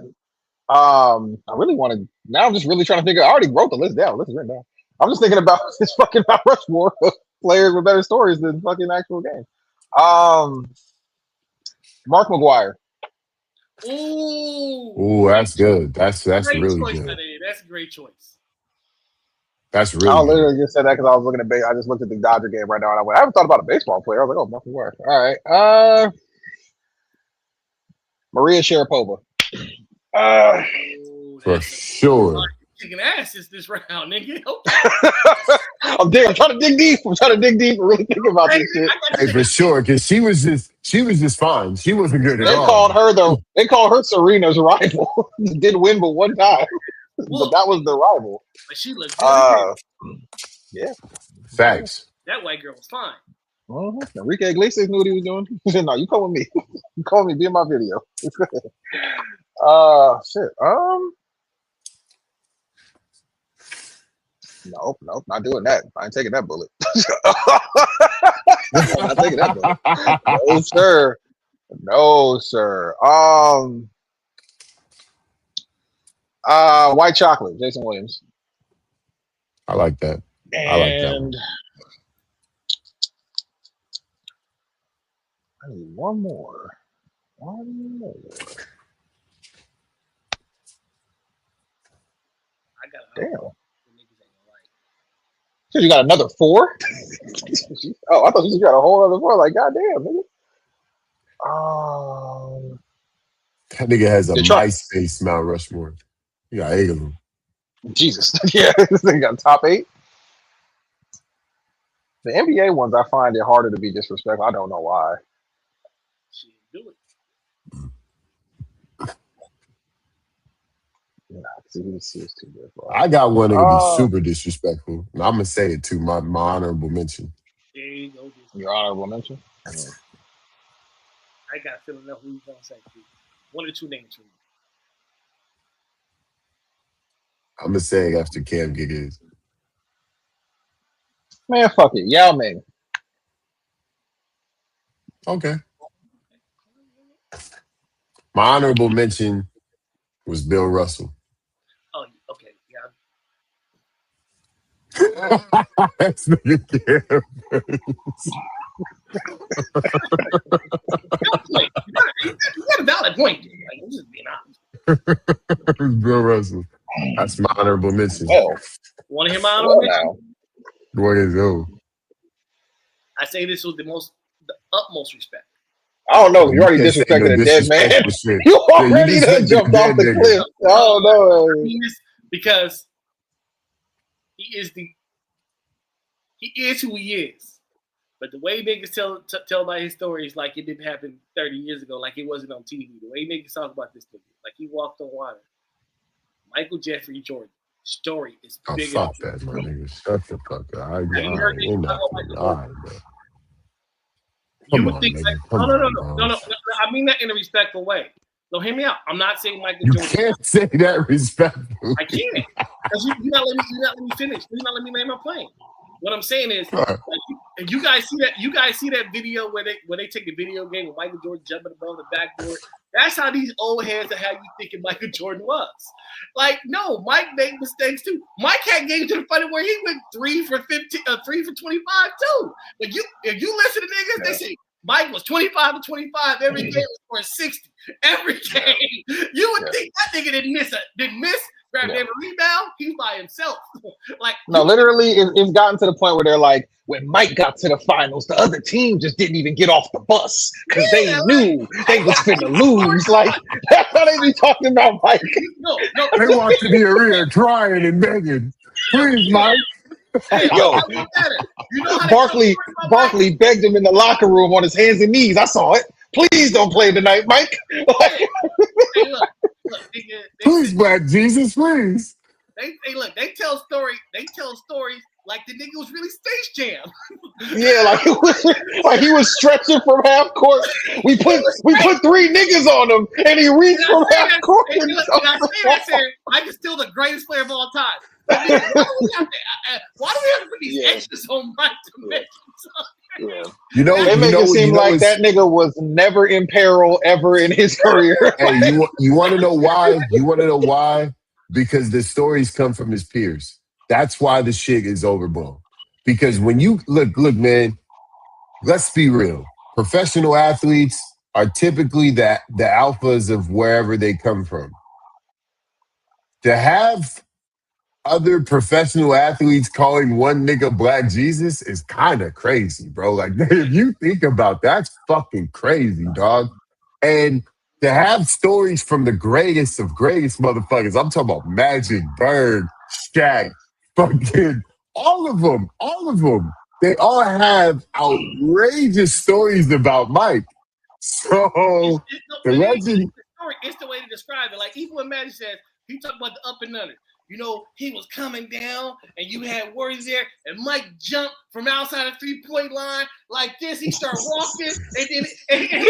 Speaker 3: I really want to. Now I'm just really trying to figure. I already wrote the list down. List is written down. I'm just thinking about this fucking Mount Rushmore of players with better stories than fucking actual games. Mark McGuire.
Speaker 4: Ooh,
Speaker 2: That's good. That's
Speaker 4: great
Speaker 2: really
Speaker 4: choice,
Speaker 2: good.
Speaker 4: That's a great choice.
Speaker 2: That's
Speaker 3: I
Speaker 2: really good.
Speaker 3: literally just said that because I was looking at. I just looked at the Dodger game right now, and I haven't thought about a baseball player. I was like, oh, Mark McGuire. All right. Maria Sharapova.
Speaker 2: For sure.
Speaker 4: Kicking asses this round, nigga. Okay.
Speaker 3: I'm trying to dig deep. And really think about this shit.
Speaker 2: Hey, for sure, because she was just fine. She wasn't good at all.
Speaker 3: They called her Serena's rival. Did win but one time. But that was the rival.
Speaker 4: But she looked good.
Speaker 3: Yeah.
Speaker 2: Facts.
Speaker 4: That white girl was fine.
Speaker 3: Enrique Iglesias knew what he was doing. He said, "No, you come with me. You come with me. Be in my video." Shit. Nope, not doing that. I ain't taking that bullet. Not taking that bullet. No, sir. White chocolate, Jason Williams.
Speaker 2: I like that. I like that one.
Speaker 3: I need one more.
Speaker 4: I got
Speaker 3: Damn. So you got another 4? Oh, I thought you got a whole other 4. Like, goddamn, nigga.
Speaker 2: That nigga has a MySpace Mount Rushmore. You got 8 of them.
Speaker 3: Jesus. Yeah, this thing got top 8. The NBA ones, I find it harder to be disrespectful. I don't know why.
Speaker 4: She didn't do it.
Speaker 3: See, it's too good. Bro.
Speaker 2: I got one that can be super disrespectful. And I'm gonna say it too. My honorable mention.
Speaker 4: There you go.
Speaker 3: Your honorable mention.
Speaker 4: I got a feeling who you're gonna say. One or two names for me.
Speaker 2: I'm gonna say it after Cam Giggins.
Speaker 3: Man, fuck it. Yao Ming.
Speaker 2: Okay. My honorable mention was Bill Russell.
Speaker 4: Oh, okay. Yeah.
Speaker 2: That's nigga Cam.
Speaker 4: You got a valid point. Like, I'm just being honest.
Speaker 2: Bill Russell. That's my honorable mention.
Speaker 3: Well,
Speaker 4: Want to hear my honorable mention?
Speaker 3: now.
Speaker 2: What is who?
Speaker 4: I say this was the utmost respect.
Speaker 3: I don't know. You already
Speaker 2: can't say no
Speaker 3: disrespected a dead man.
Speaker 2: disrespectful shit.
Speaker 3: You
Speaker 2: Yeah,
Speaker 3: already
Speaker 2: you
Speaker 3: done
Speaker 2: disrespected
Speaker 3: jumped
Speaker 2: a
Speaker 3: off
Speaker 2: dead
Speaker 3: the
Speaker 2: nigga.
Speaker 3: cliff. I don't know.
Speaker 4: I mean this because he is who he is. But the way niggas tell about his stories like it didn't happen 30 years ago, like it wasn't on TV. The way niggas talk about this nigga, like he walked on water. Michael Jeffrey Jordan story is
Speaker 2: Oh,
Speaker 4: bigger.
Speaker 2: fuck that, my nigga. Shut the fuck up.
Speaker 4: You heard me
Speaker 2: You're
Speaker 4: talk
Speaker 2: not
Speaker 4: about Michael
Speaker 2: all
Speaker 4: Jordan.
Speaker 2: right, bro.
Speaker 4: You
Speaker 2: Come
Speaker 4: would
Speaker 2: on,
Speaker 4: think
Speaker 2: nigga.
Speaker 4: like,
Speaker 2: Come
Speaker 4: no.
Speaker 2: on,
Speaker 4: I mean that in a respectful way. So hear me out. I'm not saying Michael
Speaker 2: You
Speaker 4: Jordan.
Speaker 2: can't say that respectfully.
Speaker 4: I can't because you're not letting me finish. You're not letting me land my plane. What I'm saying is, like, you guys see that. You guys see that video where they take the video game with Michael Jordan jumping above the backboard. That's how these old heads are how you thinking Michael Jordan was. Like, no, Mike made mistakes too. Mike had games to the point where he went 3 for 15, 3 for 25 too. But if you listen to niggas, they say Mike was 25 to 25 every game for 60 every game. You would think that nigga didn't miss, grab every rebound. He's by himself. Like,
Speaker 3: No, literally, it's gotten to the point where they're like, when Mike got to the finals, the other team just didn't even get off the bus because they knew they was finna lose. Like, that's how they be talking about Mike.
Speaker 4: No.
Speaker 2: They walked to the arena crying and begging, please, Mike.
Speaker 4: Hey,
Speaker 3: Yo,
Speaker 4: you know how
Speaker 3: Barkley begged him in the locker room on his hands and knees. I saw it. Please don't play tonight, Mike. Like,
Speaker 4: Hey, look,
Speaker 2: Please, Black Jesus, please.
Speaker 4: They tell stories like the nigga was really Space Jam.
Speaker 3: yeah, like he was stretching from half court. We put 3 niggas on him, and he reached from half court.
Speaker 4: Hey, look, I said Mike is still the greatest player of all time. Why do we have to put these extras on Mike to make him
Speaker 2: You know,
Speaker 3: They make it seem like
Speaker 2: it's-
Speaker 3: that nigga was never in peril ever in his career.
Speaker 2: Hey, you want to know why? You want to know why? Because the stories come from his peers. That's why the shit is overblown. Because when you look, man, let's be real. Professional athletes are typically the alphas of wherever they come from. To have other professional athletes calling one nigga Black Jesus is kind of crazy, bro. Like, if you think about that, that's fucking crazy, dog. And to have stories from the greatest of greatest motherfuckers, I'm talking about Magic, Bird, Shaq, fucking all of them. They all have outrageous stories about Mike. So the legend.
Speaker 4: It's the way to describe it. Like, even when Magic says, he talked about the up and under. You know, he was coming down and you had Warriors there, and Mike jumped from outside the 3-point line like this. He started walking, and then he did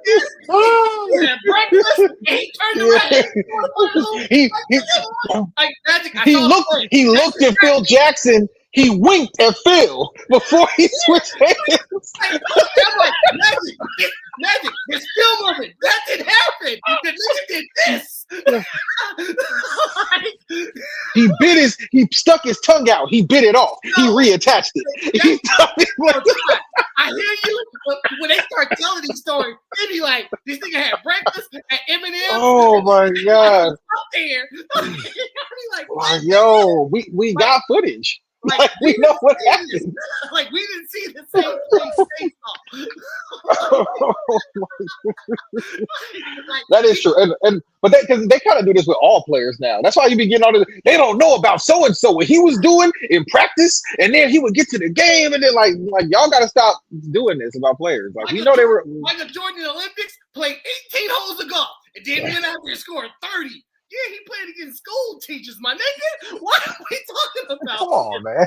Speaker 4: this. He had breakfast, and he turned around. Like Magic.
Speaker 3: He looked at Phil Jackson. He winked at Phil before he switched hands.
Speaker 4: I'm like, Magic, it's Phil moment. That didn't happen. The nigga did this.
Speaker 3: He stuck his tongue out. He bit it off. He reattached it.
Speaker 4: I hear you, but when they start telling these stories, they be like, this nigga had breakfast at Eminem.
Speaker 3: Oh my God.
Speaker 4: Up there.
Speaker 3: Like, yo, we got footage. Like, we know what happened.
Speaker 4: Like, we didn't see the same thing.
Speaker 3: That is true, but because they kind of do this with all players now. That's why you be getting all this. They don't know about so and so what he was doing in practice, and then he would get to the game, and then like y'all got to stop doing this about players. Like, we know they were.
Speaker 4: Michael Jordan in the Olympics played 18 holes of golf, and then went out there and scored 30. Yeah, he played against school teachers, my nigga. What are we talking about?
Speaker 3: Come on, man.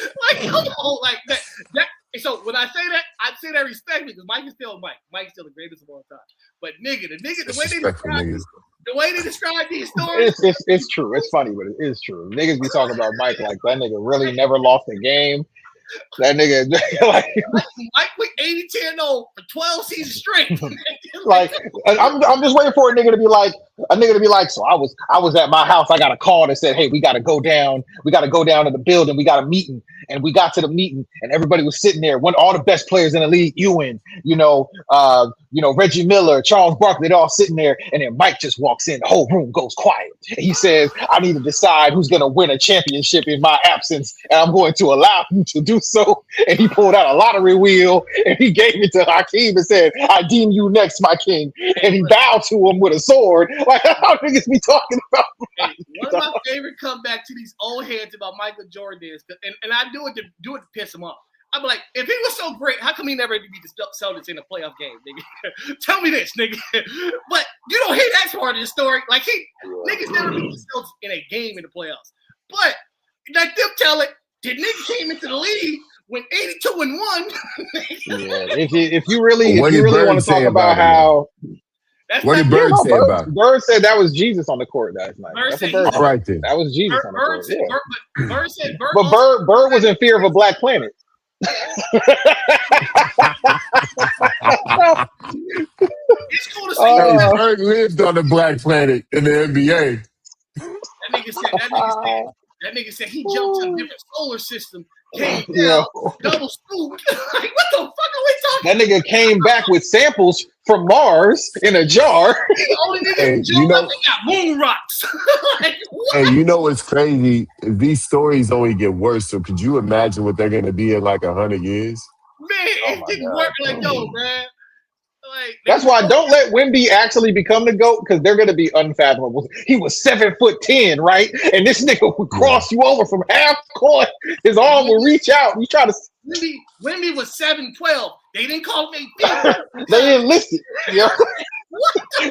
Speaker 4: Like, come on, like that. So when I say that, I say that respectfully because Mike is still Mike. Mike's still the greatest of all time. But the way they describe these stories,
Speaker 3: it's true. It's funny, but it is true. Niggas be talking about Mike like that nigga really never lost a game. That nigga, like
Speaker 4: Mike went 80-10-0 for 12 seasons straight.
Speaker 3: Like, I'm just waiting for a nigga to be like, so I was at my house. I got a call that said, hey, we got to go down to the building. We got a meeting, and we got to the meeting, and everybody was sitting there. All the best players in the league, Ewing, Reggie Miller, Charles Barkley, they're all sitting there, and then Mike just walks in. The whole room goes quiet. And he says, I need to decide who's going to win a championship in my absence, and I'm going to allow you to do so. And he pulled out a lottery wheel, and he gave it to Hakeem and said, I deem you next, my king. And he bowed to him with a sword. Like, how niggas be talking about?
Speaker 4: Hey, one of my favorite comeback to these old heads about Michael Jordan is, and I do it to piss him off. I'm like, if he was so great, how come he never beat the Celtics in a playoff game, nigga? Tell me this, nigga. But you don't hear that part of the story. Like, niggas never beat the Celtics in a game in the playoffs. But like them tell it, the nigga came into the league when 82-1.
Speaker 3: Yeah, if you really
Speaker 2: What did
Speaker 3: want
Speaker 2: Bird
Speaker 3: to
Speaker 2: say
Speaker 3: talk about
Speaker 2: about him,
Speaker 3: how
Speaker 4: That's
Speaker 2: What
Speaker 4: like
Speaker 2: did Bird say about it?
Speaker 3: Bird said that was Jesus on the court last night.
Speaker 4: Bird
Speaker 3: That's
Speaker 4: said
Speaker 3: what Bird
Speaker 2: All right then.
Speaker 3: That was Jesus on the
Speaker 4: Bird
Speaker 3: court.
Speaker 4: said,
Speaker 3: Yeah.
Speaker 4: Bird said,
Speaker 3: But Bird was in fear of a black planet.
Speaker 4: It's cool to see that
Speaker 2: Bird lived on the black planet in the NBA.
Speaker 4: nigga said he jumped to a different solar system, came down,
Speaker 3: Yeah.
Speaker 4: double scooped. Like, what the fuck are we talking?
Speaker 3: That nigga came back with samples from Mars in a jar.
Speaker 4: The only nigga
Speaker 2: Hey,
Speaker 4: who jumped up and got moon rocks. Like, what?
Speaker 2: Hey, you know what's crazy? These stories only get worse. So could you imagine what they're gonna be in like 100 years?
Speaker 4: Man,
Speaker 3: Oh
Speaker 4: it
Speaker 3: my
Speaker 4: didn't
Speaker 3: God.
Speaker 4: work like yo, man. Like,
Speaker 3: That's why don't let Wemby actually become the GOAT, because they're gonna be unfathomable. He was 7'10", right? And this nigga would cross you over from half court. His arm would reach out. You try to
Speaker 4: Wemby was 7'12". They didn't call him 8
Speaker 3: they didn't list it. Yeah.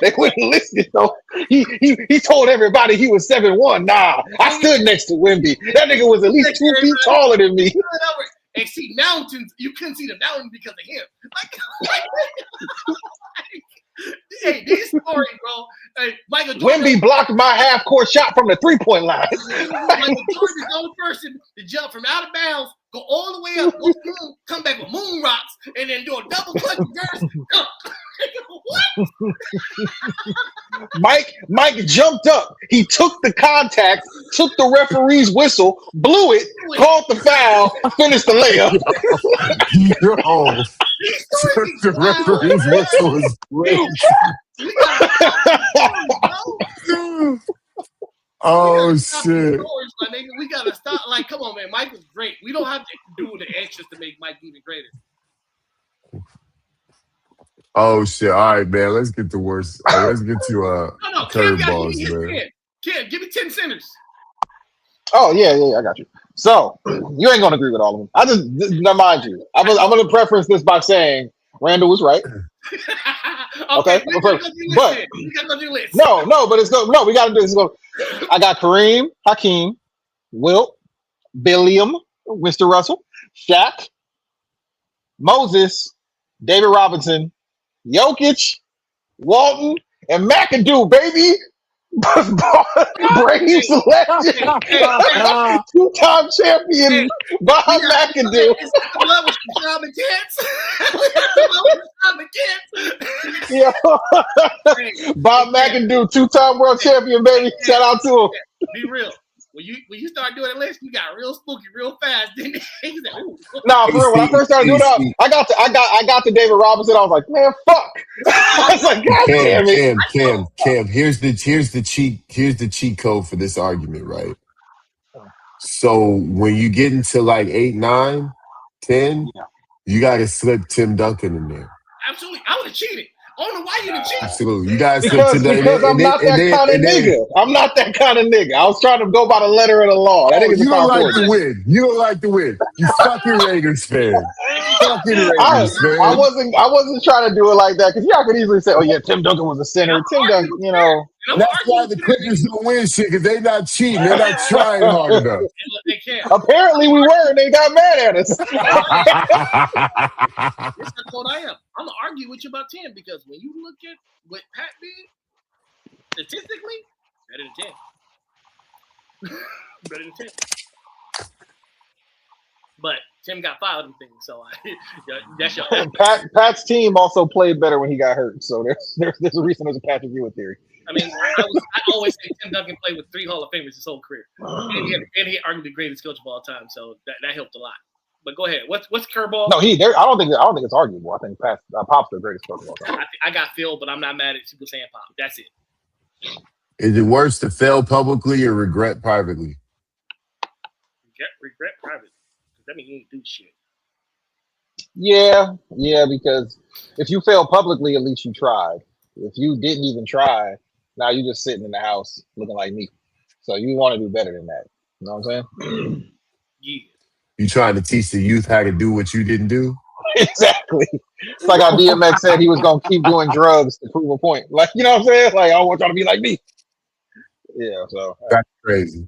Speaker 3: They wouldn't list it though. He told everybody he was 7'1". Nah, I stood next to Wemby. That nigga was at least 2 feet taller than me.
Speaker 4: And see mountains, you couldn't see the mountains because of him. Hey, these stories, bro. Hey, Michael Jordan.
Speaker 3: Wemby blocked my half court shot from the 3-point line.
Speaker 4: Michael Jordan's the only person to jump from out of bounds, go all the way up, go boom, come back with moon rocks, and then do a double clutch reverse. What?
Speaker 3: Mike jumped up. He took the contact, took the referee's whistle, blew it, called the foul, finished the layup.
Speaker 2: Yo, the referee's whistle is great. Oh shit!
Speaker 4: We gotta stop. Like, come on, man. Mike was great. We don't have to do the extras to make Mike even greater.
Speaker 2: Oh shit! All right, man. Let's get the worst. Let's get to curveballs, man.
Speaker 4: Kim, give me 10 centers.
Speaker 3: Oh yeah, I got you. So you ain't gonna agree with all of them. Now mind you, I'm gonna preference this by saying Randall was right. Okay,
Speaker 4: we gotta go do list.
Speaker 3: No, but we gotta do this. I got Kareem, Hakeem, Wilt, Billiam, Mr. Russell, Shaq, Moses, David Robinson, Jokic, Walton, and McAdoo, baby. Braves legend, 2-time champion Bob McAdoo. Yeah. Bob McAdoo, 2-time world champion, baby. Shout out to him.
Speaker 4: Be real. When you start doing a list, you got real spooky real fast, didn't you?
Speaker 3: Nah, for real. When I first started doing it, I got to David Robinson. I was like, man, fuck. I was like, God damn it.
Speaker 2: Cam. Here's the cheat code for this argument, right? So when you get into like 8, 9, 10, you got to slip Tim Duncan in there.
Speaker 4: Absolutely, I would have cheated. I don't know why you didn't cheat.
Speaker 2: Absolutely, you guys
Speaker 3: because I'm not that kind of nigga. I'm not that kind of nigga. I was trying to go by the letter of the law. That
Speaker 2: you don't like to win. You don't like to win. You fucking Raiders fan.
Speaker 3: I wasn't trying to do it like that, because y'all could easily say, "Oh yeah, Tim Duncan was a center." Tim Duncan, you know.
Speaker 2: That's why the Clippers don't win shit, because they not cheating. They're not trying hard enough.
Speaker 4: They can't.
Speaker 3: Apparently we were, and they got mad at us.
Speaker 4: That's what I am. I'm gonna argue with you about 10, because when you look at what Pat did, statistically, better than 10. Better than 10. But Tim got 5 of them things, so that's your.
Speaker 3: Pat's team also played better when he got hurt, so there's a reason there's a Patrick Ewing theory.
Speaker 4: I mean, I always say Tim Duncan played with 3 Hall of Famers his whole career, and he arguably the greatest coach of all time, so that helped a lot. But go ahead. What's curveball?
Speaker 3: No, I don't think it's arguable. I think Pop's the greatest coach of all time.
Speaker 4: I got Phil, but I'm not mad at people saying Pop. That's it.
Speaker 2: Is it worse to fail publicly or regret privately?
Speaker 4: Regret private. That means you ain't do shit.
Speaker 3: Yeah, because if you fail publicly, at least you tried. If you didn't even try, now you're just sitting in the house looking like me. So you want to do better than that. You know what I'm saying?
Speaker 4: Yeah.
Speaker 2: You trying to teach the youth how to do what you didn't do?
Speaker 3: Exactly. It's like how DMX said he was going to keep doing drugs to prove a point. Like, you know what I'm saying? Like, I want y'all to be like me. Yeah, so.
Speaker 2: That's crazy.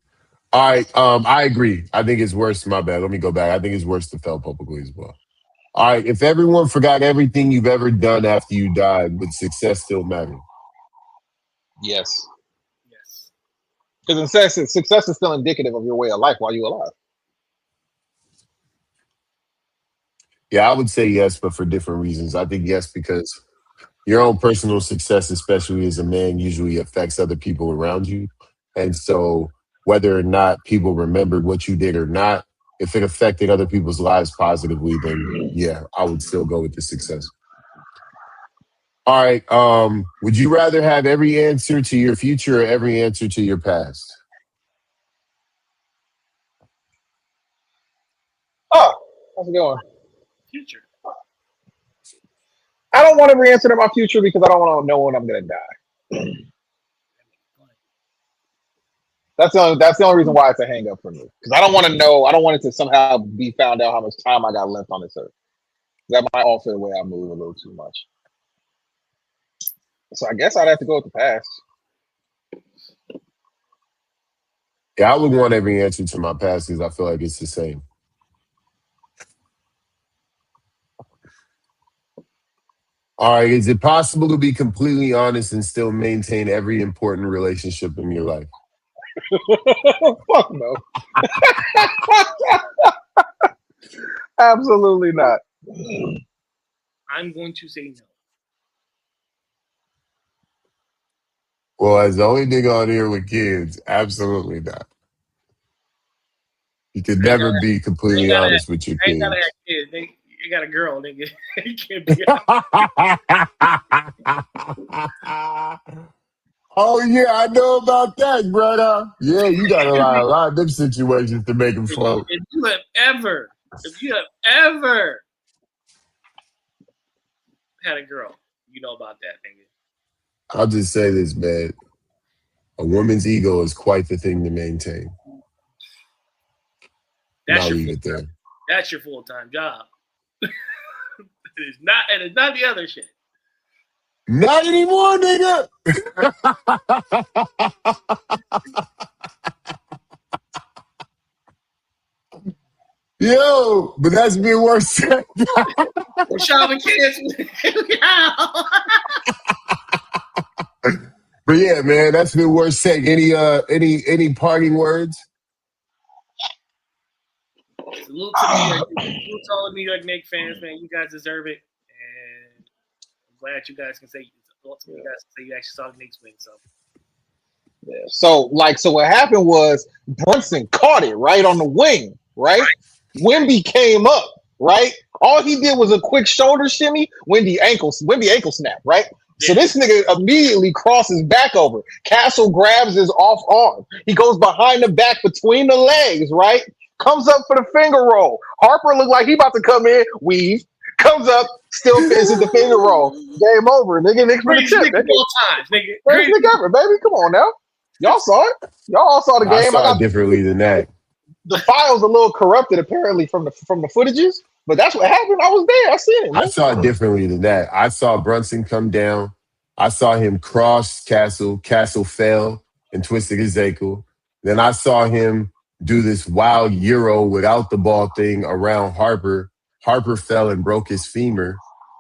Speaker 2: All right, I agree. I think it's worse. My bad. Let me go back. I think it's worse to fail publicly as well. All right, if everyone forgot everything you've ever done after you died, would success still matter?
Speaker 3: Yes.
Speaker 4: Yes.
Speaker 3: Because success is still indicative of your way of life while you're alive.
Speaker 2: Yeah, I would say yes, but for different reasons. I think yes because your own personal success, especially as a man, usually affects other people around you. And so whether or not people remembered what you did or not, if it affected other people's lives positively, then yeah, I would still go with the success. All right. Would you rather have every answer to your future or every answer to your past?
Speaker 3: Oh, how's it going?
Speaker 4: Future.
Speaker 3: I don't want every answer to my future because I don't want to know when I'm going to die. That's the only reason why it's a hang up for me. Because I don't want to know. I don't want it to somehow be found out how much time I got left on this earth. That might alter the way I move a little too much. So I guess I'd have to go with the past.
Speaker 2: Yeah, I would want every answer to my past because I feel like it's the same. All right. Is it possible to be completely honest and still maintain every important relationship in your life?
Speaker 3: Fuck no. Absolutely not.
Speaker 4: I'm going to say no.
Speaker 2: Well, as the only nigga on here with kids, absolutely not. You could never be completely honest with your
Speaker 4: I ain't
Speaker 2: kids.
Speaker 4: gotta have kids. You got a girl, nigga. You can't be.
Speaker 2: Oh yeah, I know about that, brother. Yeah, you got a lot of them situations to make them float.
Speaker 4: If you have ever had a girl, you know about that, nigga.
Speaker 2: I'll just say this, man. A woman's ego is quite the thing to maintain. I'll leave it there.
Speaker 4: That's your full-time job. It is not the other shit.
Speaker 2: Not anymore, nigga. Yo, but that's been worse.
Speaker 4: We're shopping kids.
Speaker 2: But yeah, man, that's been worse. Any parting words?
Speaker 4: Salute to all the New York Knicks fans, man. You guys deserve it, and I'm glad you guys can say you actually saw the Knicks win. So.
Speaker 3: Yeah. So what happened was Brunson caught it right on the wing, right? Wemby came up, right? All he did was a quick shoulder shimmy. Wemby ankle snap, right? Yeah. So this nigga immediately crosses back over. Castle grabs his off arm. He goes behind the back between the legs, right? Comes up for the finger roll. Harper looked like he about to come in, weave. Comes up, still finishes the finger roll. Game over, nigga. Knicks for the chip, nigga. Greatest nigga ever, baby. Come on now. Y'all saw it. Y'all all saw the game.
Speaker 2: I saw it differently than that.
Speaker 3: The file's a little corrupted apparently from the footages, but that's what happened. I was there. I seen it. Man.
Speaker 2: I saw it differently than that. I saw Brunson come down. I saw him cross Castle. Castle fell and twisted his ankle. Then I saw him do this wild Euro without the ball thing around Harper. Harper fell and broke his femur.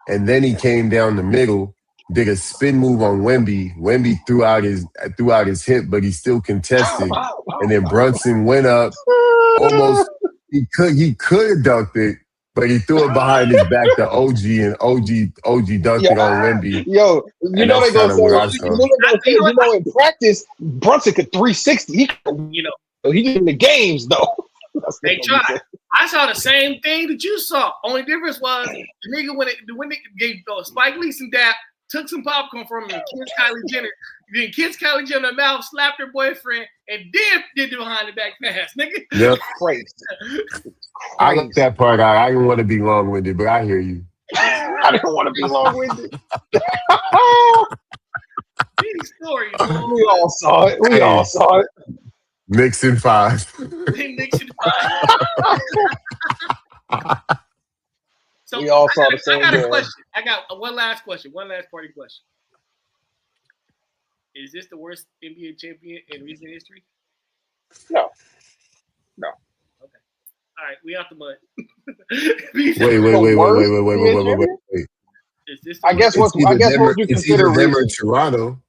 Speaker 2: And then he came down the middle, did a spin move on Wemby. Wemby threw out his hip, but he still contested. And then Brunson went up. Almost he could have dunked it, but he threw it behind his back to OG, and OG dunked it on Wemby.
Speaker 3: Yo, you know they gonna say, in practice, Brunson could 360. He just in the games though.
Speaker 4: They tried. I saw the same thing that you saw. Only difference was the nigga when it gave Spike Lee some dap, took some popcorn from him, kissed Kylie Jenner, then kissed Kylie Jenner in the mouth, slapped her boyfriend, and then did the behind the back pass, nigga.
Speaker 2: Yep.
Speaker 3: Crazy.
Speaker 2: I got that part out. I didn't want to be long winded, but I hear you.
Speaker 3: I didn't want to be long-winded.
Speaker 4: These stories,
Speaker 3: We all saw it. We all saw it.
Speaker 2: Nixon 5.
Speaker 4: Nixon So
Speaker 3: We all saw the same
Speaker 4: I got a
Speaker 3: day.
Speaker 4: question. I got one last question. One last party question. Is this the worst NBA champion in recent history?
Speaker 3: No.
Speaker 4: Okay. All right, we out the mud.
Speaker 2: Wait.
Speaker 4: Is this
Speaker 3: I guess what would you consider
Speaker 2: them or
Speaker 3: recent?
Speaker 2: Toronto.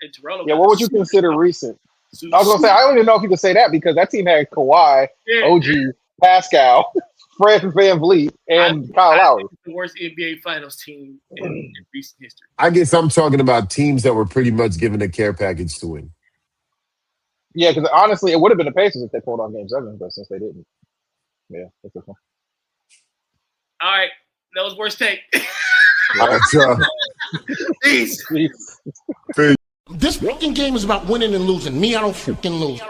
Speaker 4: it's Toronto?
Speaker 3: Yeah, what would you consider recent? I was gonna say I don't even know if you could say that because that team had Kawhi,
Speaker 4: Yeah.
Speaker 3: OG, Pascal, Fred VanVleet, and Kyle
Speaker 4: I
Speaker 3: Lowry.
Speaker 4: think it's the worst NBA Finals team in recent history.
Speaker 2: I guess I'm talking about teams that were pretty much given a care package to win.
Speaker 3: Yeah, because honestly, it would have been the Pacers if they pulled on Game 7, but since they didn't, yeah, that's this one.
Speaker 4: All right, that was worst take.
Speaker 2: All right, so,
Speaker 4: Peace.
Speaker 1: This fucking game is about winning and losing. Me, I don't fucking lose.